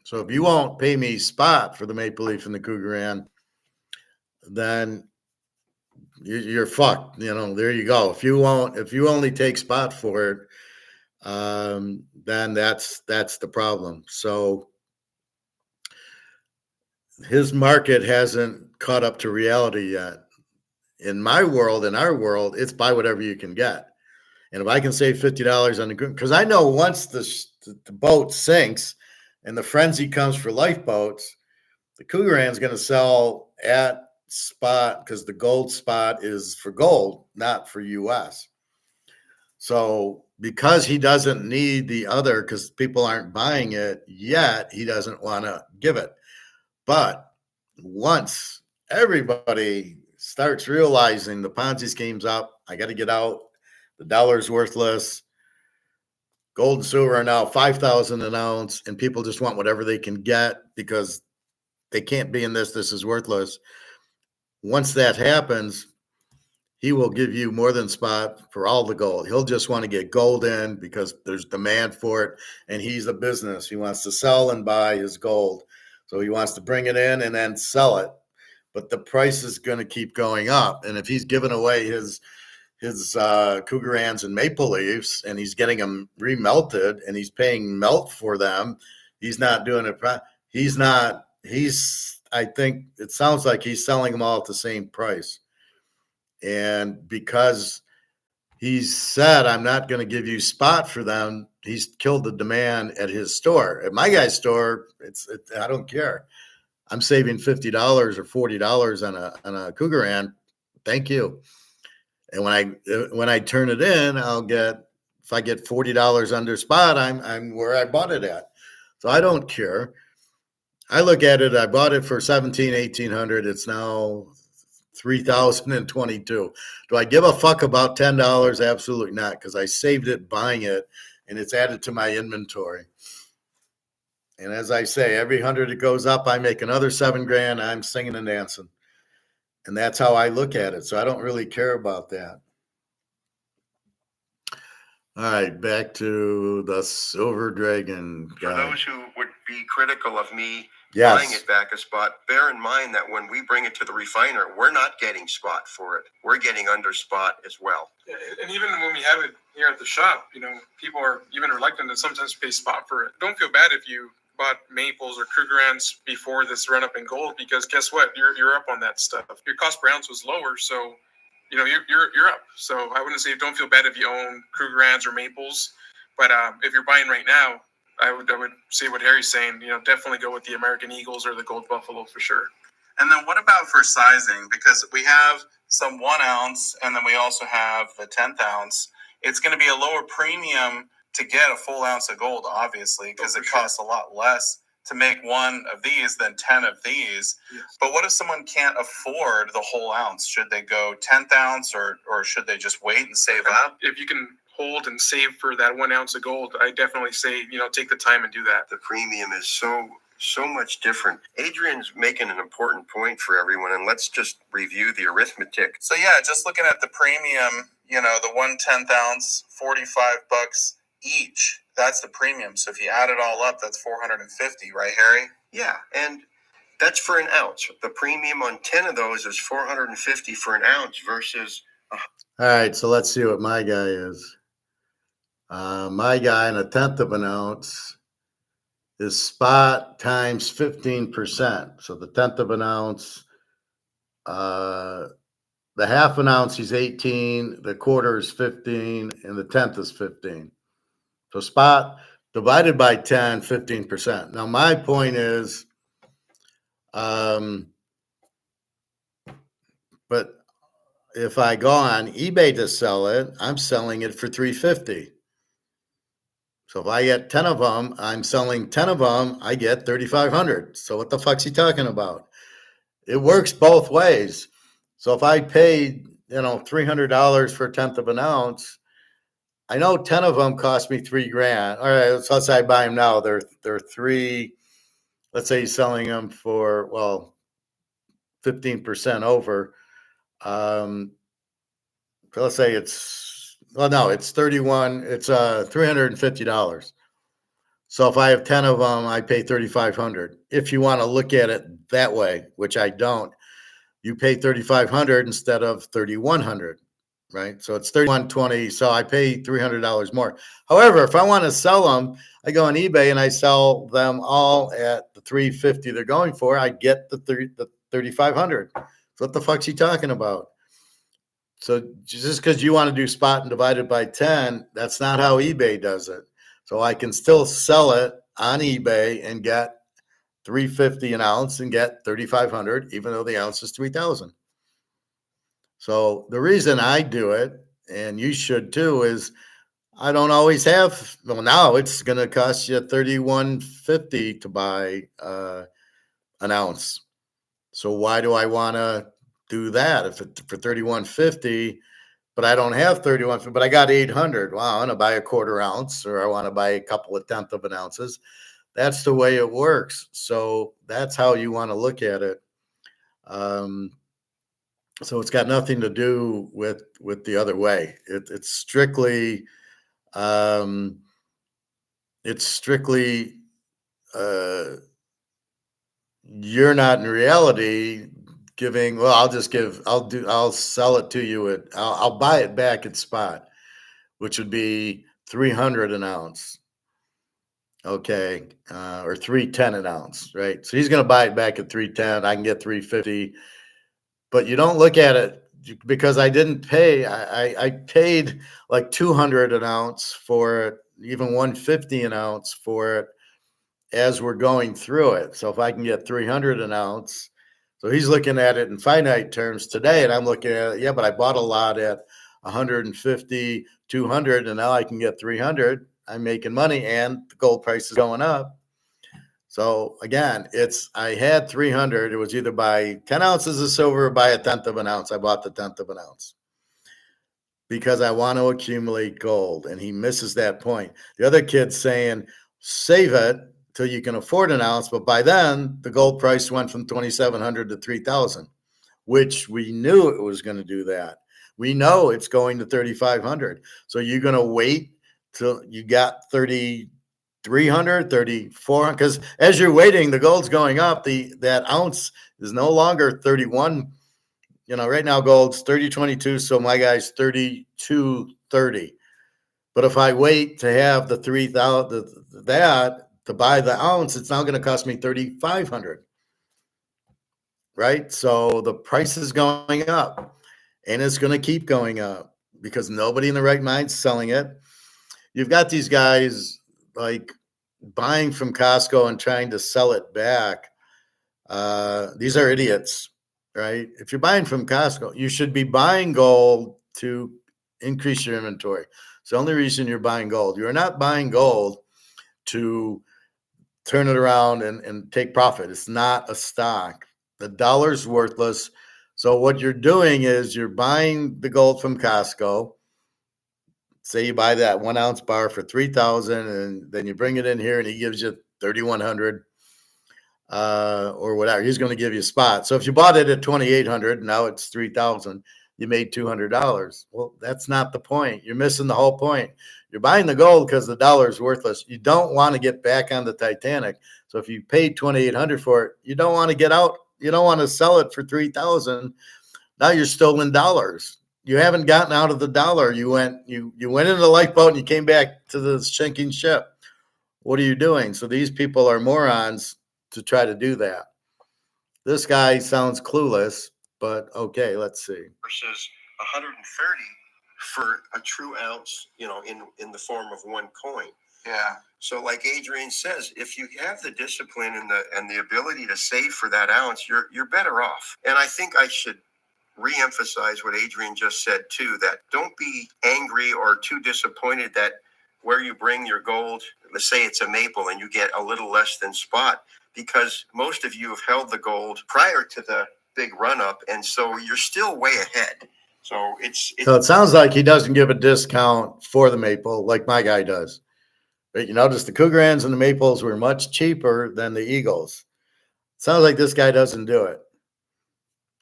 So if you won't pay me spot for the Maple Leaf and the Cougaran, then you're fucked. There you go. If you only take spot for it, then that's the problem. So his market hasn't caught up to reality yet. In my world, in our world, it's buy whatever you can get. And if I can save $50 on the group, because I know once the boat sinks and the frenzy comes for lifeboats, the Cougaran's going to sell at spot because the gold spot is for gold, not for US. So because he doesn't need the other, because people aren't buying it yet, he doesn't want to give it. But once everybody starts realizing the Ponzi scheme's up, I got to get out, the dollar's worthless, gold and silver are now 5,000 an ounce, and people just want whatever they can get because they can't be in this is worthless. Once that happens, he will give you more than spot for all the gold. He'll just want to get gold in because there's demand for it, and he's a business. He wants to sell and buy his gold. So he wants to bring it in and then sell it. But the price is going to keep going up. And if he's giving away his Cougarans and Maple Leafs and he's getting them remelted and he's paying melt for them, he's not doing it. I think it sounds like he's selling them all at the same price. And because he's said, I'm not going to give you spot for them, he's killed the demand at his store. At my guy's store, I don't care. I'm saving $50 or $40 on a Cougaran. Thank you. And when I turn it in, if I get $40 under spot, I'm where I bought it at. So I don't care. I look at it, I bought it for $1,800. It's now $3,022. Do I give a fuck about $10? Absolutely not, because I saved it buying it and it's added to my inventory. And as I say, every 100 it goes up, I make another $7,000. I'm singing and dancing. And that's how I look at it. So I don't really care about that. All right, back to the Silver Dragon For guy. those who would be critical of me Yes. buying it back a spot, bear in mind that when we bring it to the refiner, we're not getting spot for it. We're getting under spot as well. And even when we have it here at the shop, people are even reluctant to sometimes pay spot for it. Don't feel bad if you bought Maples or Cougarans before this run up in gold, because guess what? You're up on that stuff. Your cost per ounce was lower, so you're up. So I wouldn't say don't feel bad if you own Cougarans or Maples, but if you're buying right now, I would say what Harry's saying. Definitely go with the American Eagles or the Gold Buffalo for sure. And then what about for sizing? Because we have some 1 ounce, and then we also have the 10th ounce. It's going to be a lower premium to get a full ounce of gold, obviously, because it costs a lot less to make one of these than 10 of these. Yes. But what if someone can't afford the whole ounce? Should they go 10th ounce or should they just wait and save up? If you can hold and save for that 1 ounce of gold, I definitely say, take the time and do that. The premium is so much different. Adrian's making an important point for everyone, and let's just review the arithmetic. So yeah, just looking at the premium, the 1/10 ounce, $45 each. That's the premium. So if you add it all up, that's $450, right, Harry? Yeah, and that's for an ounce. The premium on 10 of those is $450 for an ounce versus. All right, so let's see what my guy is. My guy in 1/10 of an ounce is spot times 15%. So the 1/10 of an ounce, the 1/2 an ounce, he's 18, the 1/4 is 15, and the 1/10 is 15. So spot divided by 10, 15%. Now my point is, but if I go on eBay to sell it, I'm selling it for $350. So if I get 10 of them, I'm selling 10 of them, I get $3,500. So what the fuck's he talking about? It works both ways. So if I paid, $300 for 1/10 of an ounce, I know 10 of them cost me $3,000. All right, so let's say I buy them now. They're three. Let's say he's selling them for 15% over. So let's say it's $350. So if I have 10 of them, I pay 3,500. If you want to look at it that way, which I don't, you pay 3,500 instead of 3,100, right? So it's 3,120. So I pay $300 more. However, if I want to sell them, I go on eBay and I sell them all at the 350 they're going for. I get the 3,500. So what the fuck's he talking about? So just because you want to do spot and divide it by 10, that's not how eBay does it. So I can still sell it on eBay and get 350 an ounce and get 3,500, even though the ounce is 3,000. So the reason I do it, and you should too, is I don't always have. Well, now it's going to cost you $3,150 to buy an ounce. So why do I want to do that if it for $3,150? But I don't have 3,150, but I got 800. Wow, I want to buy a quarter ounce, or I want to buy a couple of tenth of an ounces. That's the way it works. So that's how you want to look at it. So it's got nothing to do with the other way. It's strictly uh, you're not in reality giving. Well, I'll sell it to you at. I'll buy it back at spot, which would be 300 an ounce. Okay, or 310 an ounce, right? So he's going to buy it back at 310. I can get 350, but you don't look at it because I didn't pay. I paid like 200 an ounce for it, even 150 an ounce for it as we're going through it. So if I can get 300 an ounce, so he's looking at it in finite terms today, and I'm looking at it. Yeah, but I bought a lot at 150, 200, and now I can get 300. I'm making money, and the gold price is going up. So again, I had 300. It was either buy 10 ounces of silver or buy a tenth of an ounce. I bought the tenth of an ounce because I want to accumulate gold, and he misses that point. The other kid's saying, save it till you can afford an ounce, but by then the gold price went from 2,700 to 3,000, which we knew it was going to do that. We know it's going to 3,500. So you're going to wait till you got 3,300, 3,400, because as you're waiting, the gold's going up. That ounce is no longer 31. Right now gold's 30.22, so my guy's 32.30. But if I wait to have the 3,000 that to buy the ounce, it's now going to cost me 3,500. Right? So the price is going up, and it's going to keep going up because nobody in the right mind's selling it. You've got these guys like buying from Costco and trying to sell it back. These are idiots, right? If you're buying from Costco, you should be buying gold to increase your inventory. It's the only reason you're buying gold. You're not buying gold to turn it around and take profit. It's not a stock. The dollar's worthless. So what you're doing is you're buying the gold from Costco. Say you buy that 1 ounce bar for 3,000, and then you bring it in here and he gives you 3,100 or whatever. He's going to give you a spot. So if you bought it at 2,800, now it's 3,000. You made $200. Well, that's not the point. You're missing the whole point. You're buying the gold because the dollar is worthless. You don't want to get back on the Titanic. So if you paid 2,800 for it, you don't want to get out. You don't want to sell it for 3,000. Now you're still in dollars. You haven't gotten out of the dollar. You went into the lifeboat and you came back to the sinking ship. What are you doing? So these people are morons to try to do that. This guy sounds clueless, but okay, let's see. Versus 130 for a true ounce, in the form of one coin. Yeah. So like Adrian says, if you have the discipline and the ability to save for that ounce, you're better off. And I think I should reemphasize what Adrian just said too, that don't be angry or too disappointed that where you bring your gold, let's say it's a maple and you get a little less than spot, because most of you have held the gold prior to the big run up, and so you're still way ahead. So so it sounds like he doesn't give a discount for the maple like my guy does. But you notice the Cougarans and the maples were much cheaper than the Eagles. Sounds like this guy doesn't do it.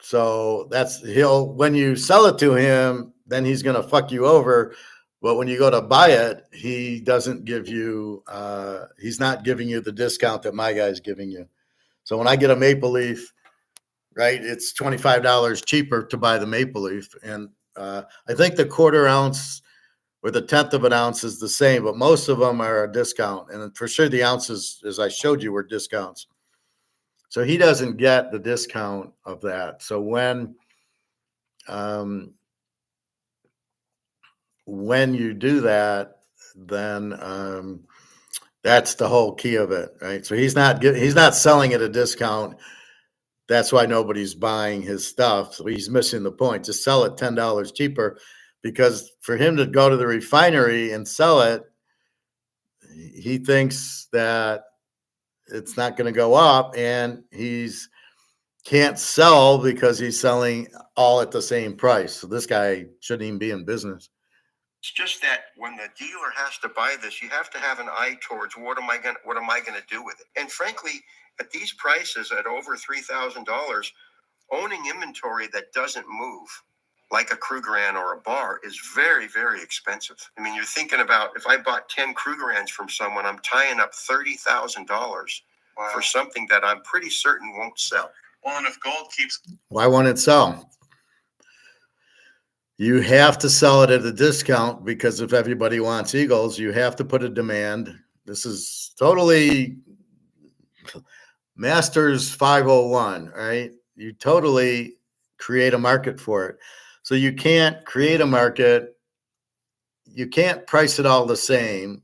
So when you sell it to him, then he's going to fuck you over But when you go to buy it, he doesn't give you, he's not giving you the discount that my guy's giving you. So when I get a maple leaf, right, it's $25 cheaper to buy the maple leaf. And I think the quarter ounce or the tenth of an ounce is the same, but most of them are a discount. And for sure, the ounces, as I showed you, were discounts. So he doesn't get the discount of that. So when you do that, then that's the whole key of it, right? So he's not selling at a discount. That's why nobody's buying his stuff. So he's missing the point. Just sell it $10 cheaper, because for him to go to the refinery and sell it, he thinks that it's not going to go up, and he's can't sell because he's selling all at the same price. So this guy shouldn't even be in business. It's just that when the dealer has to buy this, you have to have an eye towards what am I going to do with it? And frankly, at these prices, at over $3,000, owning inventory that doesn't move, like a Krugerrand or a bar, is very, very expensive. I mean, you're thinking about, if I bought 10 Krugerrands from someone, I'm tying up $30,000 for something that I'm pretty certain won't sell. Well, and if gold keeps, Why won't it sell? You have to sell it at a discount, because if everybody wants Eagles, you have to put a demand. This is totally Masters 501, right? You totally create a market for it. So you can't create a market. You can't price it all the same.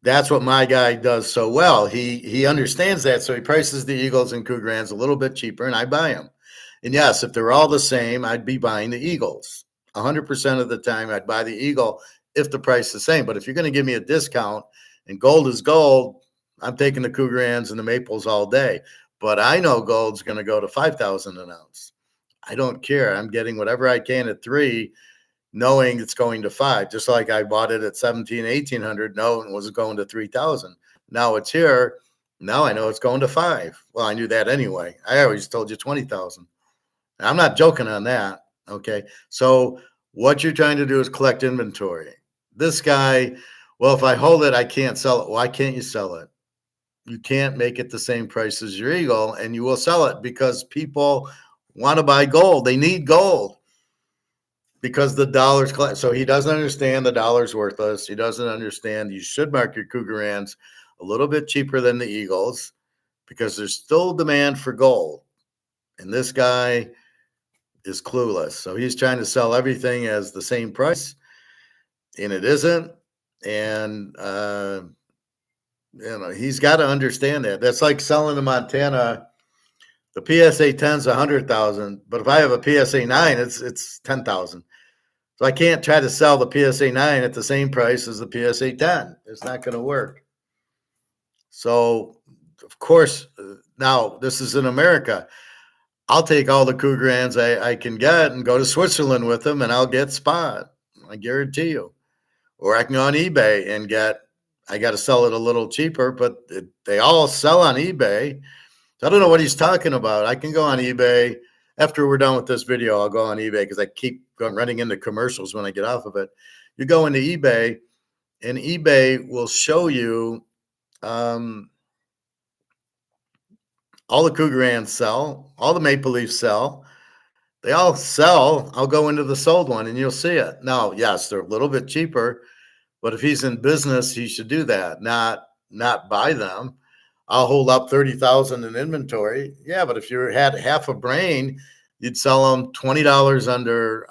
That's what my guy does so well. He understands that, so he prices the Eagles and Krugerrands a little bit cheaper, and I buy them. And yes, if they're all the same, I'd be buying the Eagles. 100% of the time, I'd buy the Eagle if the price is the same. But if you're going to give me a discount and gold is gold, I'm taking the Krugerrands and the Maples all day. But I know gold's going to go to 5,000 an ounce. I don't care. I'm getting whatever I can at 3, knowing it's going to 5. Just like I bought it at 17, 1800, knowing it was going to 3,000. Now it's here. Now I know it's going to 5. Well, I knew that anyway. I always told you 20,000. I'm not joking on that. Okay. So what you're trying to do is collect inventory. This guy, well, if I hold it, I can't sell it. Why can't you sell it? You can't make it the same price as your Eagle, and you will sell it because people want to buy gold. They need gold because the dollar's collect. So he doesn't understand the dollar's worthless. He doesn't understand you should mark your Krugerrands a little bit cheaper than the Eagles, because there's still demand for gold. And this guy is clueless. So he's trying to sell everything as the same price, and it isn't. And he's got to understand that. That's like selling the Montana. The PSA 10 is 100,000, but if I have a PSA 9, it's 10,000. So I can't try to sell the PSA 9 at the same price as the PSA 10. It's not going to work. So, of course, now this is in America. I'll take all the Krugerrands I can get and go to Switzerland with them, and I'll get spot. I guarantee you. Or I can go on eBay and I got to sell it a little cheaper, but they all sell on eBay. So I don't know what he's talking about. I can go on eBay. After we're done with this video, I'll go on eBay because I keep running into commercials when I get off of it. You go into eBay, and eBay will show you all the Krugerrands sell, all the Maple Leafs sell. They all sell. I'll go into the sold one, and you'll see it. Now, yes, they're a little bit cheaper, but if he's in business, he should do that, not buy them. I'll hold up 30,000 in inventory. Yeah, but if you had half a brain, you'd sell them $20 under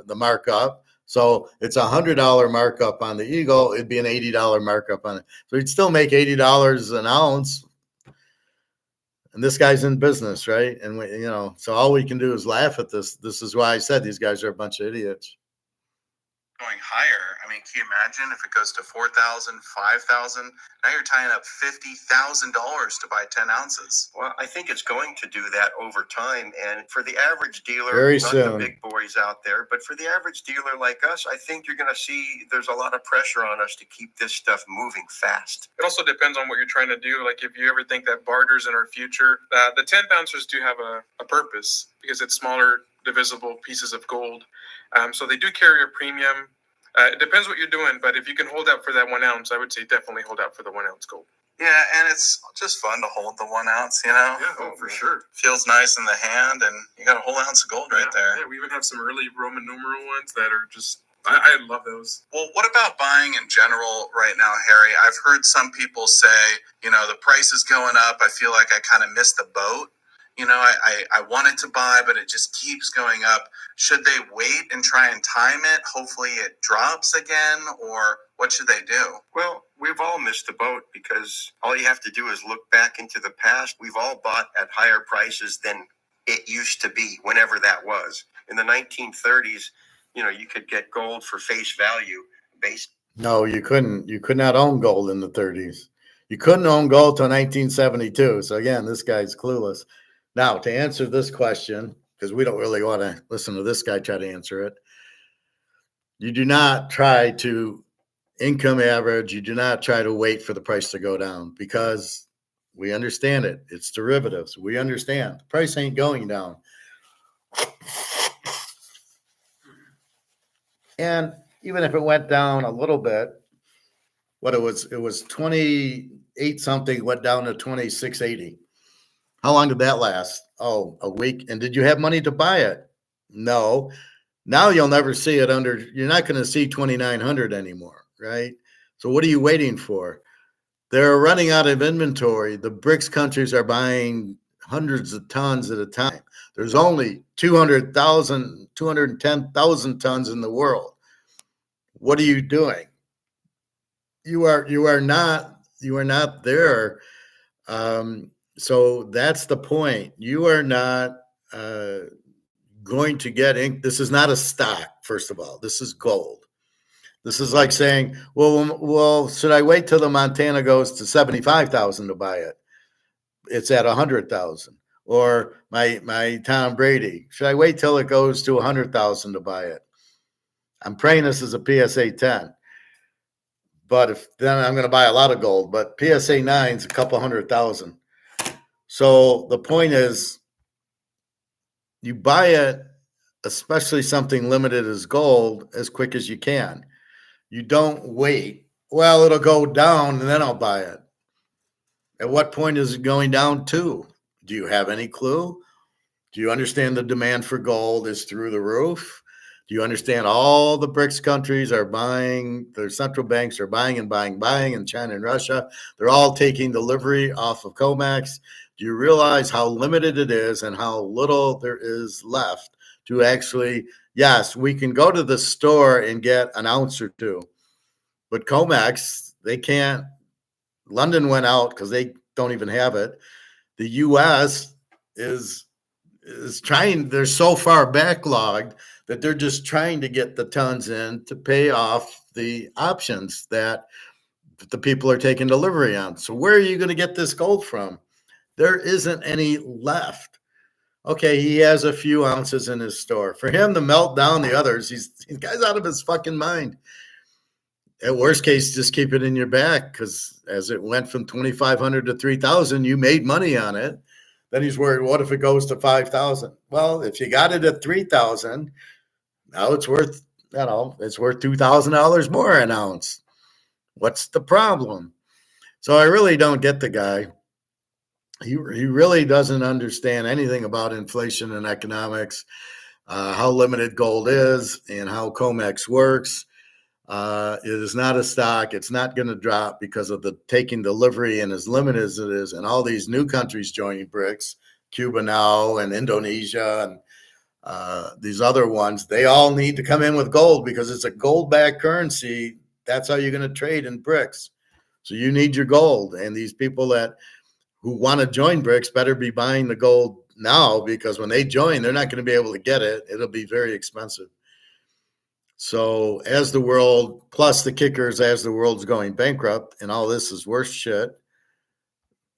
the markup. So it's $100 markup on the Eagle. It'd be an $80 markup on it. So you'd still make $80 an ounce. And this guy's in business, right? And so all we can do is laugh at this. This is why I said these guys are a bunch of idiots. going higher. I mean, can you imagine if it goes to 4,000, 5,000? Now you're tying up $50,000 to buy 10 ounces. Well, I think it's going to do that over time. And for the average dealer, Very not soon. the big boys out there, but for the average dealer like us, I think you're going to see there's a lot of pressure on us to keep this stuff moving fast. It also depends on what you're trying to do. Like if you ever think that barter's in our future, the 10 bouncers do have a purpose because it's smaller, divisible pieces of gold. So they do carry a premium. It depends what you're doing, but if you can hold out for that 1 ounce, I would say definitely hold out for the 1 ounce gold. Yeah, and it's just fun to hold the 1 ounce, you know? Yeah, for sure. Feels nice in the hand, and you got a whole ounce of gold right there. Yeah, we even have some early Roman numeral ones that are just, I love those. Well, what about buying in general right now, Harry? I've heard some people say, you know, the price is going up. I feel like I kind of missed the boat. You know, I wanted to buy, but it just keeps going up. Should they wait and try and time it? Hopefully it drops again, or what should they do? Well, we've all missed the boat because all you have to do is look back into the past. We've all bought at higher prices than it used to be, whenever that was. In the 1930s, you know, you could get gold for face value based. No, you couldn't. You could not own gold in the 30s. You couldn't own gold till 1972. So again, this guy's clueless. Now, to answer this question, because we don't really want to listen to this guy try to answer it, you do not try to income average. You do not try to wait for the price to go down, because we understand it. It's derivatives. We understand the price ain't going down. And even if it went down a little bit, it was 28 something, went down to 26.80. How long did that last? Oh, a week. And did you have money to buy it? No. Now you'll never see it under, you're not going to see 2,900 anymore, right? So what are you waiting for? They're running out of inventory. The BRICS countries are buying hundreds of tons at a time. There's only 210,000 tons in the world. What are you doing? You are not there. So that's the point. You are not going to get ink. This is not a stock, first of all. This is gold. This is like saying, well, should I wait till the Montana goes to 75,000 to buy it? It's at 100,000. Or my Tom Brady, should I wait till it goes to 100,000 to buy it? I'm praying this is a PSA 10. But if then I'm going to buy a lot of gold. But PSA 9 is a couple 100,000. So the point is, you buy it, especially something limited as gold, as quick as you can. You don't wait. Well, it'll go down and then I'll buy it. At what point is it going down to? Do you have any clue? Do you understand the demand for gold is through the roof? Do you understand all the BRICS countries are buying, their central banks are buying, and China and Russia, they're all taking delivery off of COMEX. Do you realize how limited it is and how little there is left to actually, yes, we can go to the store and get an ounce or two, but COMEX, they can't. London went out because they don't even have it. The U.S. is trying, they're so far backlogged that they're just trying to get the tons in to pay off the options that the people are taking delivery on. So where are you going to get this gold from? There isn't any left. Okay, he has a few ounces in his store. For him to melt down the others, he's guy's out of his fucking mind. At worst case, just keep it in your back, because as it went from 2,500 to 3,000, you made money on it. Then he's worried, what if it goes to 5,000? Well, if you got it at 3,000, now it's worth, it's worth $2,000 more an ounce. What's the problem? So I really don't get the guy. He really doesn't understand anything about inflation and economics, how limited gold is and how COMEX works. It is not a stock. It's not going to drop because of the taking delivery, and as limited as it is, and all these new countries joining BRICS, Cuba now and Indonesia and these other ones, they all need to come in with gold because it's a gold-backed currency. That's how you're going to trade in BRICS. So you need your gold, and these people who want to join BRICS better be buying the gold now, because when they join, they're not going to be able to get it. It'll be very expensive. So as the world, plus the kickers, as the world's going bankrupt and all this is worse shit,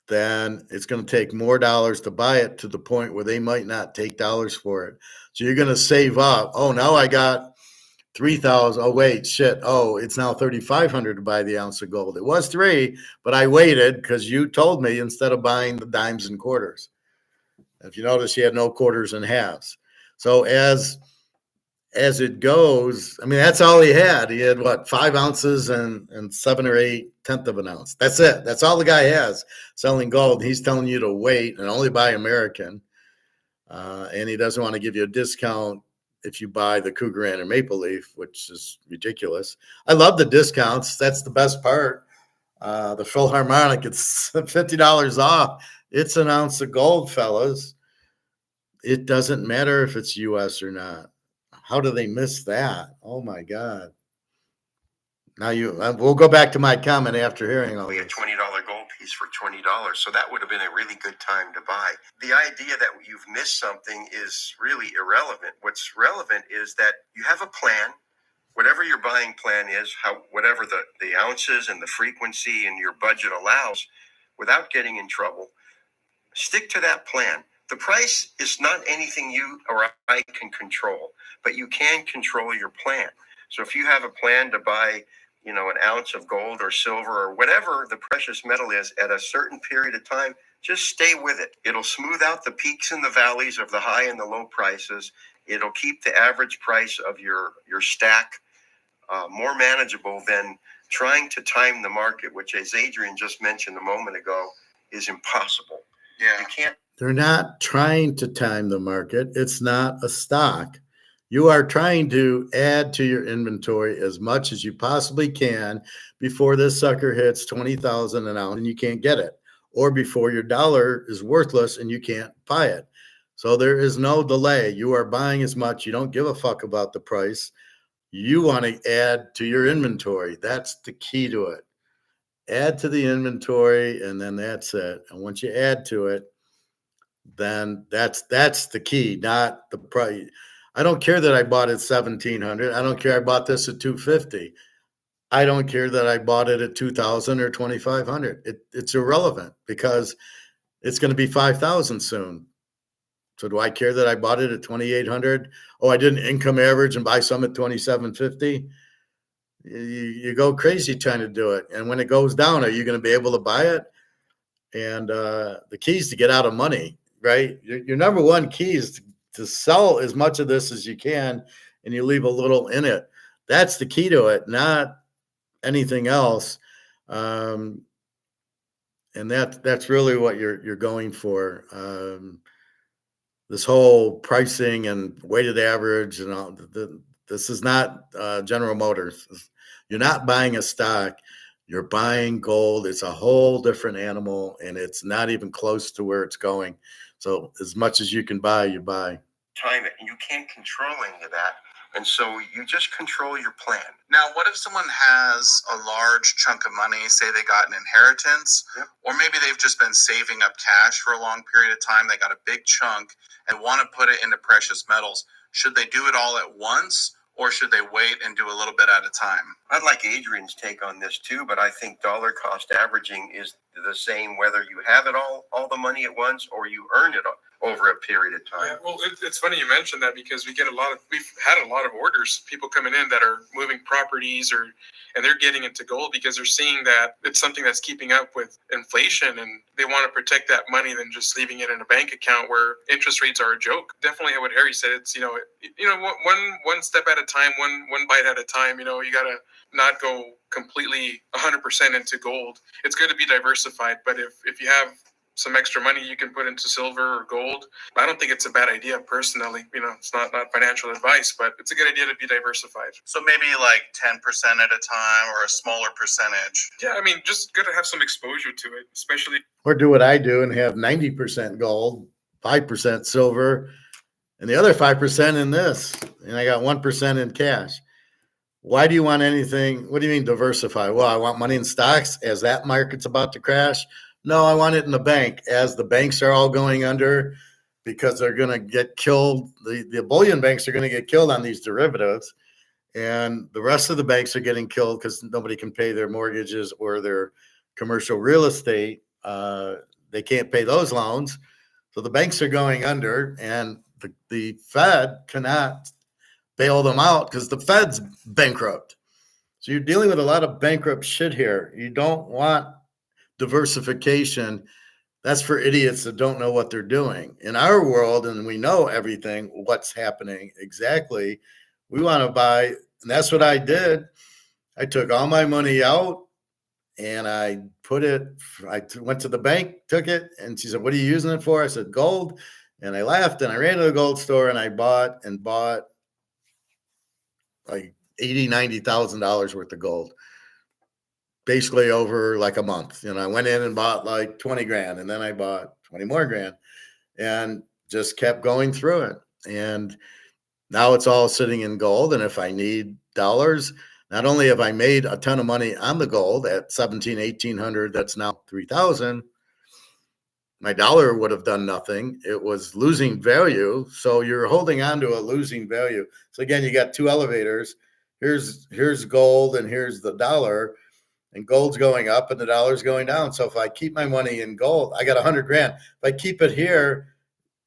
then it's going to take more dollars to buy it, to the point where they might not take dollars for it. So you're going to save up. Oh, now I got 3,000. Oh, wait, shit. Oh, it's now 3,500 to buy the ounce of gold. It was 3, but I waited because you told me, instead of buying the dimes and quarters. If you notice, he had no quarters and halves. So as as it goes, I mean, that's all he had. He had what, 5 ounces and 7 or 8/10 of an ounce. That's it. That's all the guy has selling gold. He's telling you to wait and only buy American. And he doesn't want to give you a discount if you buy the Cougaran or Maple Leaf, which is ridiculous. I love the discounts. That's the best part. The Philharmonic, it's $50 off. It's an ounce of gold, fellas. It doesn't matter if it's US or not. How do they miss that? Oh my God. Now we'll go back to my comment after hearing all A this. $20 gold piece for $20. So that would have been a really good time to buy. The idea that you've missed something is really irrelevant. What's relevant is that you have a plan, whatever your buying plan is, whatever the ounces and the frequency and your budget allows, without getting in trouble, stick to that plan. The price is not anything you or I can control, but you can control your plan. So if you have a plan to buy, an ounce of gold or silver or whatever the precious metal is at a certain period of time, just stay with it. It'll smooth out the peaks and the valleys of the high and the low prices. It'll keep the average price of your stack more manageable than trying to time the market, which, as Adrian just mentioned a moment ago, is impossible. Yeah. You can't. They're not trying to time the market. It's not a stock. You are trying to add to your inventory as much as you possibly can before this sucker hits 20,000 an ounce and you can't get it, or before your dollar is worthless and you can't buy it. So there is no delay. You are buying as much. You don't give a fuck about the price. You want to add to your inventory. That's the key to it. Add to the inventory, and then that's it. And once you add to it, then that's the key, not the price. I don't care that I bought it 1,700. I don't care I bought this at 250. I don't care that I bought it at 2,000 or 2,500. It's irrelevant because it's going to be 5,000 soon. So do I care that I bought it at 2,800? Oh, I didn't income average and buy some at 2,750. You go crazy trying to do it. And when it goes down, are you going to be able to buy it? And the key is to get out of money, right? Your number one key is to sell as much of this as you can, and you leave a little in it. That's the key to it, not anything else. And that's really what you're going for. This whole pricing and weighted average and all. This is not General Motors. You're not buying a stock. You're buying gold. It's a whole different animal, and it's not even close to where it's going. So as much as you can buy, you buy. Time it, and you can't control any of that. And so you just control your plan. Now, what if someone has a large chunk of money, say they got an inheritance, or maybe they've just been saving up cash for a long period of time, they got a big chunk and want to put it into precious metals? Should they do it all at once, or should they wait and do a little bit at a time? I'd like Adrian's take on this too, but I think dollar cost averaging is the same whether you have it all the money at once or you earn it over a period of time. Yeah, well, it's funny you mentioned that because we've had a lot of orders, people coming in that are moving properties and they're getting into gold because they're seeing that it's something that's keeping up with inflation and they want to protect that money than just leaving it in a bank account where interest rates are a joke. Definitely what Harry said, it's, one step at a time, one bite at a time, you got to not go completely 100% into gold. It's good to be diversified, but if you have some extra money you can put into silver or gold, I don't think it's a bad idea personally. It's not financial advice, but it's a good idea to be diversified. So maybe like 10% at a time or a smaller percentage. Yeah, I mean, just good to have some exposure to it, especially. Or do what I do and have 90% gold, 5% silver, and the other 5% in this. And I got 1% in cash. Why do you want anything? What do you mean diversify? Well, I want money in stocks as that market's about to crash. No, I want it in the bank as the banks are all going under because they're going to get killed. The bullion banks are going to get killed on these derivatives. And the rest of the banks are getting killed because nobody can pay their mortgages or their commercial real estate. They can't pay those loans. So the banks are going under, and the Fed cannot bail them out because the Fed's bankrupt. So you're dealing with a lot of bankrupt shit here. You don't want diversification. That's for idiots that don't know what they're doing. In our world, and we know everything, what's happening exactly, We want to buy, and that's what I did. I took all my money out and I put it, went to the bank, took it, and she said, "What are you using it for?" I said, "Gold." And I laughed and I ran to the gold store and I bought like $80,000-$90,000 worth of gold, basically over like a month. I went in and bought like 20 grand, and then I bought 20 more grand, and just kept going through it. And now it's all sitting in gold. And if I need dollars, not only have I made a ton of money on the gold at 1,1800, that's now 3,000. My dollar would have done nothing. It was losing value. So you're holding on to a losing value. So again, you got two elevators. Here's gold and here's the dollar, and gold's going up and the dollar's going down. So if I keep my money in gold, I got 100 grand. If I keep it here,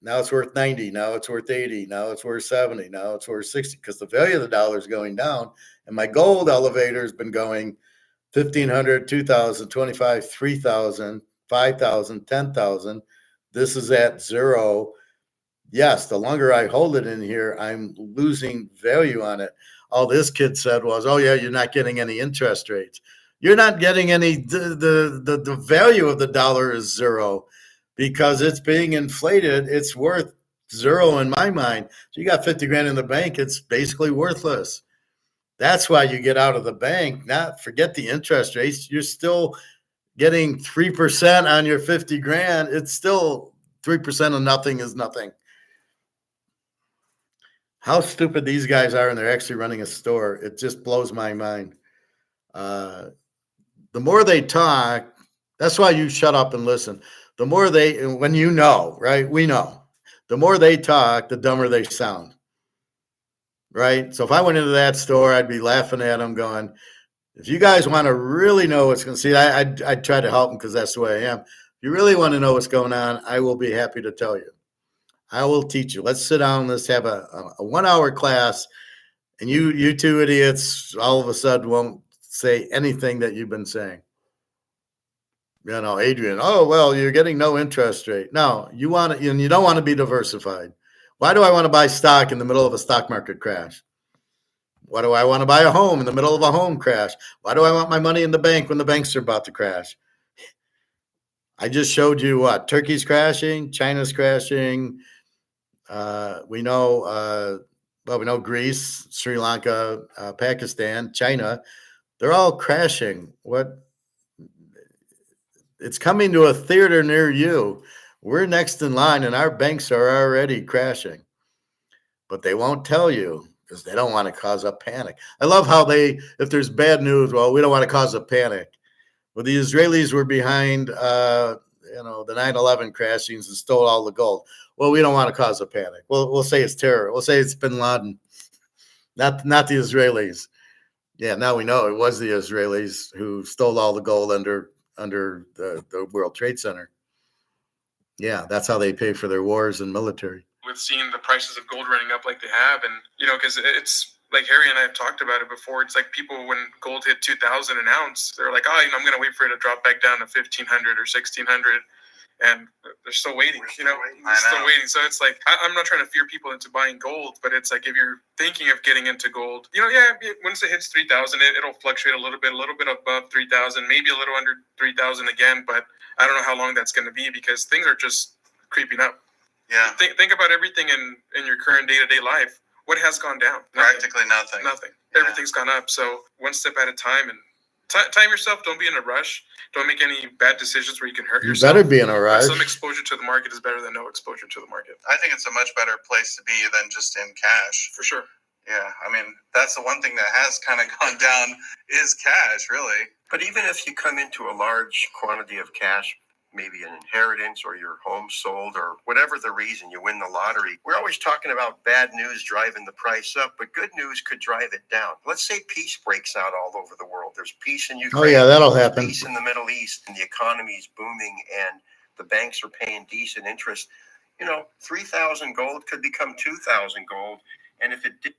now it's worth 90. Now it's worth 80. Now it's worth 70. Now it's worth 60 because the value of the dollar is going down. And my gold elevator has been going 1,500, 2,000, 25, 3,000, 5,000, 10,000. This is at zero. Yes, the longer I hold it in here, I'm losing value on it. All this kid said was, "Oh yeah, you're not getting any interest rates. You're not getting any. The value of the dollar is zero because it's being inflated. It's worth zero in my mind. So you got 50 grand in the bank. It's basically worthless. That's why you get out of the bank. Not forget the interest rates. You're still getting 3% on your 50 grand. It's still 3% of nothing is nothing." How stupid these guys are, and they're actually running a store. It just blows my mind. The more they talk, that's why you shut up and listen. The more when you know, right? We know. The more they talk, the dumber they sound, right? So if I went into that store, I'd be laughing at them going, if you guys want to really know what's going to see, I'd try to help them because that's the way I am. If you really want to know what's going on, I will be happy to tell you. I will teach you. Let's sit down. Let's have a 1 hour class. And you two idiots all of a sudden won't say anything that you've been saying. Adrian, oh, well, you're getting no interest rate. No, you want to, and you don't want to be diversified. Why do I want to buy stock in the middle of a stock market crash? Why do I want to buy a home in the middle of a home crash? Why do I want my money in the bank when the banks are about to crash? I just showed you what? Turkey's crashing, China's crashing. We know Greece, Sri Lanka, Pakistan, China. They're all crashing. It's coming to a theater near you. We're next in line, and our banks are already crashing. But they won't tell you because they don't want to cause a panic. I love how if there's bad news, well, we don't want to cause a panic. Well, the Israelis were behind, the 9/11 crashings and stole all the gold. Well, we don't want to cause a panic. We'll say it's terror. We'll say it's bin Laden, not the Israelis. Yeah, now we know it was the Israelis who stole all the gold under the World Trade Center. Yeah, that's how they pay for their wars and military. With seeing the prices of gold running up like they have, and because it's like Harry and I have talked about it before. It's like people, when gold hit 2,000 an ounce, they're like, I'm going to wait for it to drop back down to 1,500 or 1,600. And they're still waiting, still waiting. So it's like, I'm not trying to fear people into buying gold, but it's like, if you're thinking of getting into gold, once it hits 3,000, it'll fluctuate a little bit above 3,000, maybe a little under 3,000 again. But I don't know how long that's going to be because things are just creeping up. Yeah. Think about everything in your current day-to-day life. What has gone down? Practically nothing. Yeah. Everything's gone up. So one step at a time, and time yourself. Don't be in a rush. Don't make any bad decisions where you can hurt yourself. You better be in a rush. Some exposure to the market is better than no exposure to the market. I think it's a much better place to be than just in cash. For sure. Yeah, I mean, that's the one thing that has kind of gone down is cash, really. But even if you come into a large quantity of cash, maybe an inheritance or your home sold or whatever the reason you win the lottery, we're always talking about bad news driving the price up, but good news could drive it down. Let's say peace breaks out all over the world. There's peace in Ukraine. Oh yeah, that'll happen. Peace in the Middle East, and the economy is booming and the banks are paying decent interest. 3,000 gold could become 2,000 gold. And if it did.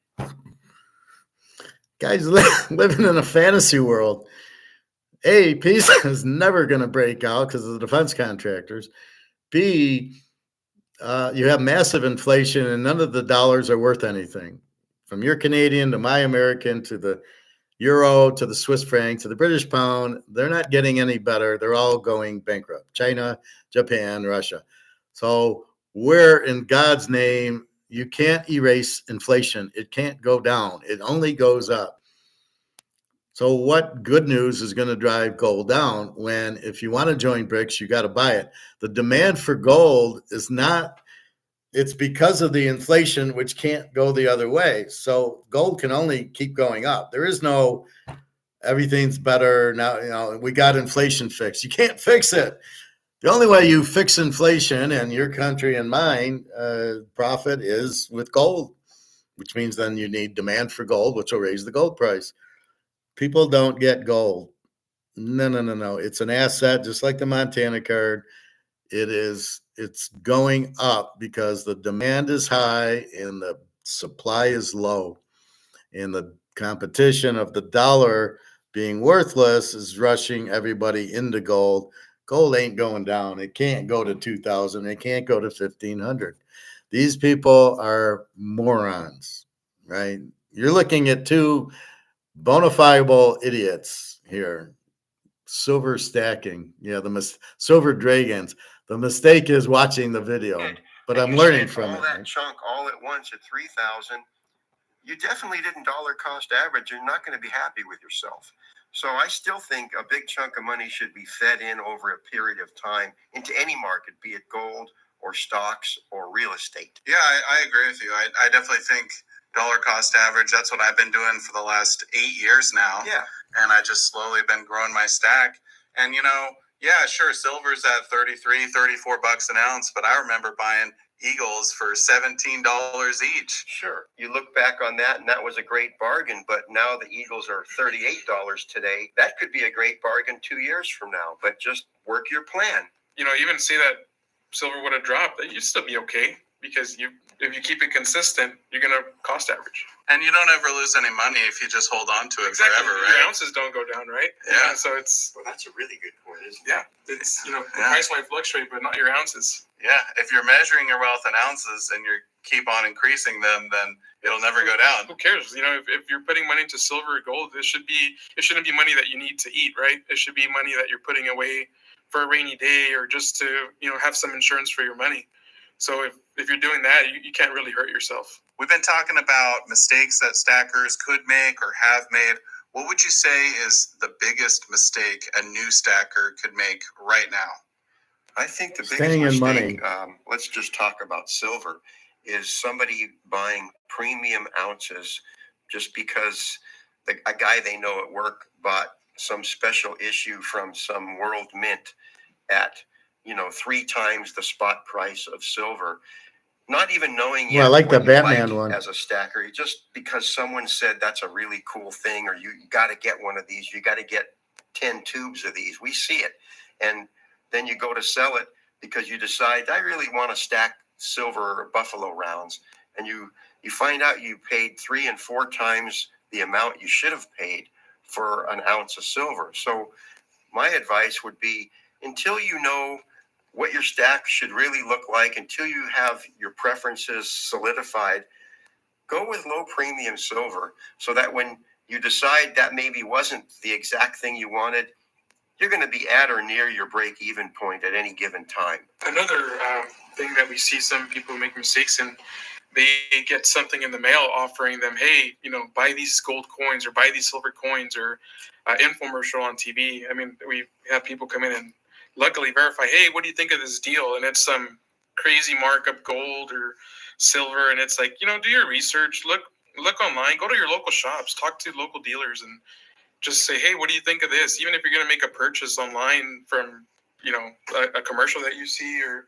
Guys living in a fantasy world. A, peace is never going to break out because of the defense contractors. B, you have massive inflation and none of the dollars are worth anything. from your Canadian to my American to the euro to the Swiss franc to the British pound, they're not getting any better. They're all going bankrupt. China, Japan, Russia. So where in God's name, you can't erase inflation. It can't go down. It only goes up. So what good news is going to drive gold down when if you want to join BRICS, you got to buy it. The demand for gold is not, it's because of the inflation, which can't go the other way. So gold can only keep going up. There is no everything's better now. You know, we got inflation fixed. You can't fix it. The only way you fix inflation and your country and mine profit is with gold, which means then you need demand for gold, which will raise the gold price. People don't get gold. No. It's an asset, just like the Montana card. It's going up because the demand is high and the supply is low. And the competition of the dollar being worthless is rushing everybody into gold. Gold ain't going down. It can't go to 2,000. It can't go to 1,500. These people are morons, right? You're looking at two bona fide idiots here. Silver stacking. Yeah, silver dragons. The mistake is watching the video, but I'm learning from all it. that chunk all at once at 3,000. You definitely didn't dollar cost average. You're not going to be happy with yourself. So I still think a big chunk of money should be fed in over a period of time into any market, be it gold or stocks or real estate. Yeah, I agree with you. I definitely think dollar cost average, that's what I've been doing for the last 8 years now. Yeah. And I just slowly been growing my stack. And, you know, yeah, sure, silver's at 33, 34 bucks an ounce, but I remember buying Eagles for $17 each. Sure. You look back on that, and that was a great bargain, but now the Eagles are $38 today. That could be a great bargain 2 years from now, but just work your plan. You know, even say that silver would have dropped, you'd still be okay because if you keep it consistent, you're going to cost average. And you don't ever lose any money if you just hold on to it Exactly. forever, right? Your ounces don't go down, right? Yeah. So it's... Well, that's a really good point, isn't it? Yeah. It's, the price might fluctuate, but not your ounces. Yeah. If you're measuring your wealth in ounces and you keep on increasing them, then it'll never go down. Who cares? You know, if you're putting money into silver or gold, it shouldn't be money that you need to eat, right? It should be money that you're putting away for a rainy day or just to, have some insurance for your money. So if you're doing that, you can't really hurt yourself. We've been talking about mistakes that stackers could make or have made. What would you say is the biggest mistake a new stacker could make right now? I think the biggest Staying in mistake, money. Let's just talk about silver, is somebody buying premium ounces just because a guy they know at work bought some special issue from some world mint at 3 times the spot price of silver, not even knowing yet. Well, I like the what you Batman one. as a stacker, just because someone said that's a really cool thing, or you got to get one of these, you got to get 10 tubes of these. We see it, and then you go to sell it because you decide I really want to stack silver or buffalo rounds, and you find out you paid 3 and 4 times the amount you should have paid for an ounce of silver. So my advice would be, until you know what your stack should really look like, until you have your preferences solidified, go with low premium silver so that when you decide that maybe wasn't the exact thing you wanted, you're going to be at or near your break-even point at any given time. Another thing that we see some people make mistakes in, they get something in the mail offering them, hey, buy these gold coins or buy these silver coins, or infomercial on TV. I mean, we have people come in and luckily verify, hey, what do you think of this deal? And it's some crazy markup gold or silver. And it's like, do your research, look online, go to your local shops, talk to local dealers, and just say, hey, what do you think of this? Even if you're going to make a purchase online from, a commercial that you see or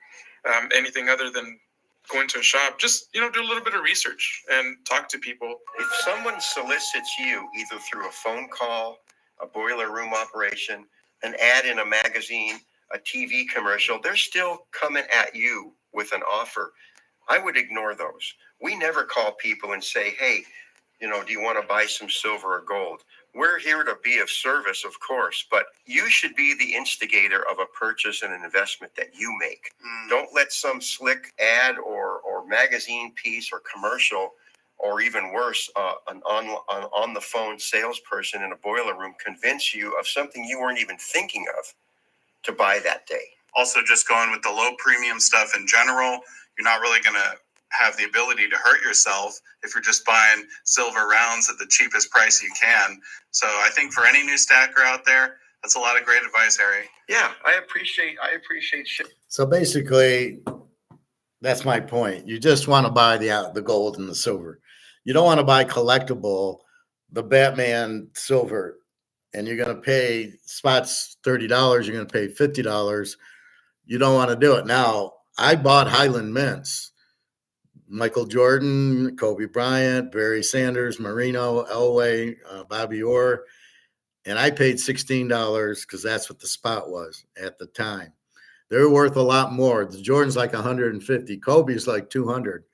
anything other than going to a shop, just, do a little bit of research and talk to people. If someone solicits you either through a phone call, a boiler room operation, an ad in a magazine, a TV commercial, they're still coming at you with an offer. I would ignore those. We never call people and say, hey, do you want to buy some silver or gold? We're here to be of service, of course, but you should be the instigator of a purchase and an investment that you make. Don't let some slick ad or magazine piece or commercial or even worse, an on the phone salesperson in a boiler room convince you of something you weren't even thinking of to buy that day. Also, just going with the low premium stuff in general, you're not really going to have the ability to hurt yourself if you're just buying silver rounds at the cheapest price you can. So I think for any new stacker out there, that's a lot of great advice, Harry. Yeah, I appreciate shit. So basically, that's my point. You just want to buy the gold and the silver. You don't want to buy collectible, the Batman silver, and you're going to pay spots $30. You're going to pay $50. You don't want to do it. Now, I bought Highland Mints. Michael Jordan, Kobe Bryant, Barry Sanders, Marino, Elway, Bobby Orr, and I paid $16 because that's what the spot was at the time. They're worth a lot more. The Jordan's like 150. Kobe's like 200.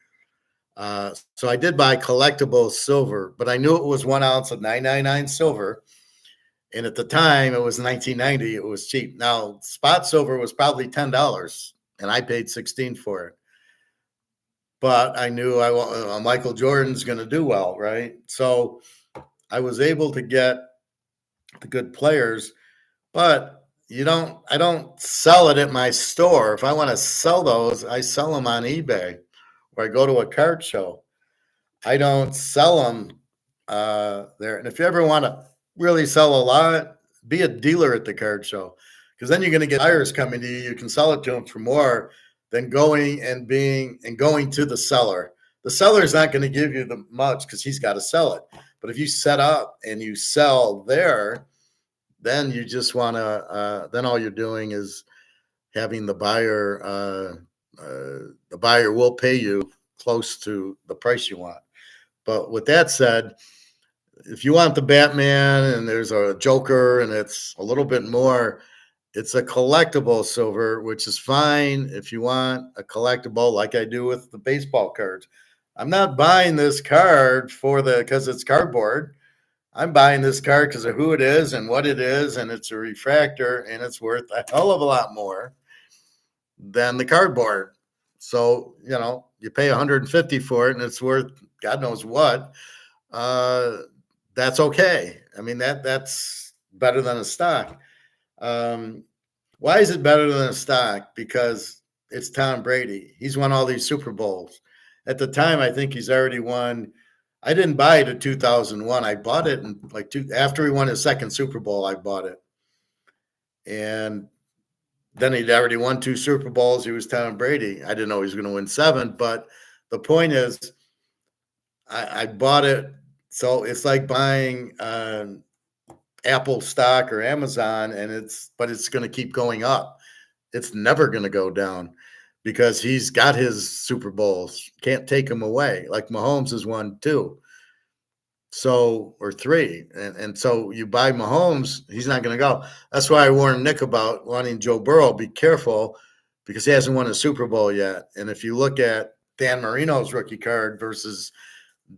So I did buy collectible silver, but I knew it was 1 ounce of 999 silver. And at the time, it was 1990. It was cheap. Now, spot silver was probably $10, and I paid $16 for it. But I knew Michael Jordan's going to do well, right? So I was able to get the good players, but I don't sell it at my store. If I want to sell those, I sell them on eBay or I go to a card show. I don't sell them there. And if you ever want to really sell a lot, be a dealer at the card show, because then you're going to get buyers coming to you. You can sell it to them for more than going to the seller. The seller's not going to give you the much because he's got to sell it. But if you set up and you sell there, then you just want to, then all you're doing is having the buyer will pay you close to the price you want. But with that said, if you want the Batman and there's a Joker and it's a little bit more, it's a collectible silver, which is fine if you want a collectible like I do with the baseball cards. I'm not buying this card because it's cardboard. I'm buying this card because of who it is and what it is, and it's a refractor, and it's worth a hell of a lot more than the cardboard. So, you pay $150 for it, and it's worth God knows what. That's okay. I mean, that's better than a stock. Why is it better than a stock? Because it's Tom Brady. He's won all these Super Bowls. At the time, I think he's already won. I didn't buy it in 2001. I bought it after he won his second Super Bowl. I bought it, and then he'd already won 2 Super Bowls. He was Tom Brady. I didn't know he was going to win 7, but the point is, I bought it. So it's like buying Apple stock or Amazon, but it's going to keep going up. It's never going to go down because he's got his Super Bowls. Can't take him away. Like Mahomes has won 2. So, or 3. And so you buy Mahomes, he's not going to go. That's why I warned Nick about wanting Joe Burrow. Be careful because he hasn't won a Super Bowl yet. And if you look at Dan Marino's rookie card versus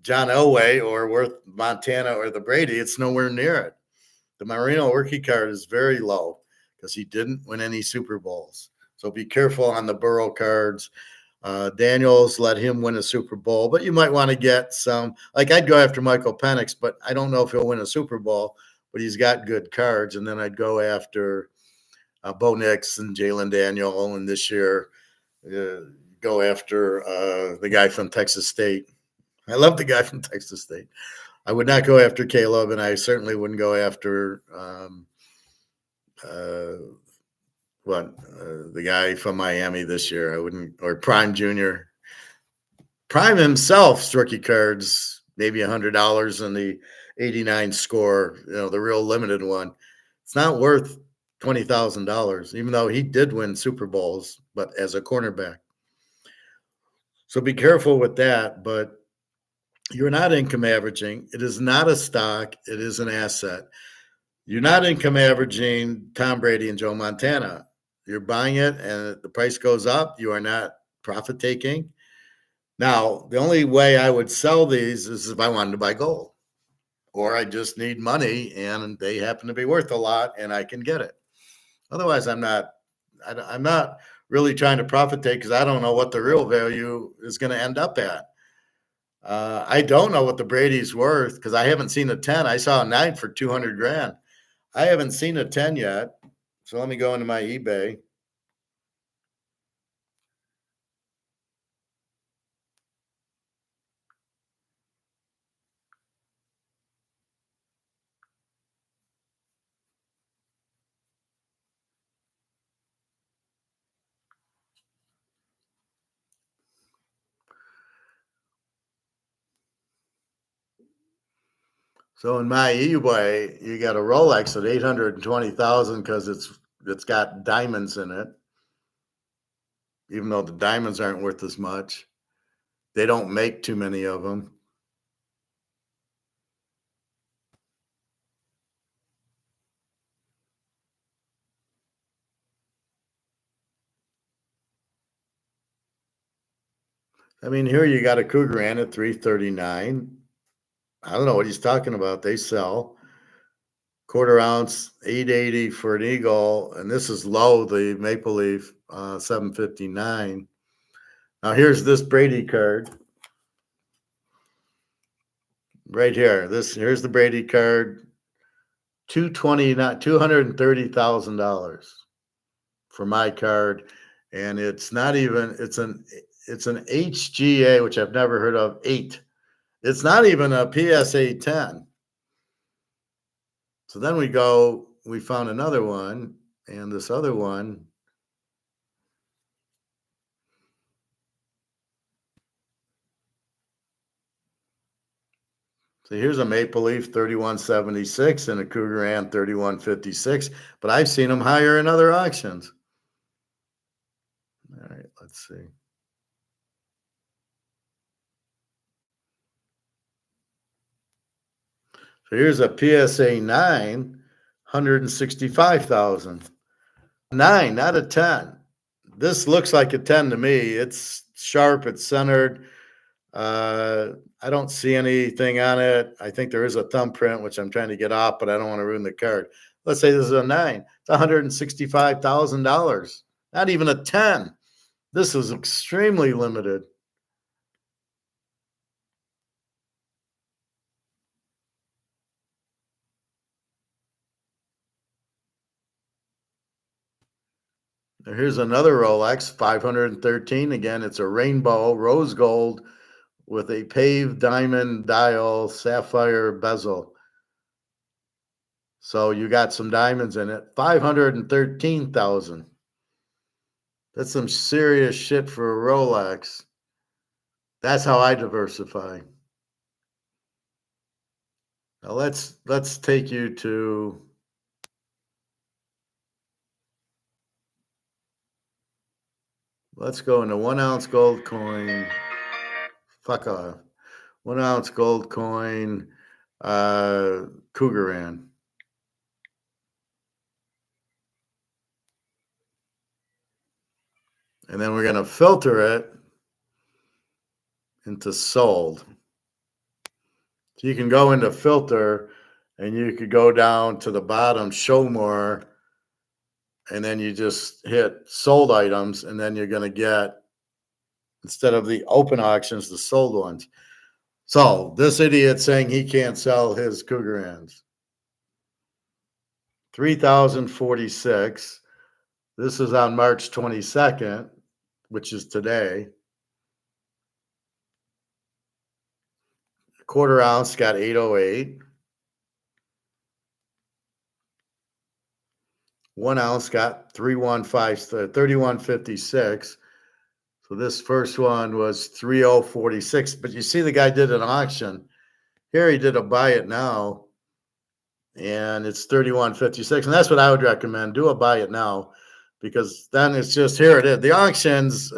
John Elway or Worth Montana or the Brady, it's nowhere near it. The Marino rookie card is very low because he didn't win any Super Bowls. So be careful on the Burrow cards. Daniels, let him win a Super Bowl, but you might want to get some. Like I'd go after Michael Penix, but I don't know if he'll win a Super Bowl, but he's got good cards. And then I'd go after Bo Nix and Jalen Daniel, and this year go after the guy from Texas State. I love the guy from Texas State. I would not go after Caleb, and I certainly wouldn't go after the guy from Miami this year. I wouldn't, or Prime Jr. Prime himself's rookie cards, maybe $100 in the 89 score, the real limited one. It's not worth $20,000, even though he did win Super Bowls, but as a cornerback. So be careful with that, but you're not income averaging. It is not a stock. It is an asset. You're not income averaging Tom Brady and Joe Montana. You're buying it and the price goes up. You are not profit taking. Now, the only way I would sell these is if I wanted to buy gold, or I just need money and they happen to be worth a lot and I can get it. Otherwise, I'm not really trying to profit take because I don't know what the real value is going to end up at. I don't know what the Brady's worth because I haven't seen a 10. I saw a 9 for 200 grand. I haven't seen a 10 yet. So let me go into my eBay. So in my eBay, you got a Rolex at 820,000 because it's got diamonds in it. Even though the diamonds aren't worth as much, they don't make too many of them. I mean, here you got a Cougaran at 339. I don't know what he's talking about. They sell quarter ounce 880 for an Eagle, and this is low, the Maple Leaf 759. Now here's this Brady card right here. Here's the Brady card, 220, not $230,000 for my card, and it's not even. It's an HGA, which I've never heard of. 8. It's not even a PSA 10. So then we found another one, and this other one. So here's a Maple Leaf 3176 and a Cougaran 3156, but I've seen them higher in other auctions. All right, let's see. So here's a PSA 9, 165,000. 9, not a 10. This looks like a 10 to me. It's sharp, it's centered. I don't see anything on it. I think there is a thumbprint, which I'm trying to get off, but I don't want to ruin the card. Let's say this is a 9. It's $165,000. Not even a 10. This is extremely limited. Here's another Rolex, 513. Again, it's a rainbow, rose gold with a paved diamond dial, sapphire bezel. So you got some diamonds in it. 513,000. That's some serious shit for a Rolex. That's how I diversify. Now let's take you to let's go into 1 ounce gold coin. Fuck off. 1 ounce gold coin, Cougaran. And then we're going to filter it into sold. So you can go into filter and you could go down to the bottom, show more, and then you just hit sold items, and then you're going to get, instead of the open auctions, the sold ones. So this idiot saying he can't sell his Cougarans. 3,046. This is on March 22nd, which is today. Quarter ounce got 808. 1 ounce got 3156. So this first one was 3046. But you see, the guy did an auction. Here he did a buy it now, and it's 3156. And that's what I would recommend. Do a buy it now, because then it's just, here it is. The auctions,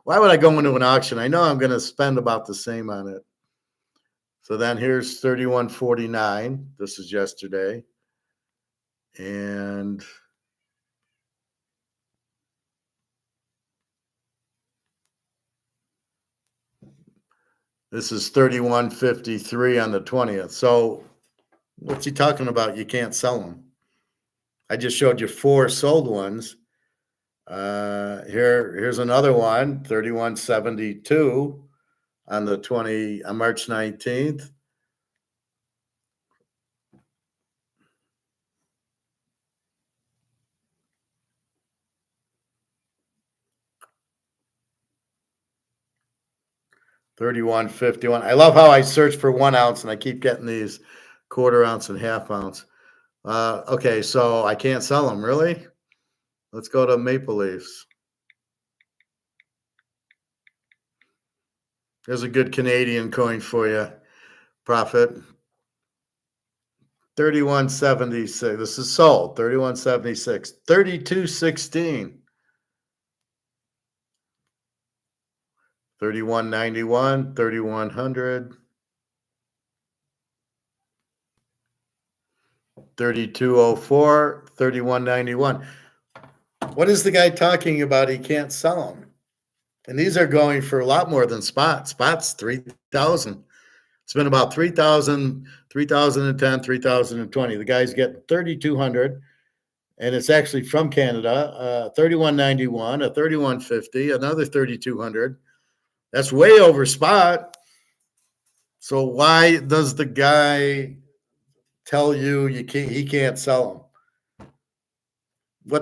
why would I go into an auction? I know I'm going to spend about the same on it. So then here's 3149. This is yesterday. And this is 3153 on the 20th. So what's he talking about? You can't sell them. I just showed you 4 sold ones. Here's another one, 3172. on on March 19th. $31.51. I love how I search for 1 ounce and I keep getting these quarter ounce and half ounce. Okay, so I can't sell them, really? Let's go to Maple Leafs. There's a good Canadian coin for you, Profit. 31.76. This is sold. 31.76. 32.16. 31.91. 3100. 32.04. 31.91. What is the guy talking about? He can't sell them. And these are going for a lot more than spot. Spot's 3,000. It's been about 3,000, 3,010, 3,020. The guy's getting 3,200, and it's actually from Canada. 31.91, a 31.50, another 3,200. That's way over spot. So why does the guy tell you he can't sell them?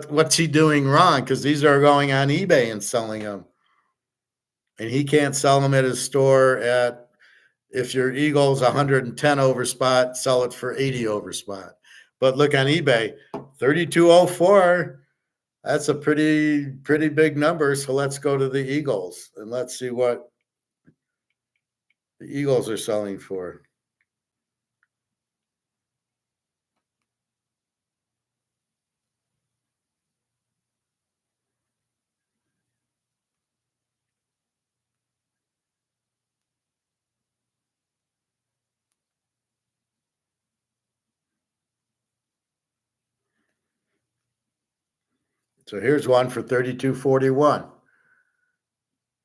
What's he doing wrong? Because these are going on eBay and selling them. And he can't sell them at his store at, if your Eagle's 110 over spot, sell it for 80 over spot. But look on eBay, 3204. That's a pretty big number. So let's go to the Eagles and let's see what the Eagles are selling for. So here's one for 32.41.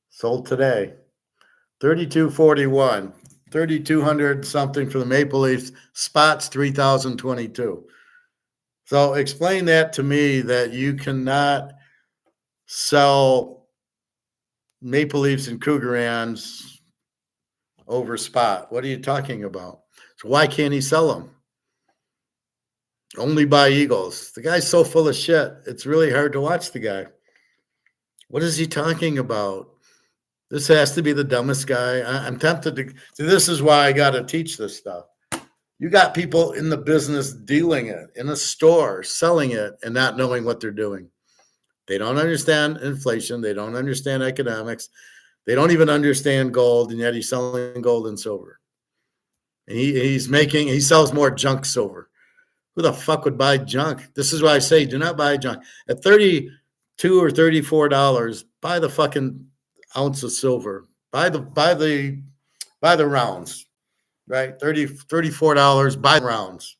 Sold today. 32.41. 3,200 something for the Maple Leafs. Spots 3,022. So explain that to me, that you cannot sell Maple Leafs and Cougarans over spot. What are you talking about? So why can't he sell them? Only buy Eagles. The guy's so full of shit. It's really hard to watch the guy. What is he talking about? This has to be the dumbest guy. I'm tempted to. See, this is why I got to teach this stuff. You got people in the business dealing it in a store, selling it, and not knowing what they're doing. They don't understand inflation. They don't understand economics. They don't even understand gold, and yet he's selling gold and silver. And he sells more junk silver. Who the fuck would buy junk? This is why I say do not buy junk. At $32 or $34, buy the fucking ounce of silver. Buy the rounds, right? $34, buy rounds.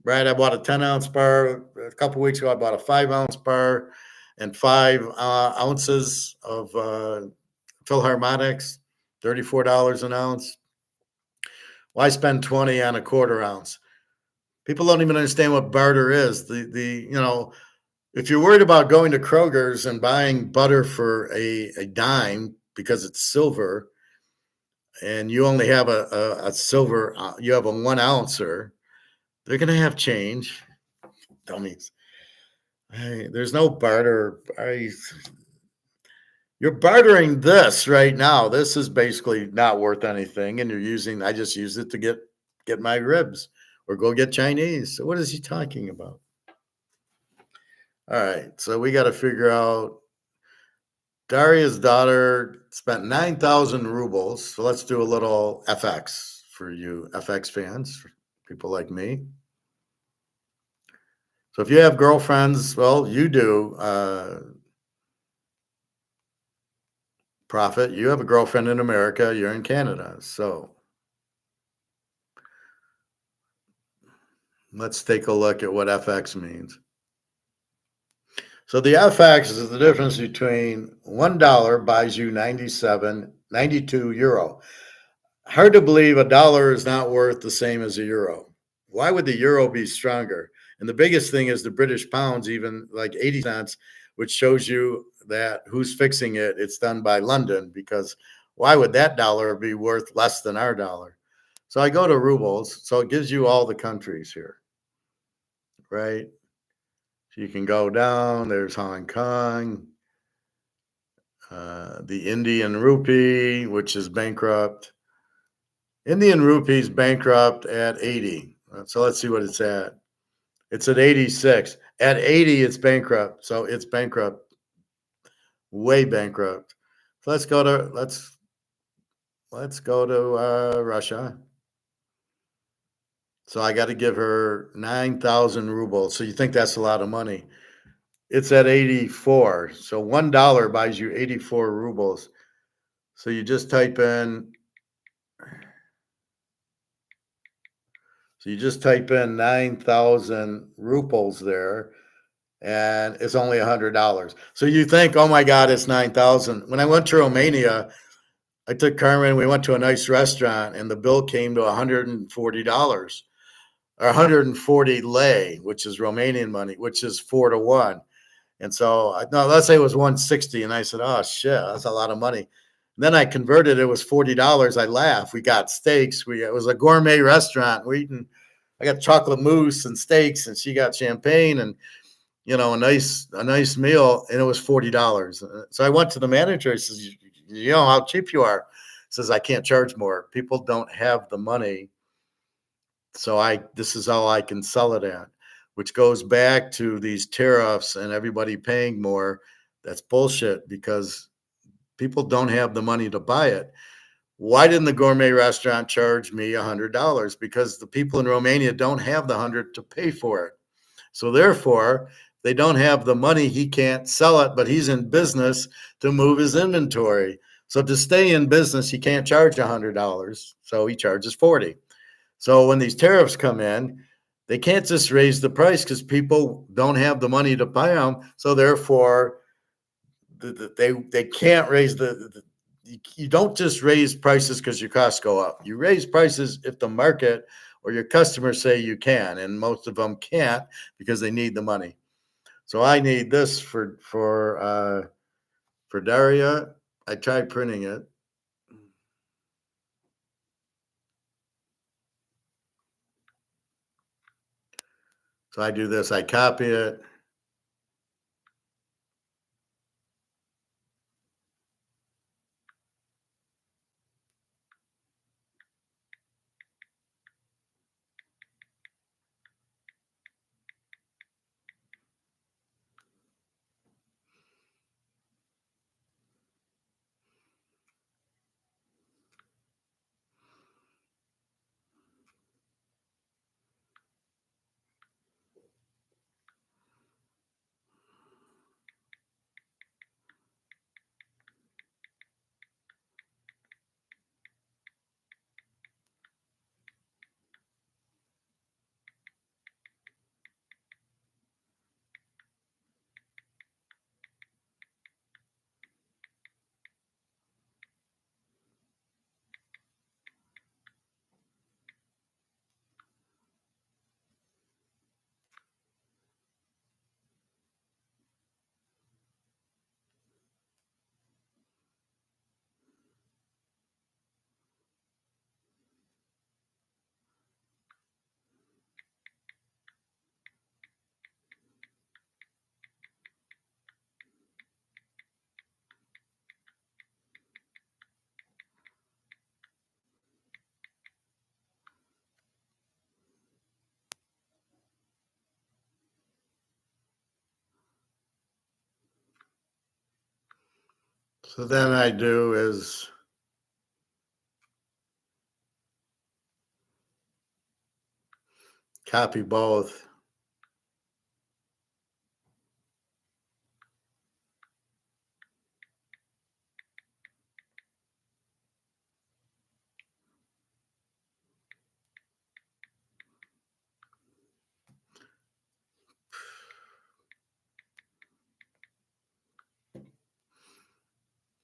Right? I bought a 10-ounce bar a couple weeks ago. I bought a 5-ounce bar and 5 ounces of Philharmonics, $34 an ounce. Why spend 20 on a quarter ounce? People don't even understand what barter is. If you're worried about going to Kroger's and buying butter for a dime because it's silver, and you only have a silver, you have a 1 ouncer, they're going to have change. Dummies. Hey, there's no barter. You're bartering this right now. This is basically not worth anything, and I just used it to get my ribs or go get Chinese. So what is he talking about? All right, so we got to figure out. Daria's daughter spent 9,000 rubles. So let's do a little FX for you FX fans, for people like me. So if you have girlfriends, well, you do. Profit, you have a girlfriend in America, you're in Canada. So let's take a look at what FX means. So the FX is the difference between $1 buys you 92 euro. Hard to believe a dollar is not worth the same as a euro. Why would the euro be stronger? And the biggest thing is the British pound's even like 80 cents, which shows you that who's fixing it. It's done by London, because why would that dollar be worth less than our dollar? So I go to rubles. So it gives you all the countries here, right? So you can go down. There's Hong Kong, the Indian rupee, which is bankrupt. Indian rupee is bankrupt at 80. So let's see what it's at. It's at 86. At 80, it's bankrupt. So it's bankrupt, way bankrupt. So let's go to Russia. So I got to give her 9,000 rubles. So you think that's a lot of money? It's at 84. So $1 buys you 84 rubles. So you just type in. So you just type in 9,000 rubles there, and it's only $100. So you think, oh my God, it's 9,000. When I went to Romania, I took Carmen. We went to a nice restaurant, and the bill came to $140 or 140 lei, which is Romanian money, which is 4-1. And so, no, let's say it was 160, and I said, oh shit, that's a lot of money. And then I converted it was $40. I laughed. We got steaks. It was a gourmet restaurant. I got chocolate mousse and steaks, and she got champagne and a nice meal, and it was $40. So I went to the manager. He says, you know how cheap you are. He says, I can't charge more. People don't have the money. So this is all I can sell it at, which goes back to these tariffs and everybody paying more. That's bullshit because people don't have the money to buy it. Why didn't the gourmet restaurant charge me $100? Because the people in Romania don't have the 100 to pay for it. So therefore, they don't have the money. He can't sell it, but he's in business to move his inventory. So to stay in business, he can't charge $100. So he charges 40. So when these tariffs come in, they can't just raise the price because people don't have the money to buy them. So therefore, they can't raise you don't just raise prices because your costs go up. You raise prices if the market or your customers say you can, and most of them can't because they need the money. So I need this for Daria. I tried printing it. So I do this. I copy it. So then I do is copy both.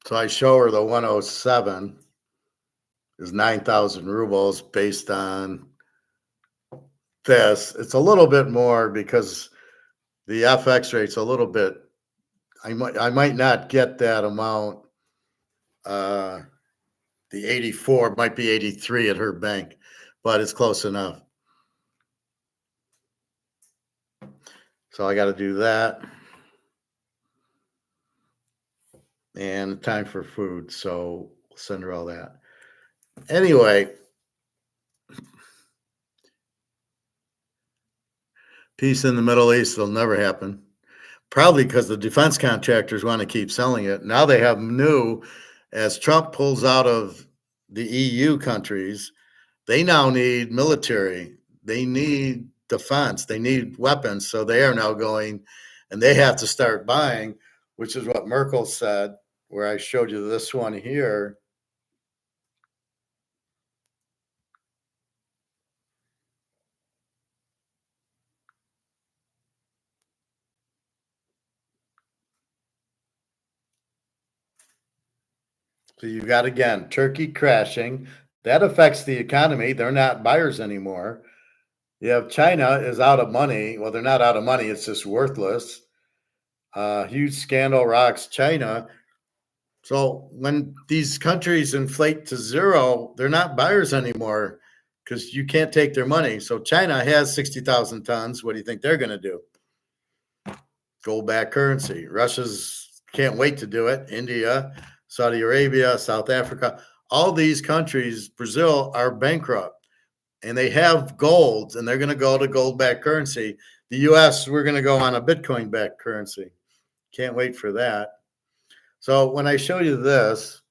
So I show her the 107 is 9,000 rubles based on this. It's a little bit more because the FX rate's a little bit. I might not get that amount the 84 might be 83 at her bank, but it's close enough. So I got to do that. And time for food. So we'll send her all that. Anyway, peace in the Middle East will never happen. Probably because the defense contractors want to keep selling it. Now they have new, as Trump pulls out of the EU countries, they now need military. They need defense. They need weapons. So they are now going, and they have to start buying, which is what Merkel said, where I showed you this one here. So you've got, again, Turkey crashing. That affects the economy. They're not buyers anymore. You have China is out of money. Well, they're not out of money. It's just worthless. Huge scandal rocks China. So when these countries inflate to zero, they're not buyers anymore because you can't take their money. So China has 60,000 tons. What do you think they're going to do? Gold-backed currency. Russia's can't wait to do it. India, Saudi Arabia, South Africa, all these countries, Brazil, are bankrupt. And they have gold, and they're going to go to gold-backed currency. The U.S., we're going to go on a Bitcoin-backed currency. Can't wait for that. So when I show you this,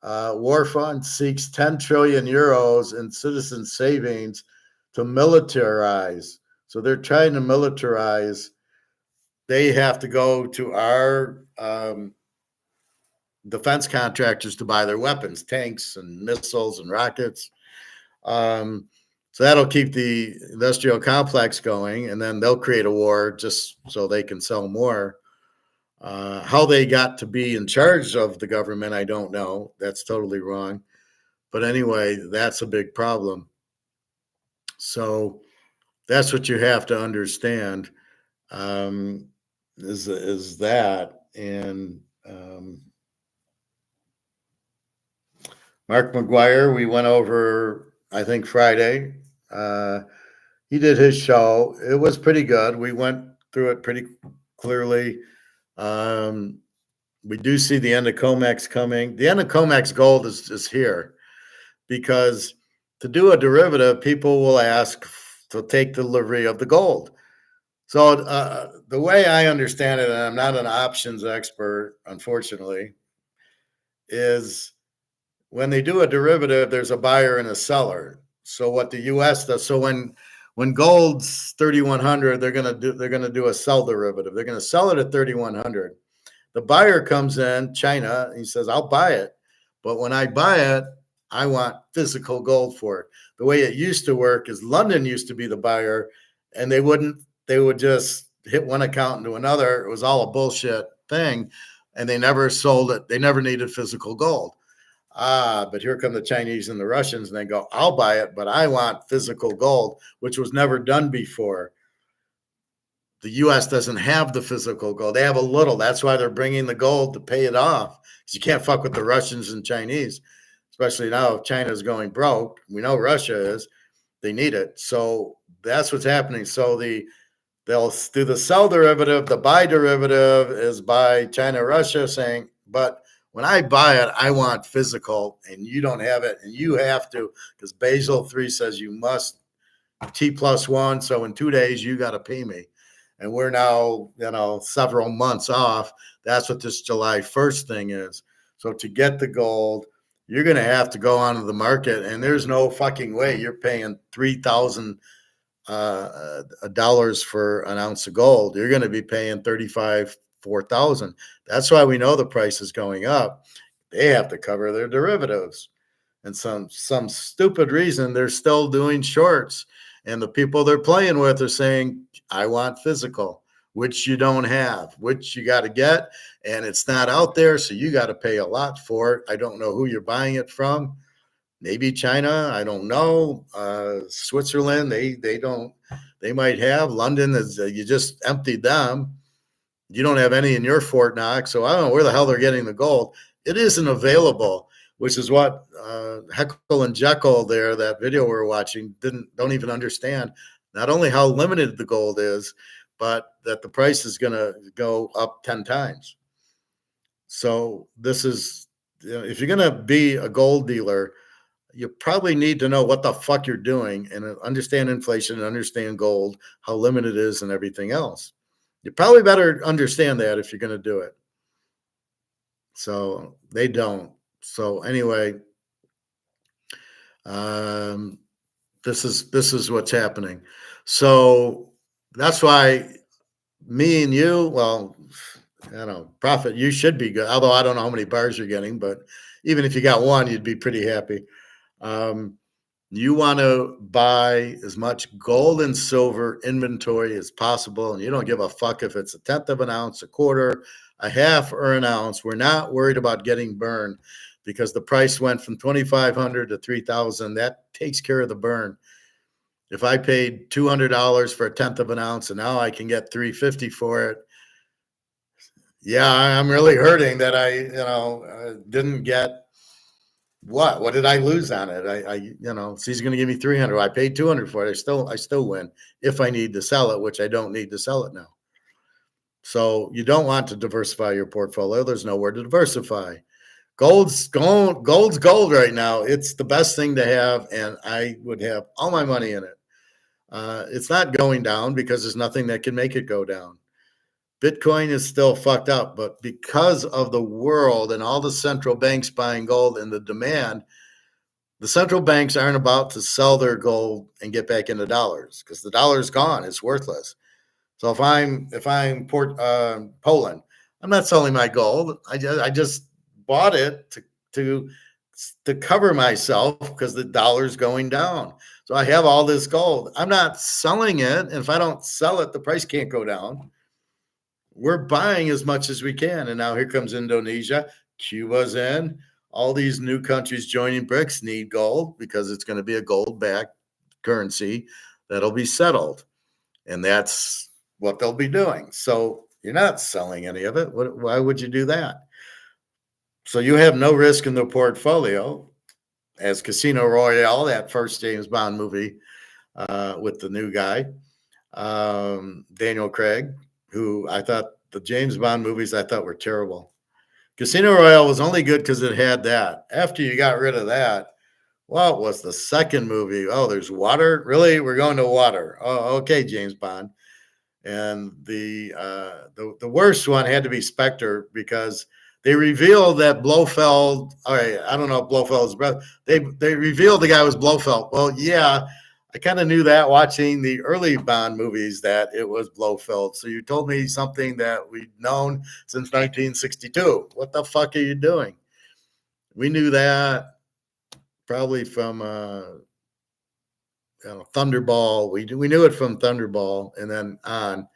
War Fund seeks 10 trillion euros in citizen savings to militarize. So they're trying to militarize. They have to go to our defense contractors to buy their weapons, tanks and missiles and rockets. So that'll keep the industrial complex going, and then they'll create a war just so they can sell more. How they got to be in charge of the government, I don't know. That's totally wrong. But anyway, that's a big problem. So that's what you have to understand is that. And Mark McGuire, we went over, I think, Friday. He did his show. It was pretty good. We went through it pretty clearly. We do see the end of COMEX coming. The end of COMEX gold is here because to do a derivative, people will ask to take delivery of the gold. So the way I understand it, and I'm not an options expert, unfortunately, is when they do a derivative, there's a buyer and a seller. So what the U.S. does, so when gold's 3,100, they're gonna do a sell derivative. They're gonna sell it at 3,100. The buyer comes in, China, and he says, "I'll buy it, but when I buy it, I want physical gold for it." The way it used to work is London used to be the buyer, and they would just hit one account into another. It was all a bullshit thing, and they never sold it. They never needed physical gold. But here come the Chinese and the Russians, and they go, "I'll buy it, but I want physical gold," which was never done before. The U.S. doesn't have the physical gold. They have a little. That's why they're bringing the gold to pay it off. Because you can't fuck with the Russians and Chinese, especially now if China's going broke. We know Russia is. They need it. So that's what's happening. So they'll do the sell derivative. The buy derivative is by China, Russia saying, but when I buy it, I want physical, and you don't have it, and you have to, because Basel III says you must T+1. So in 2 days, you got to pay me. And we're now, several months off. That's what this July 1st thing is. So to get the gold, you're going to have to go onto the market, and there's no fucking way you're paying $3,000 for an ounce of gold. You're going to be paying $35,000, $4,000. That's why we know the price is going up. They have to cover their derivatives. And some stupid reason they're still doing shorts. And the people they're playing with are saying, "I want physical," which you don't have, which you got to get. And it's not out there, so you got to pay a lot for it. I don't know who you're buying it from. Maybe China, I don't know. Switzerland, they might have. London is you just emptied them. You don't have any in your Fort Knox, so I don't know where the hell they're getting the gold. It isn't available. which is what Heckle and Jekyll there, that video we're watching, don't even understand not only how limited the gold is, but that the price is going to go up 10 times. So this is, if you're going to be a gold dealer, you probably need to know what the fuck you're doing and understand inflation and understand gold, how limited it is and everything else. You probably better understand that if you're going to do it. So they don't. So anyway, this is what's happening. So that's why me and you, well, Prophet, you should be good. Although I don't know how many bars you're getting, but even if you got one, you'd be pretty happy. You want to buy as much gold and silver inventory as possible, and you don't give a fuck if it's 1/10 of an ounce, a quarter, a half, or an ounce. We're not worried about getting burned because the price went from 2,500 to 3,000. That takes care of the burn. If I paid $200 for 1/10 of an ounce and now I can get $350 for it, yeah, I'm really hurting that I didn't get. What did I lose on it? So he's going to give me 300. I paid 200 for it. I still win if I need to sell it, which I don't need to sell it now. So you don't want to diversify your portfolio. There's nowhere to diversify. Gold's gold right now. It's the best thing to have, and I would have all my money in it. It's not going down because there's nothing that can make it go down. Bitcoin is still fucked up, but because of the world and all the central banks buying gold and the demand, the central banks aren't about to sell their gold and get back into dollars because the dollar's gone. It's worthless. So if I'm Poland, I'm not selling my gold. I just bought it to cover myself because the dollar's going down. So I have all this gold. I'm not selling it. And if I don't sell it, the price can't go down. We're buying as much as we can. And now here comes Indonesia. Cuba's in. All these new countries joining BRICS need gold because it's going to be a gold-backed currency that'll be settled. And that's what they'll be doing. So you're not selling any of it. Why would you do that? So you have no risk in the portfolio. As Casino Royale, that first James Bond movie with the new guy, Daniel Craig, who I thought the James Bond movies I thought were terrible. Casino Royale was only good because it had that. After you got rid of that, what was the second movie? Oh, there's water? Really? We're going to water. Oh, okay, James Bond. And the worst one had to be Spectre because they revealed that Blofeld. All right, I don't know if Blofeld's brother. They revealed the guy was Blofeld. Well, yeah, I kind of knew that watching the early Bond movies that it was Blofeld. So you told me something that we'd known since 1962. What the fuck are you doing? We knew that probably from Thunderball. We knew it from Thunderball, and then on.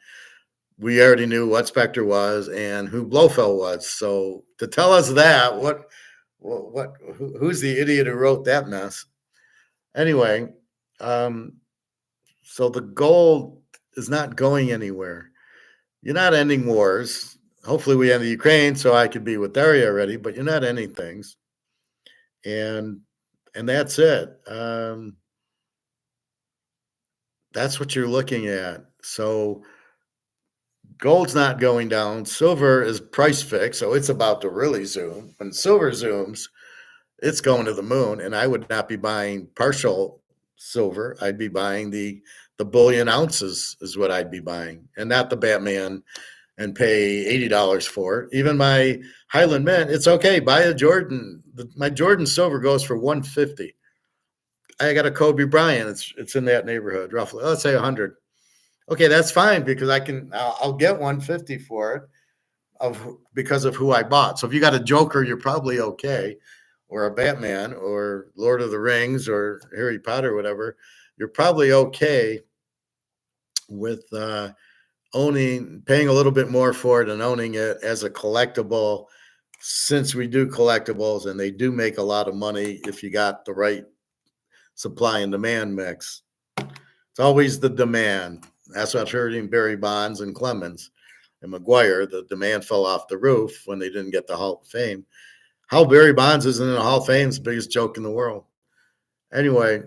We already knew what Spectre was and who Blofeld was. So to tell us that, who's the idiot who wrote that mess? Anyway, so the gold is not going anywhere. You're not ending wars. Hopefully we end the Ukraine so I could be with Daria already, but you're not ending things. And that's it. That's what you're looking at. So gold's not going down. Silver is price fixed, so it's about to really zoom. When silver zooms, it's going to the moon, and I would not be buying partial silver. I'd be buying the bullion ounces is what I'd be buying, and not the Batman and pay $80 for it. Even my Highland Mint, it's okay. Buy a Jordan. My Jordan silver goes for $150. I got a Kobe Bryant. It's in that neighborhood, roughly. Let's say 100. Okay, that's fine because I'll get 150 for it because of who I bought. So if you got a Joker, you're probably okay, or a Batman, or Lord of the Rings, or Harry Potter, whatever. You're probably okay with paying a little bit more for it and owning it as a collectible, since we do collectibles and they do make a lot of money if you got the right supply and demand mix. It's always the demand. That's what's hurting Barry Bonds and Clemens and McGuire. The demand fell off the roof when they didn't get the Hall of Fame. How Barry Bonds isn't in the Hall of Fame is the biggest joke in the world. Anyway,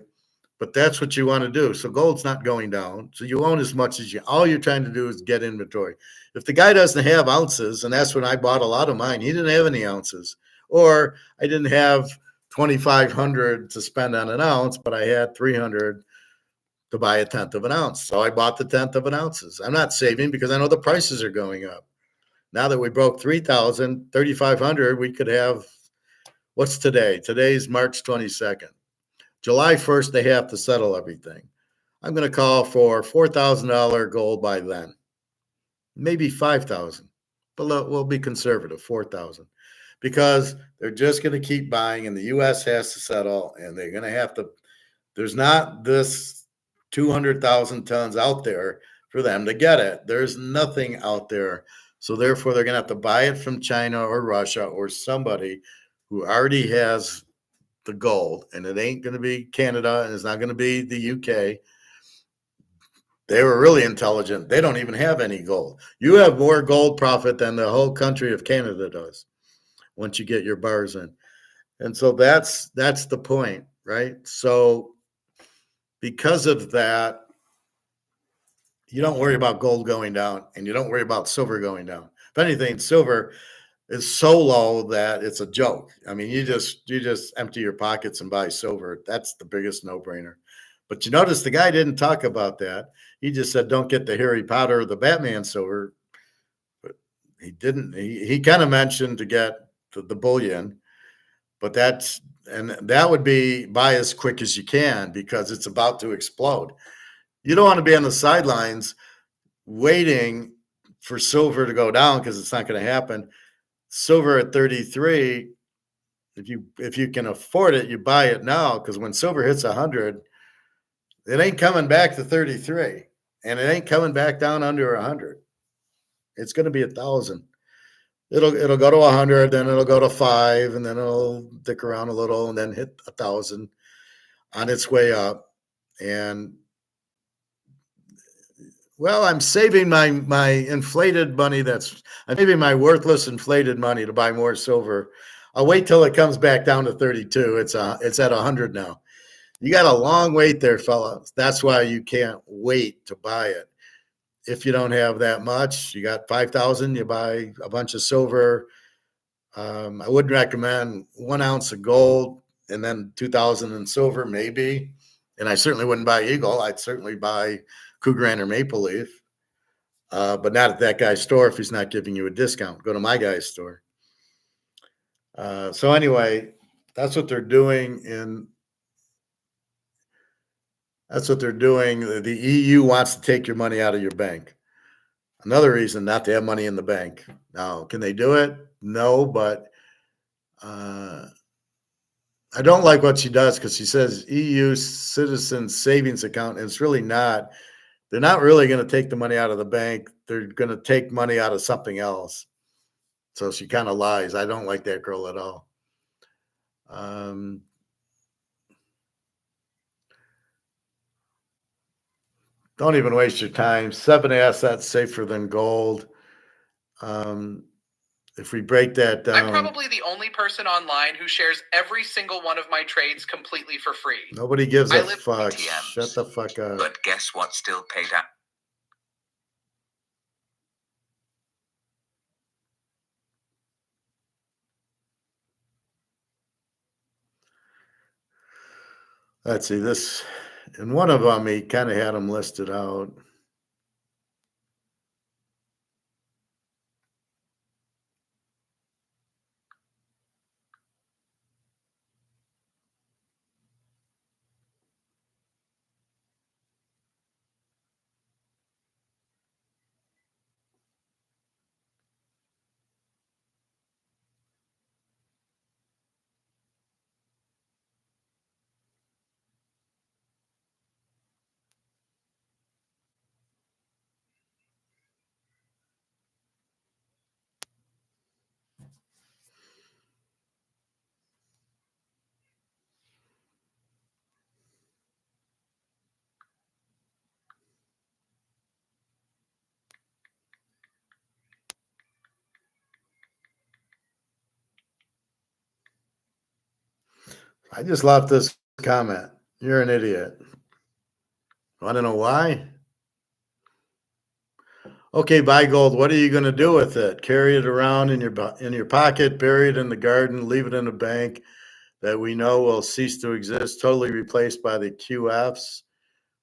but that's what you want to do. So gold's not going down. So you own as much as you. All you're trying to do is get inventory. If the guy doesn't have ounces, and that's when I bought a lot of mine, he didn't have any ounces, or I didn't have 2,500 to spend on an ounce, but I had 300 to buy a tenth of an ounce. So I bought the tenth of an ounces. I'm not saving because I know the prices are going up. Now that we broke 3,000, 3,500, we could have, what's today? Today's March 22nd. July 1st, they have to settle everything. I'm going to call for $4,000 gold by then. Maybe 5,000, but we'll be conservative, 4,000, because they're just going to keep buying, and the U.S. has to settle, and they're going to have to. There's not this 200,000 tons out there for them to get it. There's nothing out there. So therefore, they're going to have to buy it from China or Russia or somebody who already has the gold, and it ain't going to be Canada, and it's not going to be the UK. They were really intelligent. They don't even have any gold. You have more gold profit than the whole country of Canada does once you get your bars in. And so that's the point, right? So because of that, you don't worry about gold going down, and you don't worry about silver going down. If anything, silver is so low that it's a joke. I mean, you just empty your pockets and buy silver. That's the biggest no-brainer. But you notice the guy didn't talk about that. He just said, don't get the Harry Potter or the Batman silver. But he didn't. He kind of mentioned to get the bullion, but that would be buy as quick as you can because it's about to explode. You don't want to be on the sidelines waiting for silver to go down because it's not going to happen. Silver at 33, if you can afford it, you buy it now, because when silver hits 100, it ain't coming back to 33, and it ain't coming back down under 100. It's going to be 1,000. It'll go to 100, then it'll go to 5, and then it'll dick around a little, and then hit 1,000 on its way up. And well, I'm saving my inflated money. I'm saving my worthless inflated money to buy more silver. I'll wait till it comes back down to 32. It's at 100 now. You got a long wait there, fellas. That's why you can't wait to buy it. If you don't have that much, you got 5,000, you buy a bunch of silver. I wouldn't recommend 1 ounce of gold and then 2,000 in silver, maybe. And I certainly wouldn't buy Eagle. I'd certainly buy Cougar or Maple Leaf, but not at that guy's store if he's not giving you a discount. Go to my guy's store. So anyway, that's what they're doing. That's what they're doing. The EU wants to take your money out of your bank. Another reason not to have money in the bank. Now, can they do it? No, but I don't like what she does, because she says EU citizen savings account, and it's really not. They're not really going to take the money out of the bank. They're going to take money out of something else. So she kind of lies. I don't like that girl at all. Don't even waste your time. 7 assets safer than gold. If we break that down, I'm probably the only person online who shares every single one of my trades completely for free. Nobody gives a fuck. ATMs. Shut the fuck up. But guess what still paid out? Let's see this. In one of them, he kind of had them listed out. I just left this comment. You're an idiot. Want to know why? Okay, buy gold. What are you going to do with it? Carry it around in your pocket, bury it in the garden, leave it in a bank that we know will cease to exist, totally replaced by the QFs.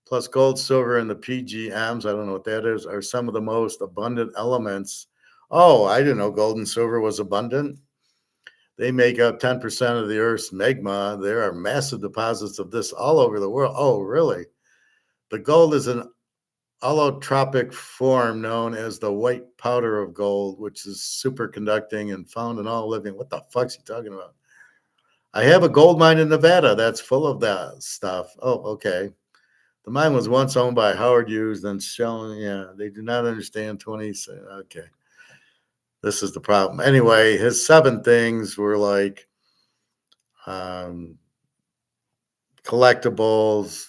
Plus, gold, silver, and the PGMs, I don't know what that is, are some of the most abundant elements. Oh, I didn't know gold and silver was abundant. They make up 10% of the Earth's magma. There are massive deposits of this all over the world. Oh, really? The gold is an allotropic form known as the white powder of gold, which is superconducting and found in all living. What the fuck's he talking about? I have a gold mine in Nevada that's full of that stuff. Oh, okay. The mine was once owned by Howard Hughes, then shown. Yeah, they do not understand 20. Okay. This is the problem. Anyway, his 7 things were like collectibles,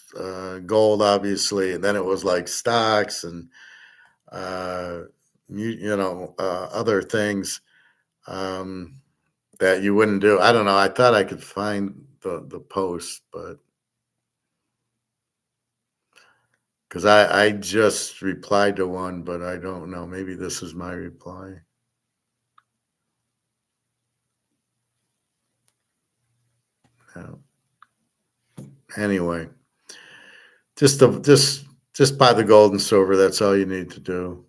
gold, obviously, and then it was like stocks and other things that you wouldn't do. I don't know. I thought I could find the post, but because I just replied to one, but I don't know. Maybe this is my reply. No. Anyway, just buy the gold and silver. That's all you need to do.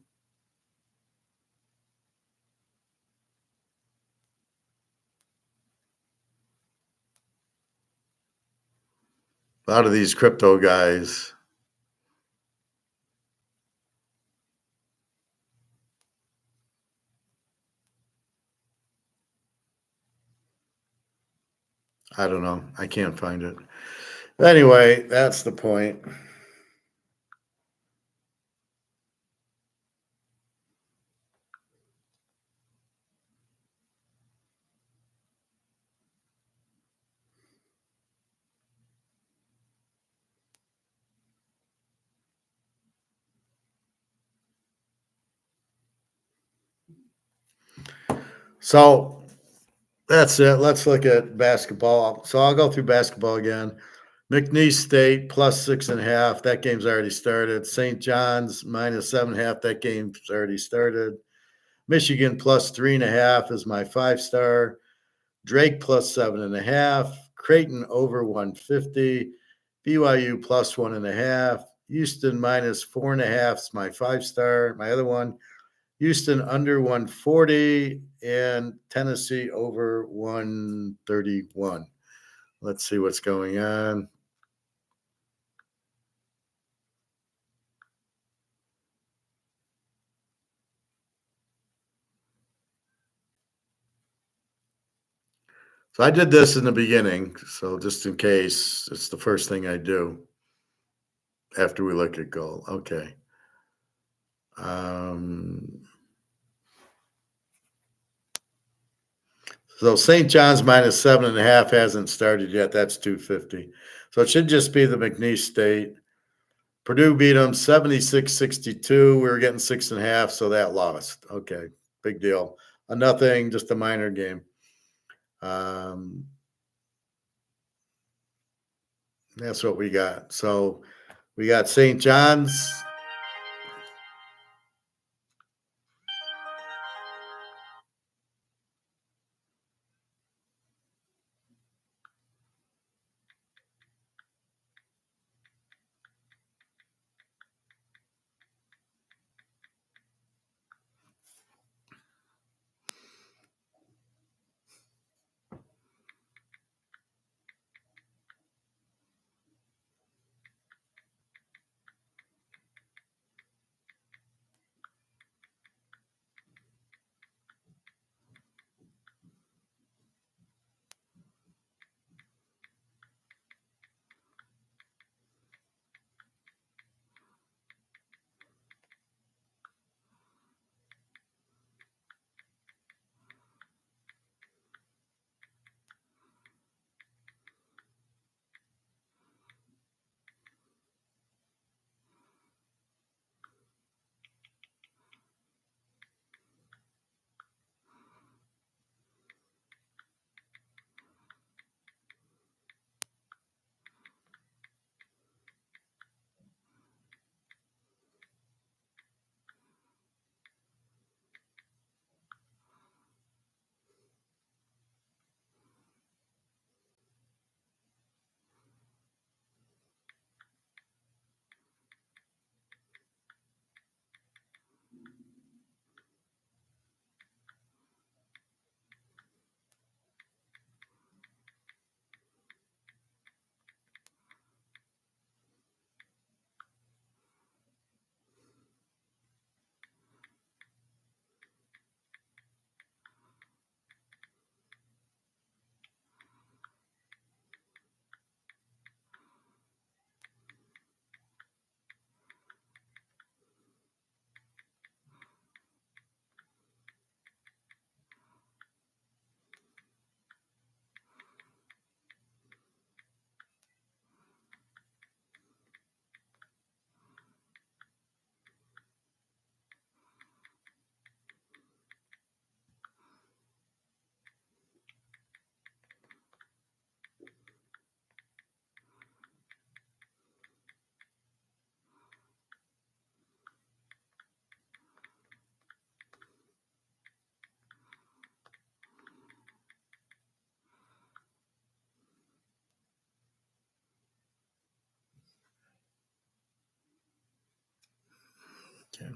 A lot of these crypto guys, I don't know. I can't find it. Anyway, that's the point. So that's it. Let's look at basketball. So I'll go through basketball again. McNeese State plus 6.5. That game's already started. St. John's minus 7.5. That game's already started. Michigan plus 3.5 is my 5-star. Drake plus 7.5. Creighton over 150. BYU plus 1.5. Houston minus 4.5 is my 5-star. My other one, Houston under 140 and Tennessee over 131. Let's see what's going on. So I did this in the beginning. So just in case, it's the first thing I do after we look at gold. Okay. So St. John's minus 7.5 hasn't started yet. That's 250. So it should just be the McNeese State. Purdue beat them 76-62. We were getting 6.5, so that lost. Okay, big deal. A nothing, just a minor game. That's what we got. So we got St. John's. Okay.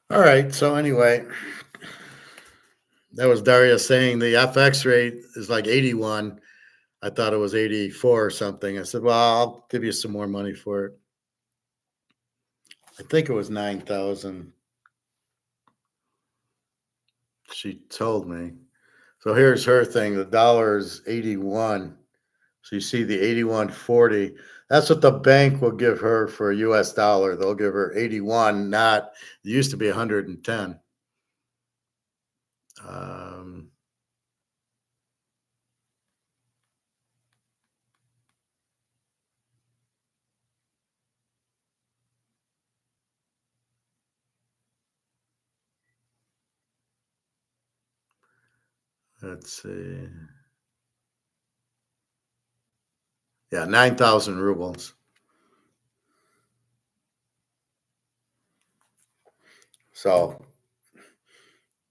All right. So anyway, that was Daria saying the FX rate is like 81. I thought it was 84 or something. I said, well, I'll give you some more money for it. I think it was 9,000. She told me. So here's her thing. The dollar is 81. So you see the 81.40. That's what the bank will give her for a US dollar. They'll give her 81, not, it used to be 110. Let's see. Yeah, 9,000 rubles. So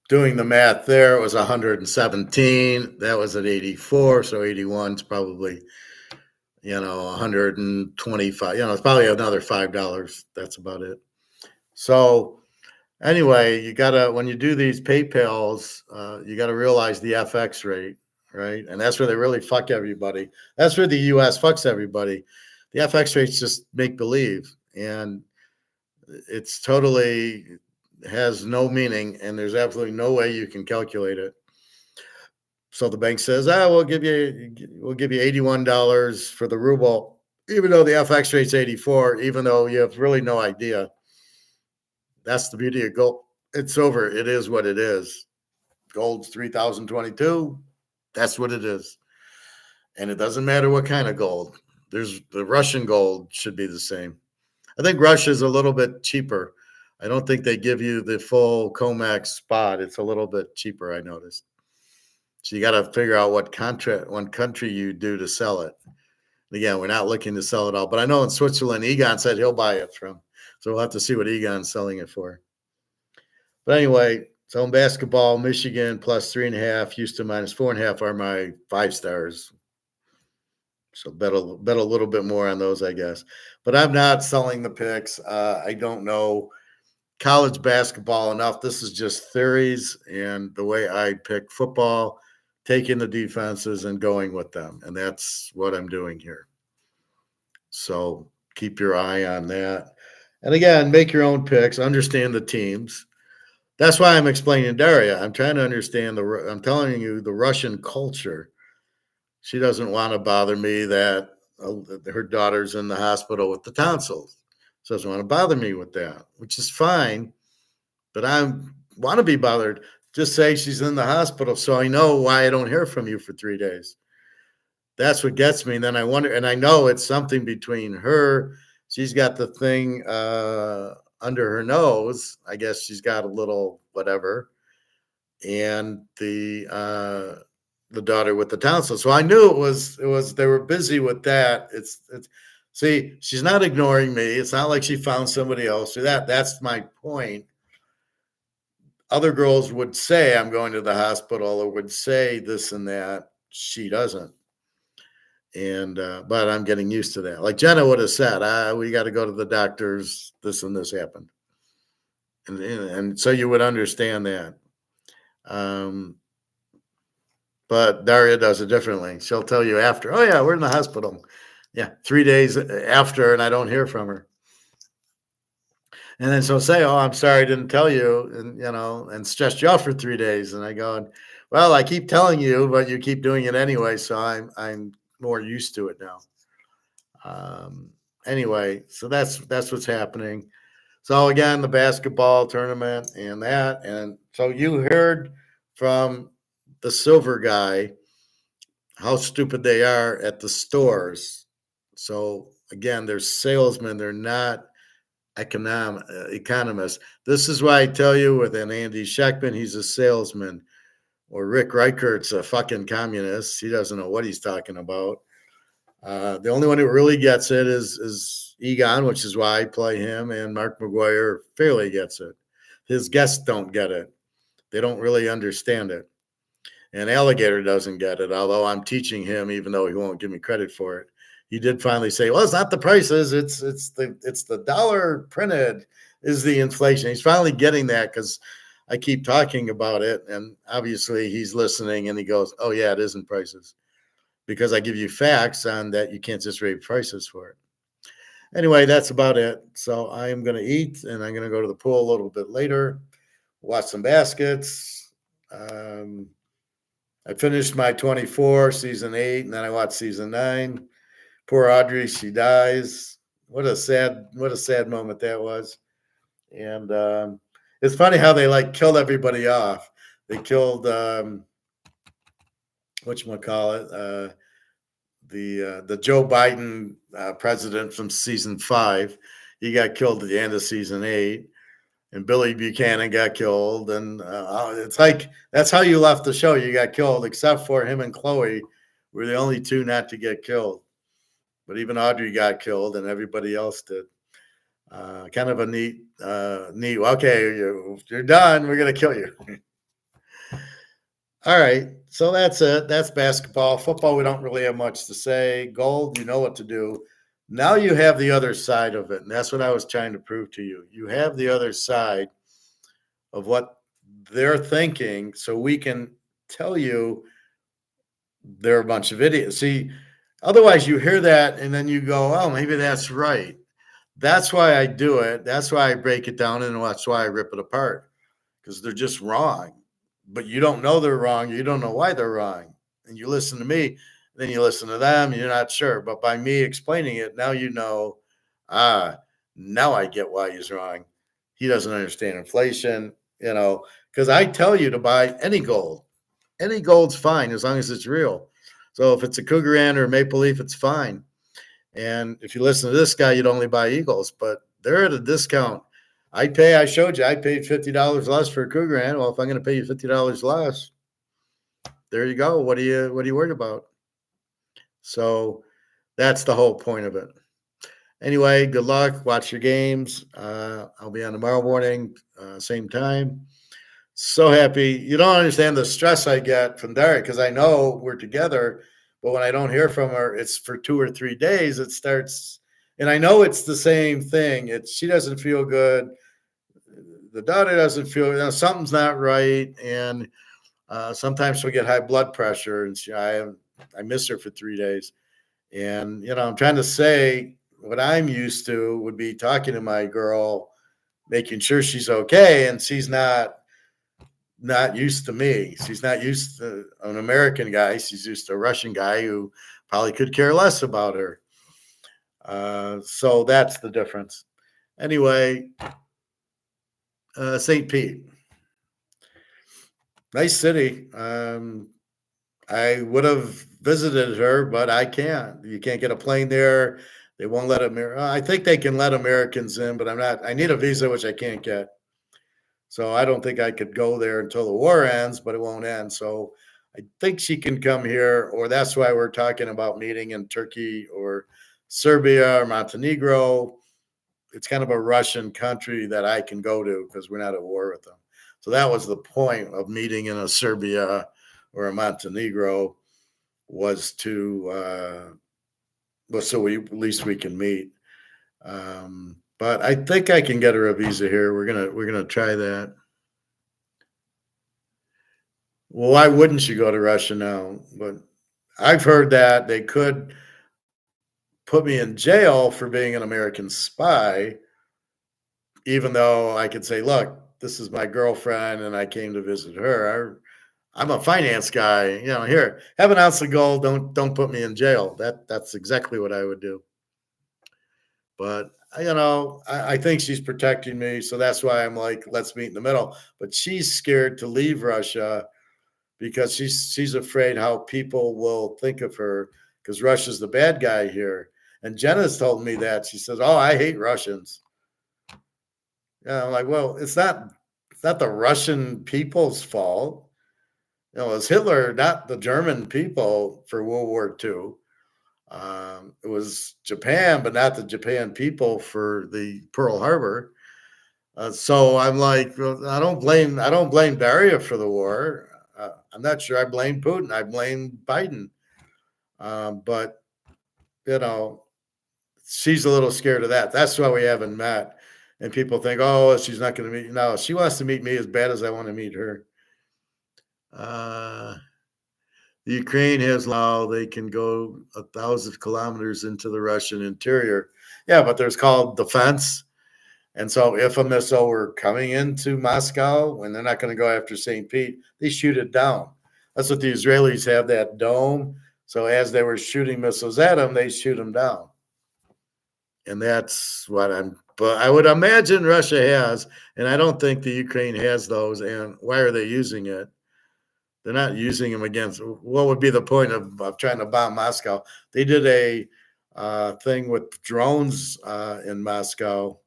doing the math there, it was 117. That was at 84. So 81 is probably, 125. It's probably another $5. That's about it. So anyway, you gotta when you do these PayPals, you gotta realize the FX rate, right? And that's where they really fuck everybody. That's where the U.S. fucks everybody. The FX rates just make believe, and it's totally has no meaning, and there's absolutely no way you can calculate it. So the bank says, we'll give you $81 for the ruble, even though the FX rate's 84, even though you have really no idea. That's the beauty of gold. It's over. It is what it is. Gold's 3,022. That's what it is. And it doesn't matter what kind of gold. There's the Russian gold should be the same. I think Russia's a little bit cheaper. I don't think they give you the full COMEX spot. It's a little bit cheaper, I noticed. So you got to figure out what country you do to sell it. Again, we're not looking to sell it all, but I know in Switzerland, Egon said he'll buy it from. So we'll have to see what Egon's selling it for. But anyway, so in basketball, Michigan plus 3.5, Houston minus 4.5 are my 5 stars. So bet a little bit more on those, I guess. But I'm not selling the picks. I don't know college basketball enough. This is just theories and the way I pick football, taking the defenses and going with them. And that's what I'm doing here. So keep your eye on that. And again, make your own picks, understand the teams. That's why I'm explaining Daria. I'm trying to understand I'm telling you the Russian culture. She doesn't want to bother me that her daughter's in the hospital with the tonsils. She doesn't want to bother me with that, which is fine. But I want to be bothered. Just say she's in the hospital so I know why I don't hear from you for 3 days. That's what gets me. And then I wonder, and I know it's something between her. She's got the thing under her nose. I guess she's got a little whatever. And the daughter with the tonsils. So I knew it was they were busy with that. It's see, she's not ignoring me. It's not like she found somebody else. So that's my point. Other girls would say I'm going to the hospital or would say this and that. She doesn't. And but I'm getting used to that. Like Jenna would have said, we got to go to the doctors. This and this happened, and so you would understand that. But Daria does it differently. She'll tell you after. Oh yeah, we're in the hospital. Yeah, 3 days after, and I don't hear from her. And then she'll say, "Oh, I'm sorry, I didn't tell you," and and stressed you out for 3 days. And I go, "Well, I keep telling you, but you keep doing it anyway, so I'm more used to it now." Anyway, so that's what's happening. So again, the basketball tournament and so you heard from the silver guy how stupid they are at the stores. So again, they're salesmen. They're not economist. This is why I tell you with an Andy Scheckman, he's a salesman, or Rick Reichert's a fucking communist. He doesn't know what he's talking about. The only one who really gets it is Egon, which is why I play him, and Mark McGuire fairly gets it. His guests don't get it. They don't really understand it. And Alligator doesn't get it, although I'm teaching him, even though he won't give me credit for it. He did finally say, "Well, it's not the prices; it's the dollar printed is the inflation." He's finally getting that because I keep talking about it, and obviously he's listening, and he goes, "Oh yeah, it isn't prices," because I give you facts on that. You can't just raise prices for it. Anyway, that's about it. So I am going to eat, and I'm going to go to the pool a little bit later, watch some baskets. I finished my 24 season 8, and then I watched season 9. Poor Audrey, she dies. What a sad moment that was. And it's funny how they like killed everybody off. They killed whatchamacallit, the Joe Biden president from season 5. He got killed at the end of season 8. And Billy Buchanan got killed. And it's like, that's how you left the show. You got killed, except for him and Chloe were the only two not to get killed. But even Audrey got killed, and everybody else did. Kind of a neat, okay, you're done. We're going to kill you. All right. So that's it. That's basketball. Football, we don't really have much to say. Gold, you know what to do. Now you have the other side of it. And that's what I was trying to prove to you. You have the other side of what they're thinking, so we can tell you they're a bunch of idiots. See, otherwise you hear that and then you go, oh, maybe that's right. That's why I do it. That's why I break it down, and that's why I rip it apart, because they're just wrong. But you don't know they're wrong. You don't know why they're wrong. And you listen to me, then you listen to them, you're not sure. But by me explaining it, now you know, now I get why he's wrong. He doesn't understand inflation, because I tell you to buy any gold. Any gold's fine as long as it's real. So if it's a Cougar Ant or a Maple Leaf, it's fine. And if you listen to this guy, you'd only buy Eagles, but they're at a discount. I showed you, I paid $50 less for a Cougar Ant. Well, if I'm going to pay you $50 less, there you go. What are you worried about? So that's the whole point of it. Anyway, good luck. Watch your games. I'll be on tomorrow morning, same time. So happy. You don't understand the stress I get from Derek, because I know we're together, but when I don't hear from her, it's for 2 or 3 days. It starts, and I know it's the same thing. She doesn't feel good. The daughter doesn't feel, something's not right. And sometimes she'll get high blood pressure, and I miss her for 3 days. And, I'm trying to say what I'm used to would be talking to my girl, making sure she's okay. And she's not used to me. She's not used to an American guy. She's used to a Russian guy who probably could care less about her. So that's the difference. Anyway, St. Pete, nice city. I would have visited her, but I can't. You can't get a plane there. They won't let I think they can let Americans in, but I need a visa, which I can't get. So I don't think I could go there until the war ends, but it won't end. So I think she can come here, or that's why we're talking about meeting in Turkey or Serbia or Montenegro. It's kind of a Russian country that I can go to because we're not at war with them. So that was the point of meeting in a Serbia or a Montenegro, was to so at least we can meet. But I think I can get her a visa here. We're gonna try that. Well, why wouldn't you go to Russia now? But I've heard that they could put me in jail for being an American spy, even though I could say, look, this is my girlfriend and I came to visit her. I'm a finance guy. Here, have an ounce of gold. Don't put me in jail. That's exactly what I would do. But I think she's protecting me, so that's why I'm like, let's meet in the middle. But she's scared to leave Russia because she's afraid how people will think of her, because Russia's the bad guy here. And Jenna's told me that. She says, "Oh, I hate Russians." I'm like, well, it's not the Russian people's fault. It was Hitler, not the German people for World War II. It was Japan, but not the Japan people for the Pearl Harbor. So I'm like, well, I don't blame Daria for the war. I'm not sure I blame Putin. I blame Biden. But you know, she's a little scared of that. That's why we haven't met. And people think, oh, she's not going to meet. No, she wants to meet me as bad as I want to meet her. Uh, the Ukraine has law; they can go 1,000 kilometers into the Russian interior. Yeah, but there's called defense. And so if a missile were coming into Moscow and they're not going to go after St. Pete, they shoot it down. That's what the Israelis have, that dome. So as they were shooting missiles at them, they shoot them down. And that's what but I would imagine Russia has, and I don't think the Ukraine has those. And why are they using it? They're not using them against, what would be the point of trying to bomb Moscow? They did a thing with drones in Moscow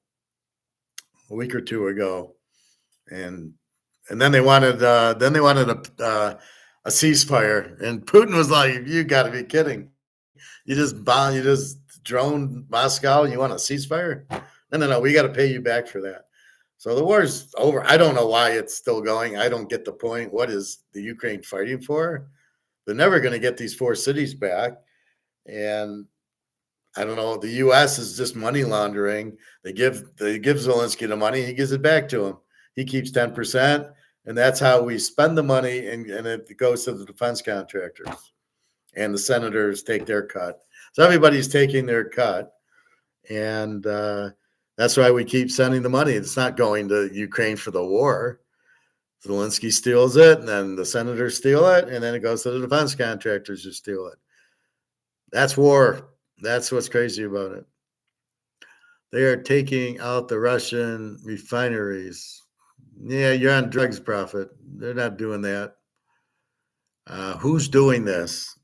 a week or two ago, and then they wanted a ceasefire, and Putin was like, "You got to be kidding! You just drone Moscow, and you want a ceasefire? No, we got to pay you back for that." So the war's over. I don't know why it's still going. I don't get the point. What is the Ukraine fighting for? They're never going to get these 4 cities back, and I don't know. The U.S. is just money laundering. They give Zelensky the money. He gives it back to him. He keeps 10%, and that's how we spend the money. And it goes to the defense contractors, and the senators take their cut. So everybody's taking their cut, and that's why we keep sending the money. It's not going to Ukraine for the war. Zelensky steals it, and then the senators steal it, and then it goes to the defense contractors who steal it. That's war. That's what's crazy about it. They are taking out the Russian refineries. Yeah, you're on drugs profit. They're not doing that. Who's doing this?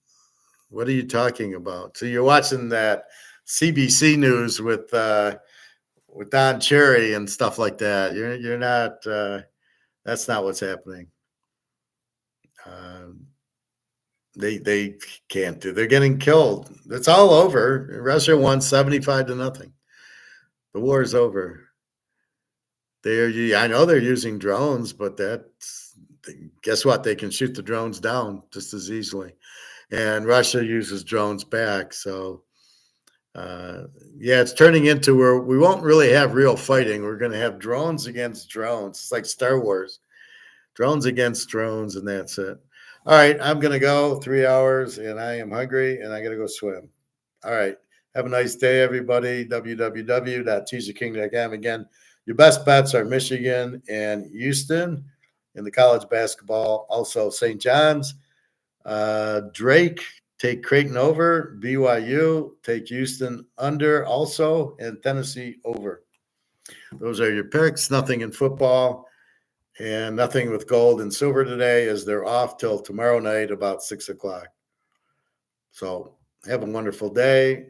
What are you talking about? So you're watching that CBC News with Don Cherry and stuff like that. You're not. That's not what's happening. They can't do. They're getting killed. It's all over. Russia won 75-0. The war is over. I know they're using drones, but guess what? They can shoot the drones down just as easily. And Russia uses drones back. So, yeah, it's turning into where we won't really have real fighting. We're going to have drones against drones. It's like Star Wars. Drones against drones, and that's it. All right, I'm going to go 3 hours, and I am hungry, and I got to go swim. All right. Have a nice day, everybody. www.teaserking.com. Again, your best bets are Michigan and Houston in the college basketball. Also, St. John's. Drake, take Creighton over. BYU, take Houston under also, and Tennessee over. Those are your picks. Nothing in football and nothing with gold and silver today, as they're off till tomorrow night about 6 o'clock. So have a wonderful day.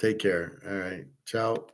Take care. All right. Ciao.